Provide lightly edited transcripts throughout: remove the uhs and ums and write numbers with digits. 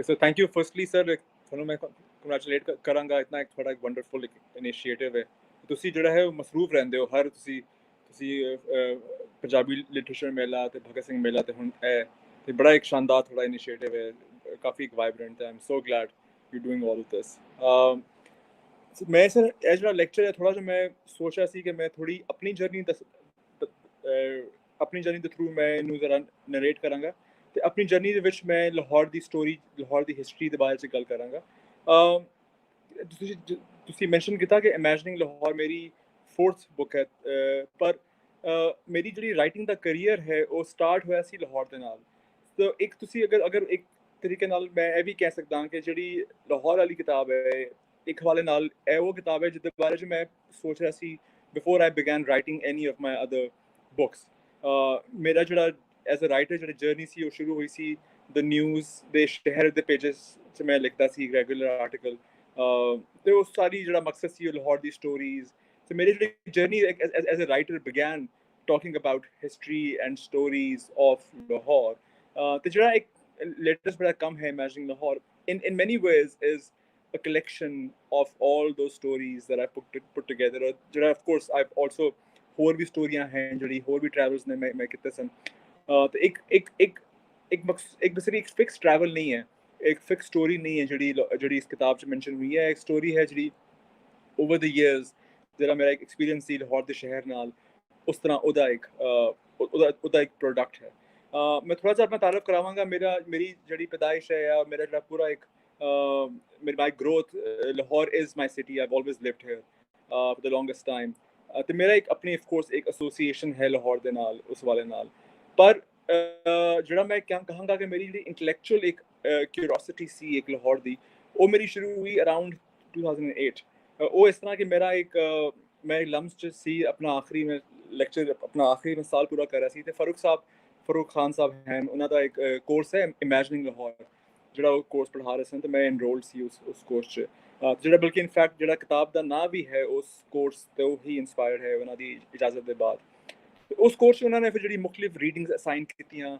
So thank you firstly sir, ਤੁਹਾਨੂੰ ਮੈਂ congratulate ਕਰਾਂਗਾ, ਇਤਨਾ ਇੱਕ ਤੁਹਾਡਾ ਇੱਕ ਵੰਡਰਫੁਲ ਇਨੀਸ਼ੀਏਟਿਵ ਹੈ। ਤੁਸੀਂ ਜਿਹੜਾ ਹੈ ਮਸਰੂਫ ਰਹਿੰਦੇ ਹੋ, ਹਰ ਤੁਸੀਂ ਪੰਜਾਬੀ ਲਿਟਰੇਚਰ ਮੇਲਾ ਤੇ ਭਗਤ ਸਿੰਘ ਮੇਲਾ ਤੇ ਹੁਣ ਇਹ ਤੇ ਬੜਾ ਇੱਕ ਸ਼ਾਨਦਾਰ ਤੁਹਾਡਾ ਇਨੀਸ਼ੀਏਟਿਵ ਹੈ, ਕਾਫੀ ਇੱਕ ਵਾਈਬ੍ਰੈਂਟ ਹੈ। I am so Glade you doing all of this. ਮੈਂ ਸਰ ਇਹ ਜਿਹੜਾ ਲੈਕਚਰ ਹੈ ਥੋੜਾ ਜਿਹਾ ਮੈਂ ਸੋਚਿਆ ਸੀ ਕਿ ਮੈਂ ਥੋੜੀ ਆਪਣੀ ਜਰਨੀ ਦੇ ਥਰੂ ਮੈਂ ਇਹਨੂੰ ਜ਼ਰਾ ਨਰੇਟ ਕਰਾਂਗਾ ਤੇ ਆਪਣੀ ਜਰਨੀ ਦੇ ਵਿੱਚ ਮੈਂ ਲਾਹੌਰ ਦੀ ਸਟੋਰੀ, ਲਾਹੌਰ ਦੀ ਹਿਸਟਰੀ ਦੇ ਬਾਰੇ 'ਚ ਗੱਲ ਕਰਾਂਗਾ। ਤੁਸੀਂ ਮੈਂਸ਼ਨ ਕੀਤਾ ਕਿ ਇਮੈਜਨਿੰਗ ਲਾਹੌਰ ਮੇਰੀ 4th ਬੁੱਕ ਹੈ, ਪਰ ਮੇਰੀ ਜਿਹੜੀ ਰਾਈਟਿੰਗ ਦਾ ਕਰੀਅਰ ਹੈ ਉਹ ਸਟਾਰਟ ਹੋਇਆ ਸੀ ਲਾਹੌਰ ਦੇ ਨਾਲ। ਤਾਂ ਇੱਕ ਤੁਸੀਂ ਅਗਰ ਇੱਕ ਤਰੀਕੇ ਨਾਲ ਮੈਂ ਇਹ ਵੀ ਕਹਿ ਸਕਦਾ ਕਿ ਜਿਹੜੀ ਲਾਹੌਰ ਵਾਲੀ ਕਿਤਾਬ ਹੈ, ਇੱਕ ਹਵਾਲੇ ਨਾਲ ਇਹ ਉਹ ਕਿਤਾਬ ਹੈ ਜਿਹਦੇ ਬਾਰੇ 'ਚ ਮੈਂ ਸੋਚ ਰਿਹਾ ਸੀ before I begin writing any of my other books. ਮੇਰਾ ਜਿਹੜਾ ਐਜ਼ ਅ ਰਾਈਟਰ ਜਿਹੜੀ ਜਰਨੀ ਸੀ ਉਹ ਸ਼ੁਰੂ ਹੋਈ ਸੀ ਦ ਨਿਊਜ਼ ਦੇ ਸ਼ਹਿਰ ਦੇ ਪੇਜਸ 'ਚ ਮੈਂ ਲਿਖਦਾ ਸੀ ਰੈਗੂਲਰ ਆਰਟੀਕਲ, ਤੇ ਉਹ ਸਾਰੀ ਜਿਹੜਾ ਮਕਸਦ ਸੀ ਉਹ ਲਾਹੌਰ ਦੀ ਸਟੋਰੀਜ਼। ਤੇ ਮੇਰੀ ਜਿਹੜੀ journey as a writer began talking about history and stories of Lahore. ਤੇ ਜਿਹੜਾ ਇੱਕ ਲੇਟੈਸਟ ਬੜਾ ਕੰਮ ਹੈ ਇਮੈਜਨਿੰਗ Lahore, in many ways is a collection of all those stories that I put together. ਜਿਹੜਾ of course I've also ਹੋਰ ਵੀ ਸਟੋਰੀਆਂ ਹੈ ਜਿਹੜੀ ਹੋਰ ਵੀ ਟਰੈਵਲਸ ਨੇ ਮੈਂ ਕੀਤੇ ਸਨ। ਤੇ ਇੱਕ ਬਸ ਇੱਕ ਫਿਕਸ ਟਰੈਵਲ ਨਹੀਂ ਹੈ, ਇੱਕ ਫਿਕਸ ਸਟੋਰੀ ਨਹੀਂ ਹੈ ਜਿਹੜੀ ਇਸ ਕਿਤਾਬ 'ਚ ਮੈਂਸ਼ਨ ਹੋਈ ਹੈ। ਇੱਕ ਸਟੋਰੀ ਹੈ ਜਿਹੜੀ ਓਵਰ ਦ ਈਅਰਸ ਜਿਹੜਾ ਮੇਰਾ ਇੱਕ ਐਕਸਪੀਰੀਅੰਸ ਸੀ ਲਾਹੌਰ ਦੇ ਸ਼ਹਿਰ ਨਾਲ, ਉਸ ਤਰ੍ਹਾਂ ਉਹਦਾ ਇੱਕ ਪ੍ਰੋਡਕਟ ਹੈ। ਮੈਂ ਥੋੜਾ ਜਿਹਾ ਆਪਣਾ ਤਾਰਫ ਕਰਾਵਾਂਗਾ। ਮੇਰੀ ਜਿਹੜੀ ਪੈਦਾਇਸ਼ ਹੈ ਜਾਂ ਮੇਰਾ ਜਿਹੜਾ ਪੂਰਾ ਇੱਕ my growth, Lahore is my city, I've always lived here for the longest time. ਤੇ ਮੇਰਾ ਇੱਕ ਆਪਣੀ ਆਫ ਕੋਰਸ ਇੱਕ ਐਸੋਸੀਏਸ਼ਨ ਹੈ ਲਾਹੌਰ ਦੇ ਨਾਲ, ਉਸ ਵਾਲੇ ਨਾਲ। ਪਰ ਜਿਹੜਾ ਮੈਂ ਕਹਾਂਗਾ ਕਿ ਮੇਰੀ ਜਿਹੜੀ ਇੰਟੈਲੈਕਚੁਅਲ ਇੱਕ ਕਿਊਰੀਓਸਿਟੀ ਸੀ ਇੱਕ ਲਾਹੌਰ ਦੀ, ਉਹ ਮੇਰੀ ਸ਼ੁਰੂ ਹੋਈ ਅਰਾਊਂਡ 2008। ਉਹ ਇਸ ਤਰ੍ਹਾਂ ਕਿ ਮੇਰਾ ਇੱਕ ਮੈਂ ਲਮਸ 'ਚ ਸੀ, ਆਪਣਾ ਆਖਰੀ ਮੈਂ ਲੈਕਚਰ ਆਪਣਾ ਆਖਰੀ ਮੈਂ ਸਾਲ ਪੂਰਾ ਕਰ ਰਿਹਾ ਸੀ, ਤੇ ਫਾਰੂਕ ਖਾਨ ਸਾਹਿਬ ਹਨ, ਉਹਨਾਂ ਦਾ ਇੱਕ ਕੋਰਸ ਹੈ ਇਮੈਜਨਿੰਗ ਲਾਹੌਰ, ਜਿਹੜਾ ਉਹ ਕੋਰਸ ਪੜ੍ਹਾ ਰਹੇ ਸਨ, ਤੇ ਮੈਂ ਇਨਰੋਲਡ ਸੀ ਉਸ ਕੋਰਸ 'ਚ। ਜਿਹੜਾ ਬਲਕਿ ਇਨਫੈਕਟ ਜਿਹੜਾ ਕਿਤਾਬ ਦਾ ਨਾਂ ਵੀ ਹੈ ਉਸ ਕੋਰਸ ਤੋਂ ਹੀ ਇੰਸਪਾਇਰਡ ਹੈ, ਉਹਨਾਂ ਦੀ ਇਜਾਜ਼ਤ ਦੇ ਬਾਅਦ। ਉਸ ਕੋਰਸ 'ਚ ਉਹਨਾਂ ਨੇ ਫਿਰ ਜਿਹੜੀ ਮੁਖਤਲਿਫ ਰੀਡਿੰਗਸ ਅਸਾਈਨ ਕੀਤੀਆਂ,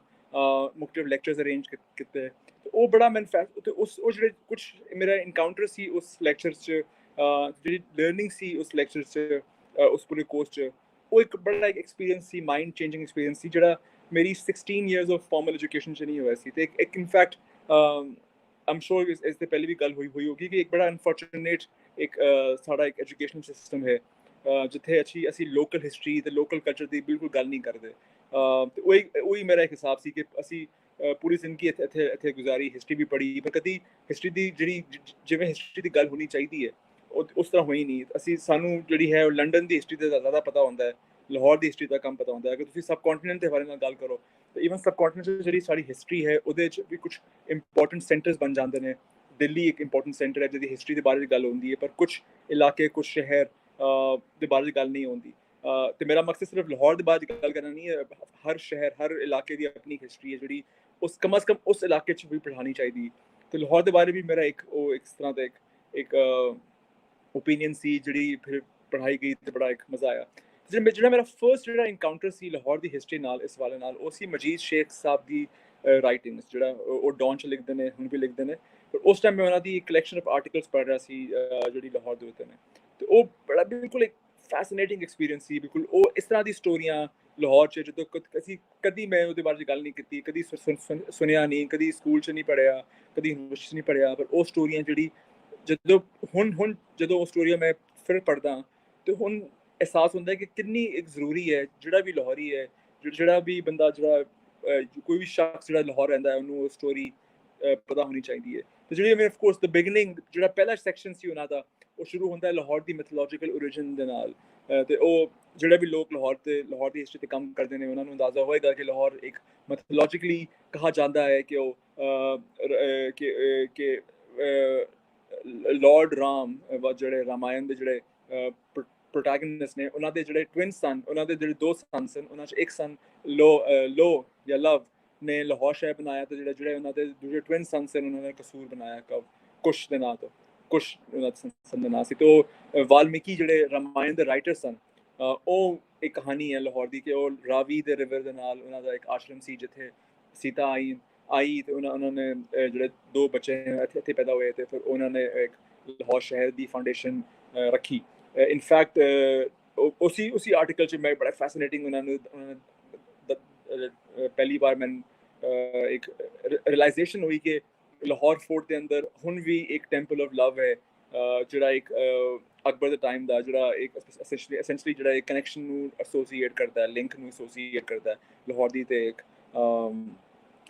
ਮੁਖਤਲਿਫ ਲੈਕਚਰਸ ਅਰੇਂਜ ਕੀਤੇ, ਉਹ ਬੜਾ ਮੈਨੂਫੈਕਚਰ ਤੇ ਉਹ ਜਿਹੜੇ ਕੁਛ ਮੇਰਾ ਇਨਕਾਊਂਟਰ ਸੀ ਉਸ ਲੈਕਚਰਸ 'ਚ, ਜਿਹੜੀ ਲਰਨਿੰਗ ਸੀ ਉਸ ਲੈਕਚਰਸ 'ਚ, ਉਸ ਪੂਰੇ ਕੋਰਸ 'ਚ, ਉਹ ਇੱਕ ਬੜਾ ਇੱਕ ਐਕਸਪੀਰੀਅੰਸ ਸੀ, ਮਾਈਂਡ ਚੇਂਜਿੰਗ ਐਕਸਪੀਰੀਅੰਸ ਸੀ, ਜਿਹੜਾ ਮੇਰੀ 16 years ਆਫ ਫਾਰਮਲ ਐਜੂਕੇਸ਼ਨ 'ਚ ਨਹੀਂ ਹੋਇਆ ਸੀ। ਤੇ ਇੱਕ ਇਨਫੈਕਟ ਆਮ ਸ਼ੋਰ ਇਸ ਤੇ ਪਹਿਲੇ ਵੀ ਗੱਲ ਹੋਈ ਹੋਗੀ ਕਿ ਇੱਕ ਬੜਾ ਅਨਫੋਰਚੂਨੇਟ ਇੱਕ ਸਾਡਾ ਇੱਕ ਐਜੂਕੇਸ਼ਨ ਸਿਸਟਮ ਹੈ ਜਿੱਥੇ ਅਸੀਂ ਲੋਕਲ ਹਿਸਟਰੀ ਤੇ ਲੋਕਲ ਕਲਚਰ ਦੀ ਬਿਲਕੁਲ ਗੱਲ ਨਹੀਂ ਕਰਦੇ। ਤੇ ਉਹੀ ਮੇਰਾ ਇੱਕ ਹਿਸਾਬ ਸੀ ਕਿ ਅਸੀਂ ਪੂਰੀ ਜ਼ਿੰਦਗੀ ਇੱਥੇ ਗੁਜ਼ਾਰੀ, ਹਿਸਟਰੀ ਵੀ ਪੜ੍ਹੀ, ਪਰ ਕਦੀ ਹਿਸਟਰੀ ਦੀ ਜਿਹੜੀ ਜਿਵੇਂ ਹਿਸਟਰੀ ਦੀ ਗੱਲ ਹੋਣੀ ਚਾਹੀਦੀ ਹੈ ਉਸ ਤਰ੍ਹਾਂ ਹੋਈ ਨਹੀਂ। ਸਾਨੂੰ ਜਿਹੜੀ ਹੈ ਲੰਡਨ ਦੀ ਹਿਸਟਰੀ ਦਾ ਜ਼ਿਆਦਾ ਪਤਾ ਹੁੰਦਾ ਹੈ, ਲਾਹੌਰ ਦੀ ਹਿਸਟਰੀ ਦਾ ਕੰਮ ਪਤਾ ਹੁੰਦਾ ਹੈ। ਅਗਰ ਤੁਸੀਂ ਸਬ ਕੰਟੀਨੈਂਟ ਦੇ ਬਾਰੇ ਨਾਲ ਗੱਲ ਕਰੋ ਤਾਂ ਈਵਨ ਸਬ ਕੰਟੀਨੈਂਟ ਜਿਹੜੀ ਸਾਡੀ ਹਿਸਟਰੀ ਹੈ ਉਹਦੇ 'ਚ ਵੀ ਕੁਛ ਇੰਪੋਰਟੈਂਟ ਸੈਂਟਰਸ ਬਣ ਜਾਂਦੇ ਨੇ। ਦਿੱਲੀ ਇੱਕ ਇੰਪੋਰਟੈਂਟ ਸੈਂਟਰ ਹੈ ਜਿਹਦੀ ਹਿਸਟਰੀ ਦੇ ਬਾਰੇ ਗੱਲ ਹੁੰਦੀ ਹੈ, ਪਰ ਕੁਛ ਇਲਾਕੇ, ਕੁਛ ਸ਼ਹਿਰ ਦੇ ਬਾਰੇ ਗੱਲ ਨਹੀਂ ਹੁੰਦੀ। ਤੇ ਮੇਰਾ ਮਕਸਦ ਸਿਰਫ ਲਾਹੌਰ ਦੇ ਬਾਰੇ ਗੱਲ ਕਰਨਾ ਨਹੀਂ ਹੈ, ਹਰ ਸ਼ਹਿਰ, ਹਰ ਇਲਾਕੇ ਦੀ ਆਪਣੀ ਹਿਸਟਰੀ ਹੈ ਜਿਹੜੀ ਉਸ ਕਮ ਅਜ਼ ਕਮ ਉਸ ਇਲਾਕੇ 'ਚ ਵੀ ਪੜ੍ਹਾਉਣੀ ਚਾਹੀਦੀ। ਤੇ ਲਾਹੌਰ ਦੇ ਬਾਰੇ ਵੀ ਮੇਰਾ ਇੱਕ ਤਰ੍ਹਾਂ ਦਾ ਇੱਕ ਓਪੀਨੀਅਨ ਸੀ ਜਿਹੜੀ ਫਿਰ ਪੜ੍ਹਾਈ ਗਈ ਤੇ ਬੜਾ ਇੱਕ ਮਜ਼ਾ ਆਇਆ। ਜਿਹੜਾ ਮੇਰਾ ਫਰਸਟ ਜਿਹੜਾ ਇਨਕਾਊਂਟਰ ਸੀ ਲਾਹੌਰ ਦੀ ਹਿਸਟਰੀ ਨਾਲ, ਇਸ ਵਾਲੇ ਨਾਲ, ਉਹ ਸੀ ਮਜੀਦ ਸ਼ੇਖ ਸਾਹਿਬ ਦੀ ਰਾਈਟਿੰਗਸ, ਜਿਹੜਾ ਉਹ ਡੌਨ 'ਚ ਲਿਖਦੇ ਨੇ, ਹੁਣ ਵੀ ਲਿਖਦੇ ਨੇ। ਪਰ ਉਸ ਟਾਈਮ ਮੈਂ ਉਹਨਾਂ ਦੀ ਕਲੈਕਸ਼ਨ ਆਫ ਆਰਟੀਕਲਸ ਪੜ੍ਹ ਰਿਹਾ ਸੀ ਜਿਹੜੀ ਲਾਹੌਰ ਦੇ ਉੱਤੇ ਨੇ, ਤੇ ਉਹ ਬੜਾ ਬਿਲਕੁਲ ਇੱਕ ਫੈਸੀਨੇਟਿੰਗ ਐਕਸਪੀਰੀਅੰਸ ਸੀ। ਬਿਲਕੁਲ ਉਹ ਇਸ ਤਰ੍ਹਾਂ ਦੀ ਸਟੋਰੀਆਂ ਲਾਹੌਰ 'ਚ ਜਦੋਂ ਕਦੀ ਮੈਂ ਉਹਦੇ ਬਾਰੇ ਗੱਲ ਨਹੀਂ ਕੀਤੀ, ਕਦੀ ਸੁਣਿਆ ਨਹੀਂ, ਕਦੀ ਸਕੂਲ 'ਚ ਨਹੀਂ ਪੜ੍ਹਿਆ, ਕਦੀ ਯੂਨੀਵਰਸਿਟੀ 'ਚ ਨਹੀਂ ਪੜ੍ਹਿਆ, ਪਰ ਉਹ ਸਟੋਰੀਆਂ ਜਿਹੜੀ ਜਦੋਂ ਉਹ ਸਟੋਰੀਆਂ ਮੈਂ ਫਿਰ ਪੜ੍ਹਦਾ ਤੇ ਹੁਣ ਅਹਿਸਾਸ ਹੁੰਦਾ ਹੈ ਕਿ ਕਿੰਨੀ ਇੱਕ ਜ਼ਰੂਰੀ ਹੈ, ਜਿਹੜਾ ਵੀ ਲਾਹੌਰੀ ਹੈ, ਜਿਹੜਾ ਵੀ ਬੰਦਾ, ਜਿਹੜਾ ਕੋਈ ਵੀ ਸ਼ਖਸ ਜਿਹੜਾ ਲਾਹੌਰ ਰਹਿੰਦਾ ਹੈ, ਉਹਨੂੰ ਉਹ ਸਟੋਰੀ ਪਤਾ ਹੋਣੀ ਚਾਹੀਦੀ ਹੈ। ਤੇ ਜਿਹੜੀ ਮੈਂ ਆਫ ਕੋਰਸ ਦ ਬਿਗਨਿੰਗ, ਜਿਹੜਾ ਪਹਿਲਾ ਸੈਕਸ਼ਨ ਸੀ ਉਹਨਾਂ ਦਾ, ਉਹ ਸ਼ੁਰੂ ਹੁੰਦਾ ਹੈ ਲਾਹੌਰ ਦੀ ਮੈਥੋਲੋਜੀਕਲ ਓਰੀਜਨ ਦੇ ਨਾਲ। ਤੇ ਉਹ ਜਿਹੜੇ ਵੀ ਲੋਕ ਲਾਹੌਰ ਦੀ ਹਿਸਟਰੀ 'ਤੇ ਕੰਮ ਕਰਦੇ ਨੇ ਉਹਨਾਂ ਨੂੰ ਅੰਦਾਜ਼ਾ ਹੋਏਗਾ ਕਿ ਲਾਹੌਰ ਇੱਕ ਮੈਥੋਲੋਜਿਕਲੀ ਕਿਹਾ ਜਾਂਦਾ ਹੈ ਕਿ ਉਹ ਕਿ ਲਾਰਡ ਰਾਮ, ਜਿਹੜੇ ਰਾਮਾਇਣ ਦੇ ਜਿਹੜੇ ਪ੍ਰੋਟੈਗਨਿਸਟ ਨੇ, ਉਹਨਾਂ ਦੇ ਜਿਹੜੇ ਟਵਿਨ ਸਨ, ਉਹਨਾਂ ਦੇ ਜਿਹੜੇ ਦੋ ਸਨ ਸਨ, ਉਹਨਾਂ 'ਚ ਇੱਕ ਸਨ ਲੋ ਜਾਂ ਲਵ ਨੇ ਲਾਹੌਰ ਸ਼ਹਿਰ ਬਣਾਇਆ, ਤੇ ਜਿਹੜੇ ਉਹਨਾਂ ਦੇ ਦੂਜੇ ਟਵਿਨ ਸਨ ਸਨ ਉਹਨਾਂ ਨੇ ਕਸੂਰ ਬਣਾਇਆ, ਕੁਸ਼ ਦੇ ਨਾਂ ਤੋਂ, ਕੁਸ਼ ਉਹਨਾਂ ਦੇ ਨਾਂ ਸੀ। ਤੇ ਉਹ ਵਾਲਮੀਕੀ ਜਿਹੜੇ ਰਾਮਾਇਣ ਦੇ ਰਾਈਟਰ ਸਨ, ਉਹ ਇੱਕ ਕਹਾਣੀ ਹੈ ਲਾਹੌਰ ਦੀ ਕਿ ਉਹ ਰਾਵੀ ਦੇ ਰਿਵਰ ਦੇ ਨਾਲ ਉਹਨਾਂ ਦਾ ਇੱਕ ਆਸ਼ਰਮ ਸੀ ਜਿੱਥੇ ਸੀਤਾ ਆਈ, आई तो उन्होंने ਜਿਹੜੇ ਦੋ ਬੱਚੇ ਇੱਥੇ ਪੈਦਾ ਹੋਏ ਤੇ ਫਿਰ ਉਹਨਾਂ ਨੇ ਇੱਕ ਲਾਹੌਰ ਸ਼ਹਿਰ ਦੀ ਫਾਊਂਡੇਸ਼ਨ ਰੱਖੀ ਇਨਫੈਕਟ ਉसी ਆਰਟੀਕਲ 'ਚ ਮੈਂ ਬੜਾ ਫੈਸੀਨੇਟਿੰਗ ਉਹਨਾਂ ਨੇ ਪਹਿਲੀ ਵਾਰ ਮੈਂ ਇੱਕ ਰਿਅਲਾਈਜੇਸ਼ਨ ਹੋਈ ਕਿ ਲਾਹੌਰ ਫੋਰਟ ਦੇ ਅੰਦਰ ਹੁਣ ਵੀ ਇੱਕ ਟੈਂਪਲ ਆਫ ਲਵ ਹੈ ਜਿਹੜਾ ਇੱਕ ਅਕਬਰ ਦੇ ਟਾਈਮ ਦਾ ਜਿਹੜਾ ਇੱਕ ਐਸੈਂਸ਼ਲੀ ਜਿਹੜਾ ਇੱਕ ਕਨੈਕਸ਼ਨ ਨੂੰ ਐਸੋਸੀਏਟ ਕਰਦਾ ਹੈ ਲਿੰਕ ਨੂੰ ਐਸੋਸੀਏਟ ਕਰਦਾ ਹੈ ਲਾਹੌਰ ਦੀ ਤੇ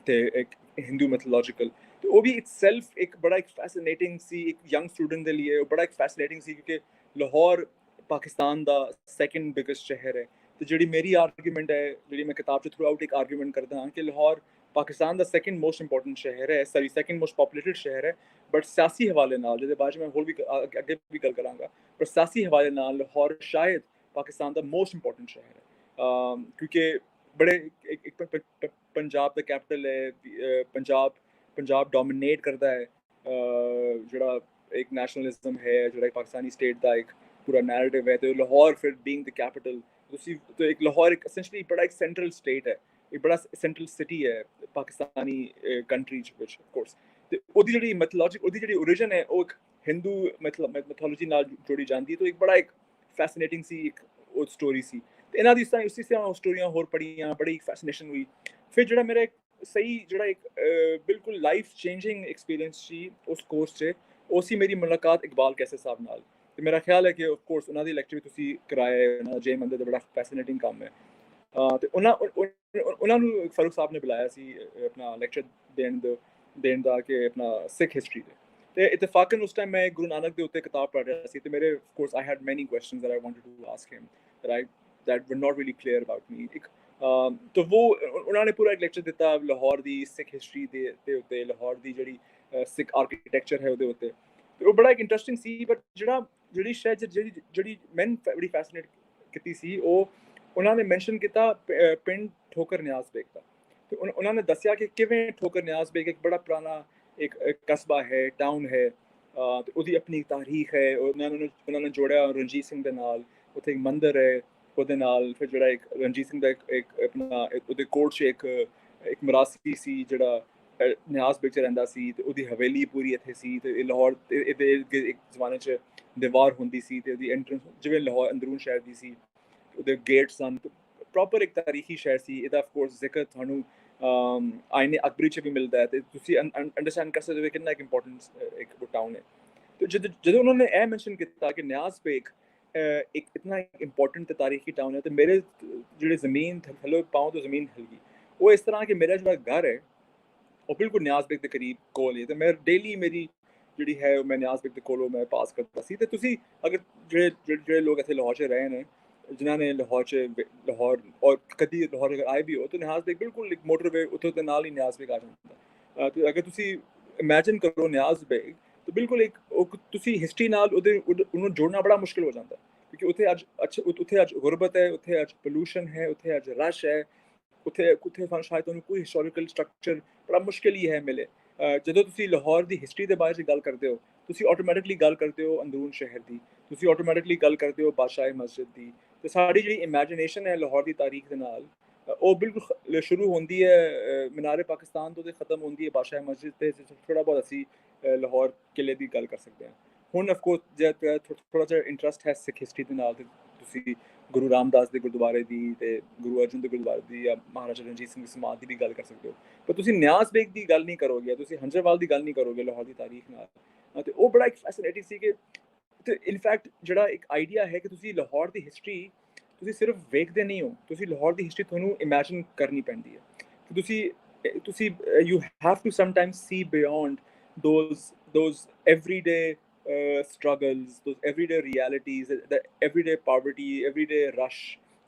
ਇੱਕ ਹਿੰਦੂ ਮੈਥੋਲੋਜੀਕਲ ਤੇ ਉਹ ਵੀ ਇਟਸੈਲਫ ਇੱਕ ਬੜਾ ਇੱਕ ਫੈਸੀਨੇਟਿੰਗ ਸੀ ਇੱਕ ਯੰਗ ਸਟੂਡੈਂਟ ਦੇ ਲਈ ਉਹ ਬੜਾ ਇੱਕ ਫੈਸੀਨੇਟਿੰਗ ਸੀ ਕਿਉਂਕਿ ਲਾਹੌਰ ਪਾਕਿਸਤਾਨ ਦਾ ਸੈਕੰਡ ਬਿਗੇਸਟ ਸ਼ਹਿਰ ਹੈ ਤੇ ਜਿਹੜੀ ਮੇਰੀ ਆਰਗੂਮੈਂਟ ਹੈ ਜਿਹੜੀ ਮੈਂ ਕਿਤਾਬ 'ਚ ਥਰੂ ਆਊਟ ਇੱਕ ਆਰਗੂਮੈਂਟ ਕਰਦਾ ਹਾਂ ਕਿ ਲਾਹੌਰ ਪਾਕਿਸਤਾਨ ਦਾ ਸੈਕੰਡ ਮੋਸਟ ਇੰਪੋਰਟੈਂਟ ਸ਼ਹਿਰ ਹੈ ਸੌਰੀ ਸੈਕੰਡ ਮੋਸਟ ਪੋਪੂਲੇਟਡ ਸ਼ਹਿਰ ਹੈ ਬਟ ਸਿਆਸੀ ਹਵਾਲੇ ਨਾਲ ਜਿਹਦੇ ਬਾਅਦ ਮੈਂ ਹੋਰ ਵੀ ਅੱਗੇ ਵੀ ਗੱਲ ਕਰਾਂਗਾ ਪਰ ਸਿਆਸੀ ਹਵਾਲੇ ਨਾਲ ਲਾਹੌਰ ਸ਼ਾਇਦ ਪਾਕਿਸਤਾਨ ਦਾ ਮੋਸਟ ਇੰਪੋਰਟੈਂਟ ਸ਼ਹਿਰ ਹੈ ਕਿਉਂਕਿ ਬੜੇ ਇੱਕ ਪੰਜਾਬ ਦਾ ਕੈਪੀਟਲ ਹੈ ਪੰਜਾਬ ਡੋਮੀਨੇਟ ਕਰਦਾ ਹੈ ਜਿਹੜਾ ਇੱਕ ਨੈਸ਼ਨਲਿਜ਼ਮ ਹੈ ਜਿਹੜਾ ਪਾਕਿਸਤਾਨੀ ਸਟੇਟ ਦਾ ਇੱਕ ਪੂਰਾ ਨੈਰੇਟਿਵ ਹੈ ਤੇ ਲਾਹੌਰ ਫਿਰ ਬੀਇੰਗ ਦ ਕੈਪੀਟਲ ਤੁਸੀਂ ਤੇ ਇੱਕ ਲਾਹੌਰ ਇੱਕ ਐਸੈਂਸ਼ਲੀ ਬੜਾ ਇੱਕ ਸੈਂਟਰਲ ਸਟੇਟ ਹੈ ਇੱਕ ਬੜਾ ਸੈਂਟਰਲ ਸਿਟੀ ਹੈ ਪਾਕਿਸਤਾਨੀ ਕੰਟਰੀ ਵਿੱਚ ਆਫ ਕੋਰਸ ਤੇ ਉਹਦੀ ਜਿਹੜੀ ਮੈਥੋਲੋਜੀ ਉਹਦੀ ਜਿਹੜੀ ਓਰੀਜਨ ਹੈ ਉਹ ਇੱਕ ਹਿੰਦੂ ਮੈਥੋਲੋਜੀ ਨਾਲ ਜੋੜੀ ਜਾਂਦੀ ਹੈ ਤਾਂ ਇੱਕ ਬੜਾ ਇੱਕ ਫੈਸੀਨੇਟਿੰਗ ਸੀ ਇੱਕ ਉਹ ਸਟੋਰੀ ਸੀ ਤੇ ਇਹਨਾਂ ਦੀ ਉਸੇ ਤਰ੍ਹਾਂ ਸਟੋਰੀਆਂ ਹੋਰ ਪੜ੍ਹੀਆਂ ਬੜੀ ਫੈਸੀਨੇਸ਼ਨ ਹੋਈ ਫਿਰ ਜਿਹੜਾ ਮੇਰਾ ਇੱਕ ਸਹੀ ਜਿਹੜਾ ਇੱਕ ਬਿਲਕੁਲ ਲਾਈਫ ਚੇਂਜਿੰਗ ਐਕਸਪੀਰੀਅੰਸ ਸੀ ਉਸ ਕੋਰਸ 'ਚ ਉਹ ਸੀ ਮੇਰੀ ਮੁਲਾਕਾਤ ਇਕਬਾਲ ਕੈਸਰ ਸਾਹਿਬ ਨਾਲ ਤੇ ਮੇਰਾ ਖਿਆਲ ਹੈ ਕਿ ਆਫ ਕੋਰਸ ਉਹਨਾਂ ਦੀ ਲੈਕਚਰ ਵੀ ਤੁਸੀਂ ਕਰਾਇਆ ਹੈ ਉਹਨਾਂ ਜੇ ਮੰਦਰ ਦਾ ਬੜਾ ਫੈਸੀਨੇਟਿੰਗ ਕੰਮ ਹੈ ਤੇ ਉਹਨਾਂ ਨੂੰ ਫਾਰੂਕ ਸਾਹਿਬ ਨੇ ਬੁਲਾਇਆ ਸੀ ਆਪਣਾ ਲੈਕਚਰ ਦੇਣ ਦਾ ਕਿ ਆਪਣਾ ਸਿੱਖ ਹਿਸਟਰੀ ਦੇ ਤੇ ਇਤਫਾਕਨ ਉਸ ਟਾਈਮ ਮੈਂ ਗੁਰੂ ਨਾਨਕ ਦੇ ਉੱਤੇ ਕਿਤਾਬ ਪੜ੍ਹ ਰਿਹਾ ਸੀ ਤੇ ਮੇਰੇ ਆਫ ਕੋਰਸ ਆਈ ਹੈਡ ਮੈਨੀ questions that I wanted to ask him that were not really clear about me तो वो उन्होंने पूरा एक लेक्चर दिता लाहौर ਦੀ ਸਿੱਖ ਹਿਸਟਰੀ ਦੇ ਉੱਤੇ ਲਾਹੌਰ ਦੀ ਜਿਹੜੀ ਸਿੱਖ ਆਰਕੀਟੈਕਚਰ ਹੈ ਉਹਦੇ ਉੱਤੇ ਤੇ ਉਹ ਬੜਾ ਇੱਕ ਇੰਟਰਸਟਿੰਗ ਸੀ ਬਟ ਜਿਹੜੀ ਸ਼ਾਇਦ ਜਿਹੜੀ ਮੈਂ ਬੜੀ ਫੈਸੀਨੇਟ ਕੀਤੀ ਸੀ ਉਹ ਉਹਨਾਂ ਨੇ ਮੈਂਸ਼ਨ ਕੀਤਾ ਪਿੰਡ ਠੋਕਰ ਨਿਆਜ਼ ਬੇਗ ਦਾ ਤੇ ਉਹਨਾਂ ਨੇ ਦੱਸਿਆ ਕਿ ਕਿਵੇਂ ਠੋਕਰ ਨਿਆਜ਼ ਬੇਗ ਇੱਕ ਬੜਾ ਪੁਰਾਣਾ ਇੱਕ ਕਸਬਾ ਹੈ ਟਾਊਨ ਹੈ ਤੇ ਉਹਦੀ ਆਪਣੀ ਤਾਰੀਖ ਹੈ ਉਹਨਾਂ ਨੇ ਜੋੜਿਆ ਰਣਜੀਤ ਸਿੰਘ ਦੇ ਨਾਲ ਉੱਥੇ ਇੱਕ ਮੰਦਿਰ ਹੈ ਉਹਦੇ ਨਾਲ ਫਿਰ ਜਿਹੜਾ ਇੱਕ ਰਣਜੀਤ ਸਿੰਘ ਦਾ ਇੱਕ ਆਪਣਾ ਉਹਦੇ ਕੋਰਟ 'ਚ ਇੱਕ ਮਰਾਸੀ ਸੀ ਜਿਹੜਾ ਨਿਆਜ਼ ਬੇਗ 'ਚ ਰਹਿੰਦਾ ਸੀ ਤੇ ਉਹਦੀ ਹਵੇਲੀ ਪੂਰੀ ਇੱਥੇ ਸੀ ਤੇ ਲਾਹੌਰ ਇਹਦੇ ਇੱਕ ਜ਼ਮਾਨੇ 'ਚ ਦੀਵਾਰ ਹੁੰਦੀ ਸੀ ਤੇ ਉਹਦੀ ਐਂਟਰੈਂਸ ਜਿਵੇਂ ਲਾਹੌਰ ਅੰਦਰੂਨ ਸ਼ਹਿਰ ਦੀ ਸੀ ਉਹਦੇ ਗੇਟ ਸਨ ਪ੍ਰੋਪਰ ਇੱਕ ਤਾਰੀਖੀ ਸ਼ਹਿਰ ਸੀ ਇਹਦਾ ਆਫ ਕੋਰਸ ਜ਼ਿਕਰ ਤੁਹਾਨੂੰ ਆਇਨੇ ਅਕਬਰੀ 'ਚ ਵੀ ਮਿਲਦਾ ਹੈ ਤੇ ਤੁਸੀਂ ਅੰਡਰਸਟੈਂਡ ਕਰ ਸਕਦੇ ਹੋ ਕਿੰਨਾ ਇੱਕ ਇੰਪੋਰਟੈਂਟ ਇੱਕ ਟਾਊਨ ਹੈ ਤੇ ਜਦੋਂ ਉਹਨਾਂ ਨੇ ਇਹ ਮੈਂਸ਼ਨ ਕੀਤਾ ਕਿ ਨਿਆਜ਼ ਬੇਗ एक इतना इंपॉर्टेंट तारीखी टाउन है तो मेरे जो ज़मीन थल्ले पाँव तो ज़मीन हिल गई वो इस तरह कि मेरा जो घर है वो बिल्कुल नियाज़ बेग के करीब कोल है तो मैं डेली मेरी जी है मैं नियाज़ बेग के कोलों मैं पास करता सी तो तुसी अगर जो लोग इतने लाहौर से रहे हैं जिन्होंने लाहौर और कभी लाहौर अगर आए भी हो तो नियाज़ बेग बिल्कुल एक मोटरवे उत्थे नाल ही नियाज़ बेग आ जाता तो अगर तुसी इमेजिन करो नियाज़ बेग तो बिल्कुल एक तुसी हिस्ट्री नाल ਉਹਨੂੰ ਜੋੜਨਾ ਬੜਾ ਮੁਸ਼ਕਿਲ ਹੋ ਜਾਂਦਾ ਕਿਉਂਕਿ ਉੱਥੇ ਅੱਜ ਗੁਰਬਤ ਹੈ ਉੱਥੇ ਅੱਜ ਪੋਲੂਸ਼ਨ ਹੈ ਉੱਥੇ ਅੱਜ ਰਸ਼ ਹੈ ਉੱਥੇ ਸ਼ਾਇਦ ਤੁਹਾਨੂੰ ਕੋਈ ਹਿਸਟੋਰੀਕਲ ਸਟਰਕਚਰ ਬੜਾ ਮੁਸ਼ਕਿਲ ਹੀ ਹੈ ਮਿਲੇ ਜਦੋਂ ਤੁਸੀਂ ਲਾਹੌਰ ਦੀ ਹਿਸਟਰੀ ਦੇ ਬਾਰੇ 'ਚ ਗੱਲ ਕਰਦੇ ਹੋ ਤੁਸੀਂ ਆਟੋਮੈਟਿਕਲੀ ਗੱਲ ਕਰਦੇ ਹੋ ਅੰਦਰੂਨ ਸ਼ਹਿਰ ਦੀ ਤੁਸੀਂ ਆਟੋਮੈਟਿਕਲੀ ਗੱਲ ਕਰਦੇ ਹੋ ਬਾਦਸ਼ਾਹ ਮਸਜਿਦ ਦੀ ਤੇ ਸਾਡੀ ਜਿਹੜੀ ਇਮੇਜਿਨੇਸ਼ਨ ਹੈ ਲਾਹੌਰ ਦੀ ਤਾਰੀਖ ਦੇ ਨਾਲ ਉਹ ਬਿਲਕੁਲ ਸ਼ੁਰੂ ਹੁੰਦੀ ਹੈ ਮਨਾਰੇ ਪਾਕਿਸਤਾਨ ਤੋਂ ਤੇ ਖਤਮ ਹੁੰਦੀ ਹੈ ਬਾਦਸ਼ਾਹ ਮਸਜਿਦ ਤੇ ਥੋੜਾ ਬਹੁਤ ਅਸੀਂ ਲਾਹੌਰ ਕਿਲੇ ਦੀ ਗੱਲ ਕਰ ਸਕਦੇ ਹਾਂ ਹੁਣ ਆਫ ਕੋਰਸ ਜੇ ਥੋੜਾ ਜਿਹਾ ਇੰਟਰਸਟ ਹੈ ਸਿੱਖ ਹਿਸਟਰੀ ਦੇ ਨਾਲ ਤੇ ਤੁਸੀਂ ਗੁਰੂ ਰਾਮਦਾਸ ਦੇ ਗੁਰਦੁਆਰੇ ਦੀ ਤੇ ਗੁਰੂ ਅਰਜਨ ਦੇ ਗੁਰਦੁਆਰੇ ਦੀ ਜਾਂ ਮਹਾਰਾਜਾ ਰਣਜੀਤ ਸਿੰਘ ਦੀ ਸਮਾਧ ਦੀ ਵੀ ਗੱਲ ਕਰ ਸਕਦੇ ਹੋ ਪਰ ਤੁਸੀਂ ਨਿਆਜ਼ ਬੇਗ ਦੀ ਗੱਲ ਨਹੀਂ ਕਰੋਗੇ ਤੁਸੀਂ ਹੰਜਰਵਾਲ ਦੀ ਗੱਲ ਨਹੀਂ ਕਰੋਗੇ ਲਾਹੌਰ ਦੀ ਤਾਰੀਖ ਨਾਲ ਤੇ ਉਹ ਬੜਾ ਇੱਕ ਫੈਸੀਨੇਟਿੰਗ ਸੀ ਕਿ ਤੇ ਇਨਫੈਕਟ ਜਿਹੜਾ ਇੱਕ ਆਈਡੀਆ ਹੈ ਕਿ ਤੁਸੀਂ ਲਾਹੌਰ ਦੀ ਹਿਸਟਰੀ ਤੁਸੀਂ ਸਿਰਫ ਵੇਖਦੇ ਨਹੀਂ ਹੋ ਤੁਸੀਂ ਲਾਹੌਰ ਦੀ ਹਿਸਟਰੀ ਤੁਹਾਨੂੰ ਇਮੇਜਿਨ ਕਰਨੀ ਪੈਂਦੀ ਹੈ ਤੁਸੀਂ you have to sometimes see beyond those everyday struggles, those everyday realities, the everyday poverty, everyday rush,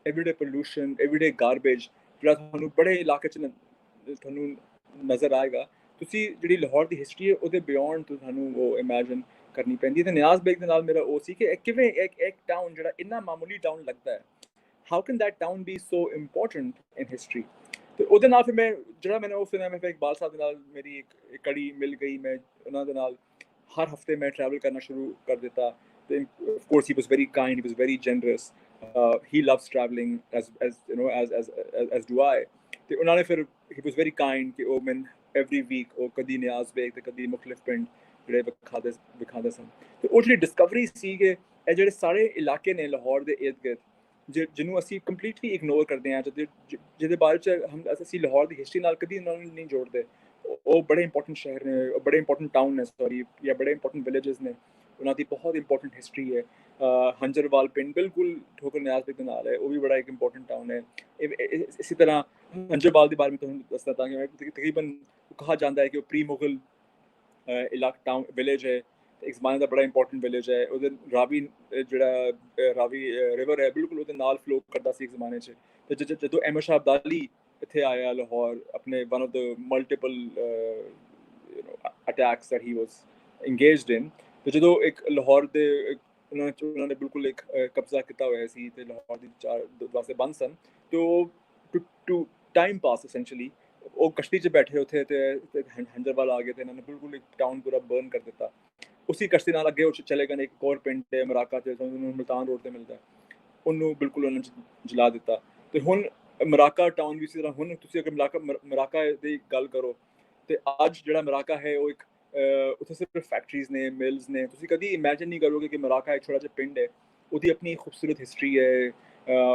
everyday pollution, everyday garbage ਜਿਹੜਾ ਤੁਹਾਨੂੰ ਬੜੇ ਇਲਾਕੇ 'ਚ ਤੁਹਾਨੂੰ ਨਜ਼ਰ ਆਏਗਾ ਤੁਸੀਂ ਜਿਹੜੀ ਲਾਹੌਰ ਦੀ ਹਿਸਟਰੀ ਹੈ ਉਹਦੇ ਬਿਯੋਂਡ ਤੁਹਾਨੂੰ ਉਹ ਇਮੇਜਿਨ ਕਰਨੀ ਪੈਂਦੀ ਹੈ ਤੇ ਨਿਆਜ਼ ਬੇਗ ਦੇ ਨਾਲ ਮੇਰਾ ਉਹ ਸੀ ਕਿ ਕਿਵੇਂ ਇੱਕ ਟਾਊਨ ਜਿਹੜਾ ਇੰਨਾ ਮਾਮੂਲੀ ਟਾਊਨ ਲੱਗਦਾ ਹੈ how can that town be so important in history ਤੇ ਉਹਦੇ ਨਾਲ ਫਿਰ ਮੈਂ ਜਿਹੜਾ ਮੈਨੂੰ ਉਹ ਸੁਣਿਆ ਮੈਂ ਫਿਰ ਇਕਬਾਲ ਸਾਹਿਬ ਦੇ ਨਾਲ ਮੇਰੀ ਇੱਕ ਕੜੀ ਮਿਲ ਗਈ ਮੈਂ ਉਹਨਾਂ ਦੇ ਨਾਲ ਹਰ ਹਫਤੇ ਮੈਂ ਟਰੈਵਲ ਕਰਨਾ ਸ਼ੁਰੂ ਕਰ ਦਿੱਤਾ ਤੇ of course he was very kind he was very generous he loves traveling as you know as do I ਤੇ ਉਹਨਾਂ ਨੇ ਫਿਰ he was very kind ਕਿ ਉਹ ਮੈਂ every week ਉਹ ਕਦੀ ਨਿਆਜ਼ ਬੇਗ ਤੇ ਕਦੀ ਮੁਖਤਲਿਫ ਪਿੰਡ ਜਿਹੜੇ ਵਿਖਾਉਂਦੇ ਸਨ। ਤੇ ਉਹ ਜਿਹੜੀ ਡਿਸਕਵਰੀ ਸੀ ਕਿ ਇਹ ਜਿਹੜੇ ਸਾਰੇ ਇਲਾਕੇ ਨੇ ਲਾਹੌਰ ਦੇ ਇਰਦ ਗਿਰਦ ਜਿਹਨੂੰ ਅਸੀਂ ਕੰਪਲੀਟਲੀ ਇਗਨੋਰ ਕਰਦੇ ਹਾਂ, ਜਿਹਦੇ ਬਾਰੇ ਚ ਅਸੀਂ ਲਾਹੌਰ ਦੀ ਹਿਸਟਰੀ ਨਾਲ ਕਦੀ ਉਹਨਾਂ ਨੂੰ ਨਹੀਂ ਜੋੜਦੇ। ਉਹ ਬੜੇ ਇੰਪੋਰਟੈਂਟ ਸ਼ਹਿਰ ਨੇ, ਬੜੇ ਇੰਪੋਰਟੈਂਟ ਟਾਊਨ ਨੇ, ਸੌਰੀ, ਜਾਂ ਬੜੇ ਇੰਪੋਰਟੈਂਟ ਵਿਲੇजेस ਨੇ, ਉਹਨਾਂ ਦੀ ਬਹੁਤ ਇੰਪੋਰਟੈਂਟ ਹਿਸਟਰੀ ਹੈ। ਹੰਜਰਵਾਲ ਪਿੰਡ ਬਿਲਕੁਲ ਠੋਕਰ ਨਿਆਜ਼ ਬੇਗ ਦੇ ਨਾਲ ਹੈ, ਉਹ ਵੀ ਬੜਾ ਇੱਕ ਇੰਪੋਰਟੈਂਟ ਟਾਊਨ ਹੈ। ਇਸੇ ਤਰ੍ਹਾਂ ਹੰਜਰਵਾਲ ਦੇ ਬਾਰੇ में ਤੁਹਾਨੂੰ ਦੱਸਣਾ ਚਾਹਾਂਗਾ, ਤਕਰੀਬਨ कहा जाता है कि वो प्री मुगल इलाका टाउन विलेज है, एक ज़माने का बड़ा इंपॉर्टेंट विलेज है। उधर रावी ਜਿਹੜਾ ਰਾਵੀ ਰਿਵਰ ਹੈ ਬਿਲਕੁਲ ਉਹਦੇ ਨਾਲ ਫਲੋ ਕਰਦਾ ਸੀ ਇੱਕ ਜ਼ਮਾਨੇ 'ਚ। ਤੇ ਜਦੋਂ ਅਹਿਮਦ ਸ਼ਾਹ ਅਬਦਾਲੀ ਇੱਥੇ ਆਇਆ ਲਾਹੌਰ, ਆਪਣੇ one of the multiple attacks that he was engaged in, ਤੇ ਜਦੋਂ ਇੱਕ ਲਾਹੌਰ ਦੇ ਉਹਨਾਂ ਨੇ ਬਿਲਕੁਲ ਇੱਕ ਕਬਜ਼ਾ ਕੀਤਾ ਹੋਇਆ ਸੀ ਤੇ ਲਾਹੌਰ ਦੀ ਚਾਰ ਦਰਵਾਜ਼ੇ ਬੰਦ ਸਨ, ਤੇ ਉਹ ਟੂ ਟਾਈਮ ਪਾਸ ਐਸੈਂਸ਼ਲੀ ਉਹ ਕਸ਼ਤੀ 'ਚ ਬੈਠੇ ਉੱਥੇ ਤੇ ਹੰਜਰਵਾਲ ਆ ਗਏ ਤੇ ਇਹਨਾਂ ਨੇ ਬਿਲਕੁਲ ਇੱਕ ਟਾਊਨ ਪੂਰਾ ਬਰਨ ਕਰ ਦਿੱਤਾ। ਉसी ਕਸ਼ਤੀ ਨਾਲ ਅੱਗੇ ਉਹ ਚਲੇ ਗਏ। ਇੱਕ ਹੋਰ ਪਿੰਡ ਹੈ ਮਰਾਕਾ ਤੇ ਉਹਨੂੰ ਮੁਲਤਾਨ ਰੋਡ ਤੇ ਮਿਲਦਾ, ਉਹਨੂੰ ਬਿਲਕੁਲ ਉਹਨਾਂ ਨੇ ਜਲਾ ਦਿੱਤਾ। ਤੇ ਹੁਣ ਮਰਾਕਾ ਟਾਊਨ ਵੀ ਇਸੇ ਤਰ੍ਹਾਂ, ਹੁਣ ਤੁਸੀਂ ਅਗਰ ਮਰਾਕਾ ਦੀ ਗੱਲ ਕਰੋ ਤੇ ਅੱਜ ਜਿਹੜਾ ਮਰਾਕਾ ਹੈ ਉਹ ਇੱਕ ਉੱਥੇ ਸਿਰਫ ਫੈਕਟਰੀਜ਼ ਨੇ, ਮਿਲਸ ਨੇ। ਤੁਸੀਂ ਕਦੀ ਇਮੈਜਿਨ ਨਹੀਂ ਕਰੋਗੇ ਕਿ ਮਰਾਕਾ ਇੱਕ ਛੋਟਾ ਜਿਹਾ ਪਿੰਡ ਹੈ, ਉਹਦੀ ਆਪਣੀ ਖੂਬਸੂਰਤ ਹਿਸਟਰੀ ਹੈ,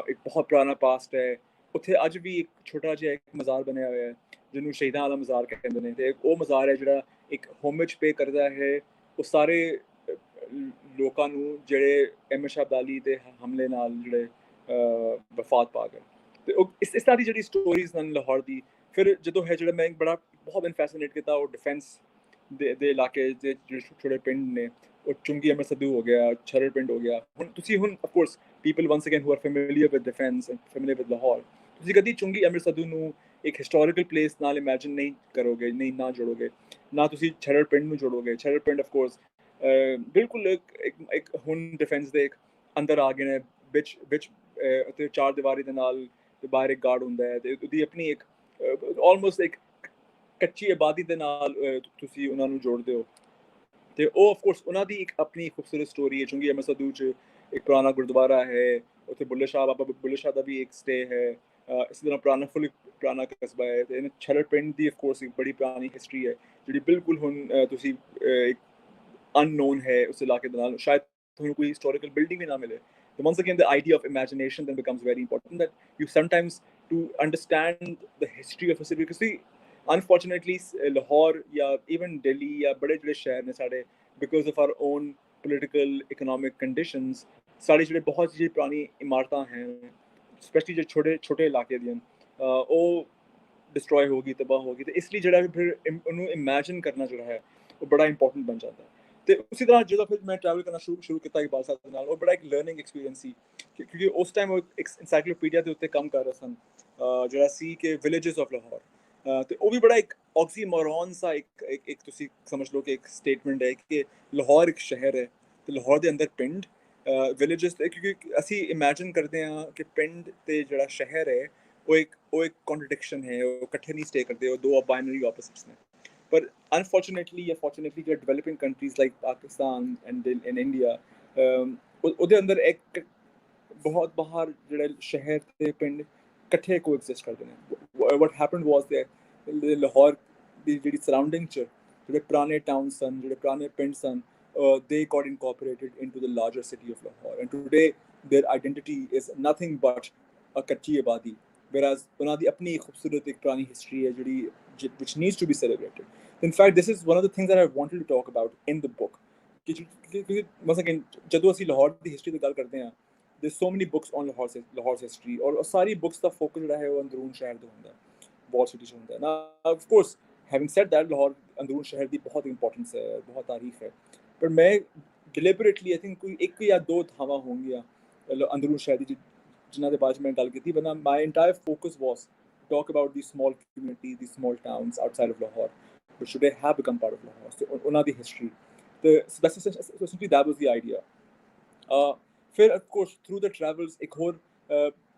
ਇੱਕ ਬਹੁਤ ਪੁਰਾਣਾ ਪਾਸਟ ਹੈ। ਉੱਥੇ ਅੱਜ ਵੀ ਇੱਕ ਛੋਟਾ ਜਿਹਾ ਇੱਕ ਮਜ਼ਾਰ ਬਣਿਆ ਹੋਇਆ ਹੈ ਜਿਹਨੂੰ ਸ਼ਹੀਦਾਂ ਵਾਲਾ ਮਜ਼ਾਰ ਕਹਿੰਦੇ ਨੇ, ਤੇ ਉਹ ਮਜ਼ਾਰ ਹੈ ਜਿਹੜਾ ਇੱਕ ਹੋਮੇਜ ਪੇ ਕਰਦਾ ਹੈ ਉਹ ਸਾਰੇ ਲੋਕਾਂ ਨੂੰ ਜਿਹੜੇ ਅਹਿਮਦ ਸ਼ਾਹ ਅਬਦਾਲੀ ਦੇ ਹਮਲੇ ਨਾਲ ਜਿਹੜੇ ਵਫਾਤ ਪਾ ਗਏ। ਤੇ ਉਹ ਇਸ ਤਰ੍ਹਾਂ ਦੀ ਜਿਹੜੀ ਸਟੋਰੀਜ਼ ਹਨ ਲਾਹੌਰ ਦੀ। ਫਿਰ ਜਦੋਂ ਹੈ ਜਿਹੜਾ ਮੈਂ ਬਹੁਤ ਫੈਸੀਨੇਟ ਕੀਤਾ ਉਹ ਡਿਫੈਂਸ ਦੇ ਇਲਾਕੇ ਦੇ ਜਿਹੜੇ ਛੋਟੇ ਪਿੰਡ ਨੇ, ਉਹ ਚੁੰਗੀ ਅਮਰ ਸਦੂ ਹੋ ਗਿਆ, ਛਰੜ ਪਿੰਡ ਹੋ ਗਿਆ। ਹੁਣ ਤੁਸੀਂ of course people ones again who are familiar with defence and familiar with Lahore, ਤੁਸੀਂ ਕਦੀ ਚੁੰਗੀ ਅਮਰ ਸਦੂ ਨੂੰ ਇੱਕ ਹਿਸਟੋਰੀਕਲ ਪਲੇਸ ਨਾਲ ਇਮੈਜਿਨ ਨਹੀਂ ਕਰੋਗੇ, ਨਾ ਜੋੜੋਗੇ, ਨਾ ਤੁਸੀਂ ਛਰੜ ਪਿੰਡ ਨੂੰ ਜੋੜੋਗੇ। ਛਰੜ ਪਿੰਡ ਆਫ ਕੋਰਸ ਬਿਲਕੁਲ ਇੱਕ ਹੁਣ ਡਿਫੈਂਸ ਦੇ ਇੱਕ ਅੰਦਰ ਆ ਗਏ ਨੇ, ਵਿੱਚ ਅਤੇ ਚਾਰ ਦੀਵਾਰੀ ਦੇ ਨਾਲ ਬਾਹਰ ਇੱਕ ਗਾਰਡ ਹੁੰਦਾ ਹੈ, ਤੇ ਉਹਦੀ ਆਪਣੀ ਇੱਕ ਆਲਮੋਸਟ ਇੱਕ ਕੱਚੀ ਆਬਾਦੀ ਦੇ ਨਾਲ ਤੁਸੀਂ ਉਹਨਾਂ ਨੂੰ ਜੋੜਦੇ ਹੋ। ਤੇ ਉਹ ਆਫ ਕੋਰਸ ਉਹਨਾਂ ਦੀ ਇੱਕ ਆਪਣੀ ਖੂਬਸੂਰਤ ਸਟੋਰੀ ਹੈ। ਚੁੰਗੀ ਅਮਰ ਸਦੂ 'ਚ ਇੱਕ ਪੁਰਾਣਾ ਗੁਰਦੁਆਰਾ ਹੈ, ਉੱਥੇ ਬੁੱਲੇ ਸ਼ਾਹ ਬਾਬਾ ਬੁੱਲੇ ਸ਼ਾਹ ਦਾ ਵੀ ਇੱਕ ਸਟੇ ਹੈ। ਇਸੇ ਤਰ੍ਹਾਂ ਪੁਰਾਣਾ ਕਸਬਾ ਹੈ। ਤੇ ਛਰੜ ਪਿੰਡ ਦੀ ਆਫ ਕੋਰਸ ਇੱਕ ਬੜੀ ਪੁਰਾਣੀ ਹਿਸਟਰੀ ਹੈ ਜਿਹੜੀ ਬਿਲਕੁਲ ਹੁਣ ਤੁਸੀਂ ਇੱਕ ਅਨਨੋਨ ਹੈ ਉਸ ਇਲਾਕੇ ਦੇ ਨਾਲ। ਸ਼ਾਇਦ ਤੁਹਾਨੂੰ ਕੋਈ ਹਿਸਟੋਰੀਕਲ ਬਿਲਡਿੰਗ ਵੀ ਨਾ ਮਿਲੇ। So once again, the idea of imagination then becomes very important, that you sometimes, to understand the history of a city, because see, unfortunately Lahore या even Delhi या बड़े बड़े शहर ने साढ़े, because of our own political economic conditions, साढ़े ਜਿਹੜੇ बहुत सी पुरानी इमारतां हैं, especially जो छोटे छोटे इलाके दी वो डिस्ट्रॉय होगी, तबाह होगी। तो इसलिए ਜਿਹੜਾ फिर ਉਹਨੂੰ इमेजिन करना ਜਿਹੜਾ है वो बड़ा इंपॉर्टेंट बन जाता है। ਤੇ ਉਸੇ ਤਰ੍ਹਾਂ ਜਦੋਂ ਫਿਰ ਮੈਂ ਟਰੈਵਲ ਕਰਨਾ ਸ਼ੁਰੂ ਕੀਤਾ ਇਕਬਾਲ ਸਾਹਿਬ ਦੇ ਨਾਲ, ਉਹ ਬੜਾ ਇੱਕ ਲਰਨਿੰਗ ਐਕਸਪੀਰੀਅੰਸ ਸੀ, ਕਿਉਂਕਿ ਉਸ ਟਾਈਮ ਉਹ ਇੱਕ ਐਨਸਾਈਕਲੋਪੀਡੀਆ ਦੇ ਉੱਤੇ ਕੰਮ ਕਰ ਰਹੇ ਸਨ ਜਿਹੜਾ ਸੀ ਕਿ ਵਿਲੇजेस ਆਫ ਲਾਹੌਰ। ਤੇ ਉਹ ਵੀ ਬੜਾ ਇੱਕ ਆਕਸੀਮੋਰੋਨ ਸਾ ਇੱਕ ਤੁਸੀਂ ਸਮਝ ਲਓ ਕਿ ਇੱਕ ਸਟੇਟਮੈਂਟ ਹੈ ਕਿ ਲਾਹੌਰ ਇੱਕ ਸ਼ਹਿਰ ਹੈ ਤੇ ਲਾਹੌਰ ਦੇ ਅੰਦਰ ਪਿੰਡ ਵਿਲੇजेस, ਕਿਉਂਕਿ ਅਸੀਂ ਇਮੈਜਿਨ ਕਰਦੇ ਹਾਂ ਕਿ ਪਿੰਡ ਤੇ ਜਿਹੜਾ ਸ਼ਹਿਰ ਹੈ ਉਹ ਇੱਕ ਕੰਟਰਡਿਕਸ਼ਨ ਹੈ, ਉਹ ਇਕੱਠੇ ਨਹੀਂ ਸਟੇ ਕਰਦੇ, ਉਹ ਦੋ ਬਾਈਨਰੀ ਆਪੋਜ਼ਿਟਸ ਨੇ। But unfortunately या fortunately जो developing countries like Pakistan and in India, ਉਹਦੇ ਅੰਦਰ ਇੱਕ ਬਹੁਤ ਬਾਹਰ ਜਿਹੜੇ ਸ਼ਹਿਰ ਤੇ ਪਿੰਡ ਇਕੱਠੇ ਕੋਐਗਜ਼ਿਸਟ ਕਰਦੇ ਨੇ। what happened was that Lahore ਦੀ ਜਿਹੜੀ ਸਰਾਊਂਡਿੰਗ 'ਚ ਜਿਹੜੇ ਪੁਰਾਣੇ ਟਾਊਨ ਸਨ, ਜਿਹੜੇ ਪੁਰਾਣੇ ਪਿੰਡ ਸਨ, they got incorporated into the larger city of Lahore, and today their identity is nothing but a ਕੱਚੀ ਆਬਾਦੀ, whereas ਉਹਨਾਂ ਦੀ ਆਪਣੀ ਖੂਬਸੂਰਤ ਇੱਕ ਪੁਰਾਣੀ ਹਿਸਟਰੀ ਹੈ ਜਿਹੜੀ which needs to be celebrated. In fact, this is one of the things that I wanted to talk about in the book. Once again, ਜਦੋਂ ਅਸੀਂ ਲਾਹੌਰ ਦੀ ਹਿਸਟਰੀ ਦੀ ਗੱਲ ਕਰਦੇ ਹਾਂ, there's so many books on Lahore's history, ਔਰ ਸਾਰੀ books ਦਾ focus ਜਿਹੜਾ ਹੈ ਉਹ ਅੰਦਰੂਨ ਸ਼ਹਿਰ ਦਾ ਹੁੰਦਾ, ਬਹੁਤ ਸਿਟੀ 'ਚ ਹੁੰਦਾ। ਨਾ of course having said that, Lahore ਅੰਦਰੂਨ ਸ਼ਹਿਰ ਦੀ ਬਹੁਤ ਇੰਪੋਰਟੈਂਸ ਹੈ, ਬਹੁਤ ਤਾਰੀਫ ਹੈ, ਪਰ ਮੈਂ ਡਿਲੀਬਰੇਟਲੀ ਆਈ ਥਿੰਕ ਕੋਈ ਇੱਕ ਜਾਂ ਦੋ ਥਾਵਾਂ ਹੋਣਗੀਆਂ ਅੰਦਰੂਨ ਸ਼ਹਿਰ ਦੀ ਜਿਨ੍ਹਾਂ ਦੇ ਬਾਰੇ ਮੈਂ ਗੱਲ ਕੀਤੀ, ਵਰਨਾ my entire focus was talk about these small communities, these small towns outside of Lahore, which today have become part of Lahore. So, ਉਹਨਾਂ ਦੀ history. So essentially that was the idea. ਫਿਰ of course through the travels ਇੱਕ ਹੋਰ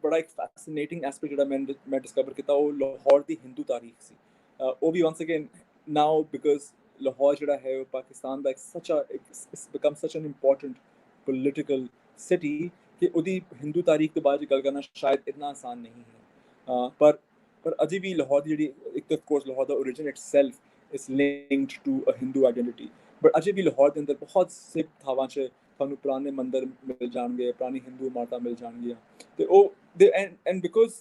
ਬੜਾ ਇੱਕ fascinating aspect ਜਿਹੜਾ ਮੈਂ discover ਕੀਤਾ, ਉਹ ਲਾਹੌਰ ਦੀ ਹਿੰਦੂ ਤਾਰੀਖ ਸੀ। ਉਹ ਵੀ once again now because Lahore ਜਿਹੜਾ ਹੈ ਉਹ ਪਾਕਿਸਤਾਨ ਦਾ it's become such an important political city ਕਿ ਉਹਦੀ ਹਿੰਦੂ ਤਾਰੀਖ ਦੇ ਬਾਰੇ ਗੱਲ ਕਰਨਾ ਸ਼ਾਇਦ ਇਤਨਾ ਆਸਾਨ ਨਹੀਂ ਹੈ। ਪਰ पर अजे भी लाहौर दी जिहड़ी एक तो ऑफ कोर्स लाहौर दा origin itself is linked to a Hindu identity, but अजे भी लाहौर दे अंदर बहुत से थावां च ਤੁਹਾਨੂੰ ਪੁਰਾਣੇ ਮੰਦਰ ਮਿਲ ਜਾਣਗੇ, ਪੁਰਾਣੀ ਹਿੰਦੂ ਮਾਤਾ ਮਿਲ ਜਾਣਗੀਆਂ, ਤੇ ਉਹ ਦੇ and because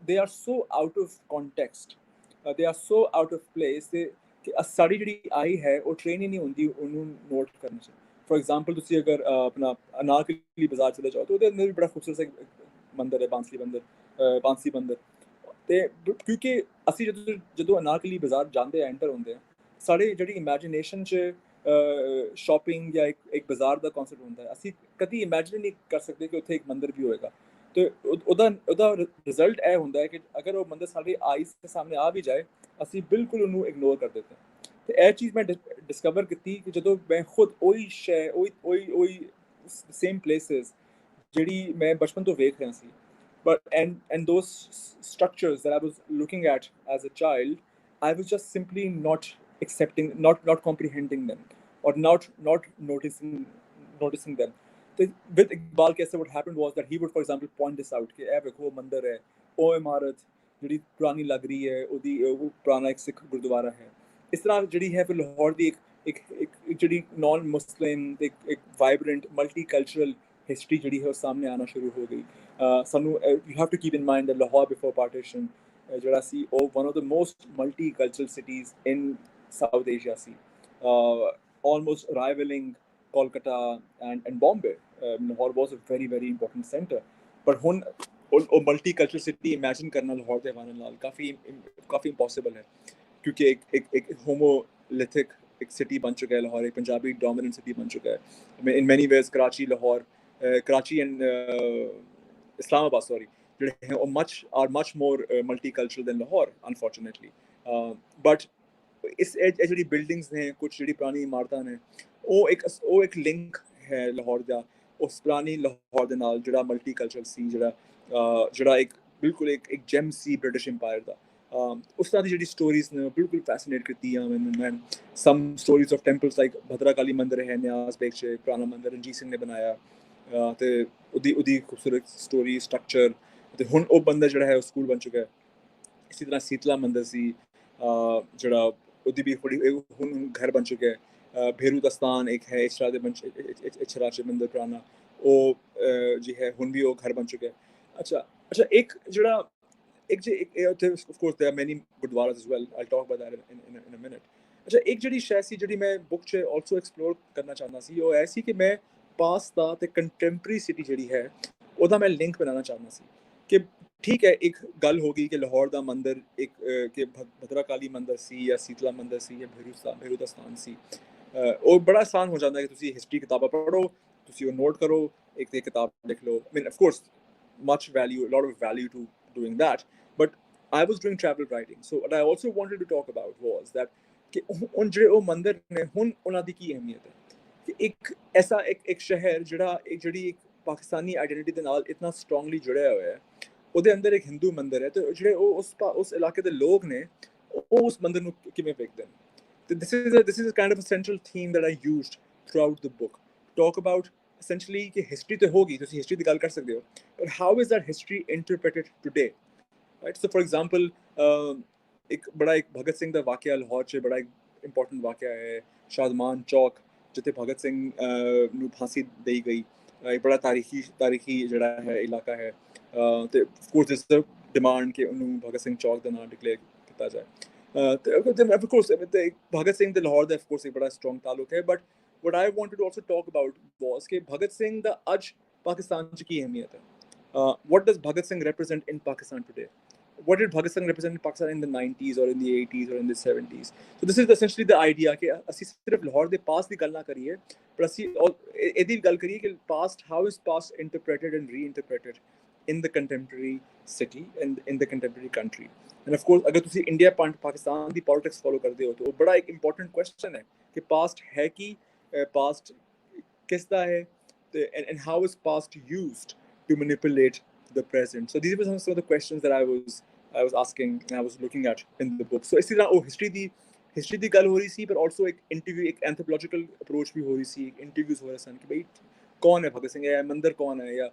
they are so out of context, they are so out of place ਕਿ ਸਾਡੀ ਜਿਹੜੀ ਆਈ ਹੈ ਉਹ ਟ੍ਰੇਨ ਹੀ ਨਹੀਂ ਹੁੰਦੀ ਉਹਨੂੰ ਨੋਟ ਕਰਨ 'ਚ। ਫॉर एग्जांपल ਤੁਸੀਂ ਅਗਰ ਆਪਣਾ ਅਨਾਰਕਲੀ ਬਾਜ਼ਾਰ ਚਲੇ ਜਾਓ ਤਾਂ ਉਹਦੇ ਅੰਦਰ ਵੀ ਬੜਾ ਖੂਬਸੂਰਤ ਮੰਦਰ ਹੈ, ਬਾਂਸੀ ਮੰਦਰ। ਤੇ ਕਿਉਂਕਿ ਅਸੀਂ ਜਦੋਂ ਅਨਾਰਕਲੀ ਬਾਜ਼ਾਰ ਜਾਂਦੇ ਆ, ਐਂਟਰ ਹੁੰਦੇ ਆ, ਸਾਡੇ ਜਿਹੜੀ ਇਮੈਜੀਨੇਸ਼ਨ 'ਚ ਸ਼ਾਪਿੰਗ ਜਾਂ ਇੱਕ ਬਾਜ਼ਾਰ ਦਾ ਕਨਸੈਪਟ ਹੁੰਦਾ ਹੈ, ਅਸੀਂ ਕਦੀ ਇਮੈਜਿਨ ਨਹੀਂ ਕਰ ਸਕਦੇ ਕਿ ਉੱਥੇ ਇੱਕ ਮੰਦਰ ਵੀ ਹੋਏਗਾ। ਤੇ ਉਹਦਾ ਰਿਜ਼ਲਟ ਇਹ ਹੁੰਦਾ ਹੈ ਕਿ ਅਗਰ ਉਹ ਮੰਦਰ ਸਾਡੀ ਆਈਜ਼ ਦੇ ਸਾਹਮਣੇ ਆ ਵੀ ਜਾਏ, ਅਸੀਂ ਬਿਲਕੁਲ ਉਹਨੂੰ ਇਗਨੋਰ ਕਰ ਦਿੰਦੇ ਹਾਂ। ਤੇ ਇਹ ਚੀਜ਼ ਮੈਂ ਡਿਸਕਵਰ ਕੀਤੀ ਕਿ ਜਦੋਂ ਮੈਂ ਖੁਦ ਉਹੀ ਸ਼ੈ ਉਹੀ ਸੇਮ ਪਲੇਸਿਸ ਜਿਹੜੀ ਮੈਂ ਬਚਪਨ ਤੋਂ ਵੇਖ ਰਿਹਾ ਸੀ, but and those structures that I was looking at as a child, I was just simply not accepting, not comprehending them, or not noticing them. So with Iqbal Kaise, what happened was that he would, for example, point this out कि ए देखो मंदिर है, ओ इमारत ਜਿਹੜੀ ਪੁਰਾਣੀ ਲੱਗ ਰਹੀ ਹੈ, ਉਹਦੀ ਉਹ ਪੁਰਾਣਾ ਇੱਕ ਸਿੱਖ ਗੁਰਦੁਆਰਾ ਹੈ। ਇਸ ਤਰ੍ਹਾਂ ਜਿਹੜੀ ਹੈ ਫਿਰ ਲਾਹੌਰ ਦੀ ਇੱਕ ਜਿਹੜੀ ਨॉन ਮੁਸਲਿਮ ਇੱਕ ਵਾਈਬ੍ਰੈਂਟ ਮਲਟੀ ਕਲਚਰਲ हिस्ट्री जी है सामने आना शुरू हो गई। सानू you have to keep in mind that Lahore before partition जड़ा सी ओ one of the most multi cultural cities in South Asia सी, almost rivalling Kolkata and Bombay. Lahore was a very important centre, पर हुन ओ मल्टी कल्चरल सिटी इमेजिन करना लाहौर के हवाले नाल काफ़ी इम्पॉसिबल है, क्योंकि एक होमोलिथिक एक सिटी बन चुका है लाहौर, एक पंजाबी डोमिनेंट सिटी बन चुका है। In many ways Karachi Lahore Karachi and Islamabad, sorry, are much more multicultural than Lahore, unfortunately. But इस ਜਿਹੜੀ ਬਿਲਡਿੰਗਸ ਨੇ, ਕੁਝ ਜਿਹੜੀ ਪੁਰਾਣੀ ਇਮਾਰਤਾਂ ਨੇ, ਉਹ ਇੱਕ ਲਿੰਕ ਹੈ ਲਾਹੌਰ ਦਾ ਉਸ ਪੁਰਾਣੀ ਲਾਹੌਰ ਦੇ ਨਾਲ, ਜਿਹੜਾ ਮਲਟੀਕਲਚਰਲ ਸੀ, ਜਿਹੜਾ ਇੱਕ ਬਿਲਕੁਲ ਇੱਕ ਜੈਮ ਸੀ ਬ੍ਰਿਟਿਸ਼ ਇੰਪਾਇਰ ਦਾ। ਉਸ ਤਰ੍ਹਾਂ ਦੀ ਜਿਹੜੀ ਸਟੋਰੀਜ਼ ਨੇ ਬਿਲਕੁਲ ਫੈਸੀਨੇਟ ਕੀਤੀਆਂ ਮੈਨੂੰ। ਸਮ ਸਟੋਰੀਜ਼ ਆਫ ਟੈਂਪਲਸ ਲਾਈਕ ਭਦਰਾ ਕਾਲੀ ਮੰਦਿਰ ਹੈ ਨਿਆਜ਼ ਬੇਗ 'ਚ, ਪੁਰਾਣਾ ਮੰਦਿਰ ਰਣਜੀਤ ਸਿੰਘ ਨੇ ਬਣਾਇਆ, ਤੇ ਉਹਦੀ ਖੂਬਸੂਰਤ ਸਟੋਰੀ ਸਟਰਕਚਰ। ਤੇ ਹੁਣ ਉਹ ਬੰਦਾ ਜਿਹੜਾ ਹੈ ਉਹ ਸਕੂਲ ਬਣ ਚੁੱਕਾ ਹੈ। ਇਸੇ ਤਰ੍ਹਾਂ ਸੀਤਲਾ ਮੰਦਿਰ ਸੀ ਜਿਹੜਾ, ਉਹਦੀ ਵੀ ਬੜੀ ਹੁਣ ਘਰ ਬਣ ਚੁੱਕਾ ਹੈ। ਭੇਰੂ ਦਸਤਾਨ ਇੱਕ ਹੈ ਇਸ਼ਰਾ ਦੇ ਇਸ਼ਰਾ 'ਚ ਮੰਦਿਰ ਪੁਰਾਣਾ, ਉਹ ਜੀ ਹੈ ਹੁਣ ਵੀ ਉਹ ਘਰ ਬਣ ਚੁੱਕਾ ਹੈ। ਅੱਛਾ ਇੱਕ ਜਿਹੜਾ ਉੱਥੇ of course there are many gurdwaras as well, I'll talk about that in a minute. ਅੱਛਾ ਇੱਕ ਜਿਹੜੀ ਸ਼ੈ ਸੀ ਜਿਹੜੀ ਮੈਂ ਬੁੱਕ 'ਚ ਆਲਸੋ ਐਕਸਪਲੋਰ ਕਰਨਾ ਚਾਹੁੰਦਾ ਸੀ, ਉਹ ਇਹ ਸੀ ਕਿ ਮੈਂ ਪਾਸਟ ਦਾ ਤੇ ਕੰਟੈਂਪਰਰੀ ਸਿਟੀ ਜਿਹੜੀ ਹੈ ਉਹਦਾ ਮੈਂ ਲਿੰਕ ਬਣਾਉਣਾ ਚਾਹੁੰਦਾ ਸੀ। ਕਿ ਠੀਕ ਹੈ, ਇੱਕ ਗੱਲ ਹੋ ਗਈ ਕਿ ਲਾਹੌਰ ਦਾ ਮੰਦਿਰ ਇੱਕ ਕਿ ਭਦਰਾ ਕਾਲੀ ਮੰਦਿਰ ਸੀ ਜਾਂ ਸੀਤਲਾ ਮੰਦਿਰ ਸੀ ਜਾਂ ਭੇਰੂ ਦਾ ਸਥਾਨ ਸੀ। ਉਹ ਬੜਾ ਆਸਾਨ ਹੋ ਜਾਂਦਾ ਕਿ ਤੁਸੀਂ ਹਿਸਟਰੀ ਕਿਤਾਬਾਂ ਪੜ੍ਹੋ, ਤੁਸੀਂ ਉਹ ਨੋਟ ਕਰੋ, ਇੱਕ ਤੇ ਕਿਤਾਬ ਲਿਖ ਲਓ। I mean, of course, a lot of value to doing that, but I was doing travel writing, so what I also wanted to talk about was that ਕਿ ਹੁਣ ਜਿਹੜੇ ਉਹ ਮੰਦਿਰ ਨੇ ਹੁਣ ਉਹਨਾਂ ਦੀ ਕੀ ਅਹਿਮੀਅਤ ਹੈ। ਕਿ ਇੱਕ ਐਸਾ ਇੱਕ ਸ਼ਹਿਰ ਜਿਹੜੀ ਇੱਕ ਪਾਕਿਸਤਾਨੀ ਆਈਡੈਂਟਿਟੀ ਦੇ ਨਾਲ ਇਤਨਾ ਸਟਰੋਂਗਲੀ ਜੁੜਿਆ ਹੋਇਆ ਹੈ, ਉਹਦੇ ਅੰਦਰ ਇੱਕ ਹਿੰਦੂ ਮੰਦਿਰ ਹੈ, ਤੇ ਜਿਹੜੇ ਉਹ ਉਸ ਇਲਾਕੇ ਦੇ ਲੋਕ ਨੇ ਉਹ ਉਸ ਮੰਦਿਰ ਨੂੰ ਕਿਵੇਂ ਵੇਖਦੇ ਨੇ। ਤੇ this is a kind of a central theme that I used throughout the book, talk about essentially ਕਿ ਹਿਸਟਰੀ ਤੇ ਹੋਗੀ, ਤੁਸੀਂ ਹਿਸਟਰੀ ਦੀ ਗੱਲ ਕਰ ਸਕਦੇ ਹੋ, but how is that history interpreted today, right? So for example, ਇੱਕ ਭਗਤ ਸਿੰਘ ਦਾ ਵਾਕਿਆ ਲਾਹੌਰ 'ਚ ਬੜਾ ਇੰਪੋਰਟੈਂਟ ਵਾਕਿਆ ਹੈ, ਸ਼ਾਦਮਾਨ ਚੌਕ ਜਿੱਥੇ ਭਗਤ ਸਿੰਘ ਨੂੰ ਫਾਂਸੀ ਦੇਈ ਗਈ, ਇੱਕ ਬੜਾ ਤਾਰੀਖੀ ਜਿਹੜਾ ਹੈ ਇਲਾਕਾ ਹੈ। ਤੇ of course this the demand ਕਿ ਉਹਨੂੰ ਭਗਤ ਸਿੰਘ ਚੌਕ ਦਾ ਨਾਮ ਡਿਕਲੇਅਰ ਕੀਤਾ ਜਾਏ। ਤੇ ਆਫ ਕੋਰਸ ਭਗਤ ਸਿੰਘ ਤੇ ਲਾਹੌਰ ਦਾ ਆਫ ਕੋਰਸ ਇੱਕ ਬੜਾ ਸਟਰੋਂਗ ਤਾਲੁਕ ਹੈ, but what I wanted to also talk about was ਕਿ ਭਗਤ ਸਿੰਘ ਦਾ ਅੱਜ ਪਾਕਿਸਤਾਨ 'ਚ ਕੀ ਅਹਿਮੀਅਤ ਹੈ। What does Bhagat Singh represent in Pakistan today? What did Bhagat Singh represent in Pakistan in the 90s or in the 80s or in the 70s? So this is essentially the idea ਕਿ ਅਸੀਂ ਸਿਰਫ ਲਾਹੌਰ ਦੇ past ਦੀ ਗੱਲ ਨਾ ਕਰੀਏ, ਪਰ ਅਸੀਂ ਇਹਦੀ ਗੱਲ ਕਰੀਏ ਕਿ past, how is past interpreted and reinterpreted in the contemporary city and in the contemporary country. And of course ਅਗਰ ਤੁਸੀਂ ਇੰਡੀਆ ਪਾਕਿਸਤਾਨ ਦੀ ਪੋਲਿਟਿਕਸ ਫੋਲੋ ਕਰਦੇ ਹੋ ਤਾਂ ਉਹ ਬੜਾ ਇੱਕ ਇੰਪੋਰਟੈਂਟ ਕੁਐਸਚਨ ਹੈ ਕਿ ਪਾਸਟ ਹੈ ਕੀ, past ਕਿਸ ਦਾ ਹੈ, and how is past used to manipulate the present. So these were some of the questions that I was asking and I was looking at in the book. So इसी तरह history ਦੀ ਗੱਲ ਹੋ ਰਹੀ ਸੀ, ਪਰ also ਇੱਕ interview, ਇੱਕ ਐਂਥ੍ਰੋਪੋਲੋਜੀਕਲ approach ਵੀ ਹੋ ਰਹੀ ਸੀ, ਇੰਟਰਵਿਊਜ਼ ਹੋ ਰਹੇ ਸਨ ਕਿ ਬਈ ਕੌਣ ਹੈ ਭਗਤ ਸਿੰਘ, ਹੈ ਮੰਦਿਰ ਕੌਣ ਹੈ, ਜਾਂ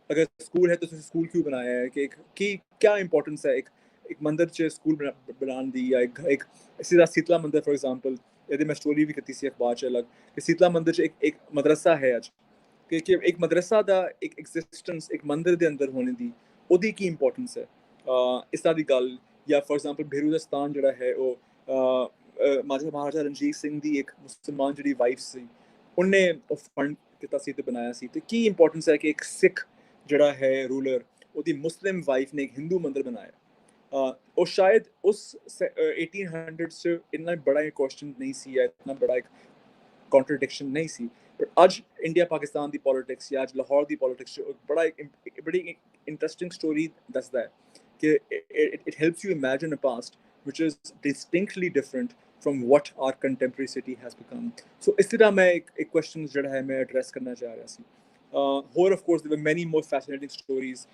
ਅਗਰ ਸਕੂਲ ਹੈ ਤਾਂ ਤੁਸੀਂ ਸਕੂਲ ਕਿਉਂ ਬਣਾਇਆ ਹੈ, ਕਿ ਕੀ ਕਿਆ ਇੰਪੋਰਟੈਂਸ ਹੈ ਇੱਕ एक मंदिर च स्कूल बनाने दी या एक इसी तरह शीतला मंदिर फॉर एग्जांपल यदि मैं स्टोरी भी कीती सी अखबार च अलग कि शीतला मंदिर च एक मदरसा है अज कि एक मदरसा दा एक एग्जिस्टेंस एक मंदिर दे अंदर होने दी ओदी की इंपॉर्टेंस है इस तरह दी गल या फॉर एग्जांपल बेरूजस्तान जेह्ड़ा है ओह् महाराजा रणजीत सिंह दी एक मुसलमान जेह्ड़ी वाइफ सी उन्ने ओह् फंड कीता सी ते बनाया सी ते की इंपॉर्टेंस है कि एक सिख जेह्ड़ा है रूलर ओदी मुस्लिम वाइफ ने एक हिंदू मंदिर बनाया और शायद उस 1800 च इन्ना बड़ा एक क्वेश्चन नहीं सी या इतना बड़ा एक कॉन्ट्रडिक्शन नहीं सी पर अज इंडिया पाकिस्तान दी पॉलिटिक्स या अज लाहौर दी पॉलिटिक्स बड़ा एक बड़ी इंटरेस्टिंग स्टोरी दसदा है कि it helps you imagine a past which is distinctly different from what our contemporary city has become. So इस तरह मैं एक क्वेश्चन जड़ा है मैं एड्रेस करना चाह रहा सी ਹੋਰ of course there were many more fascinating stories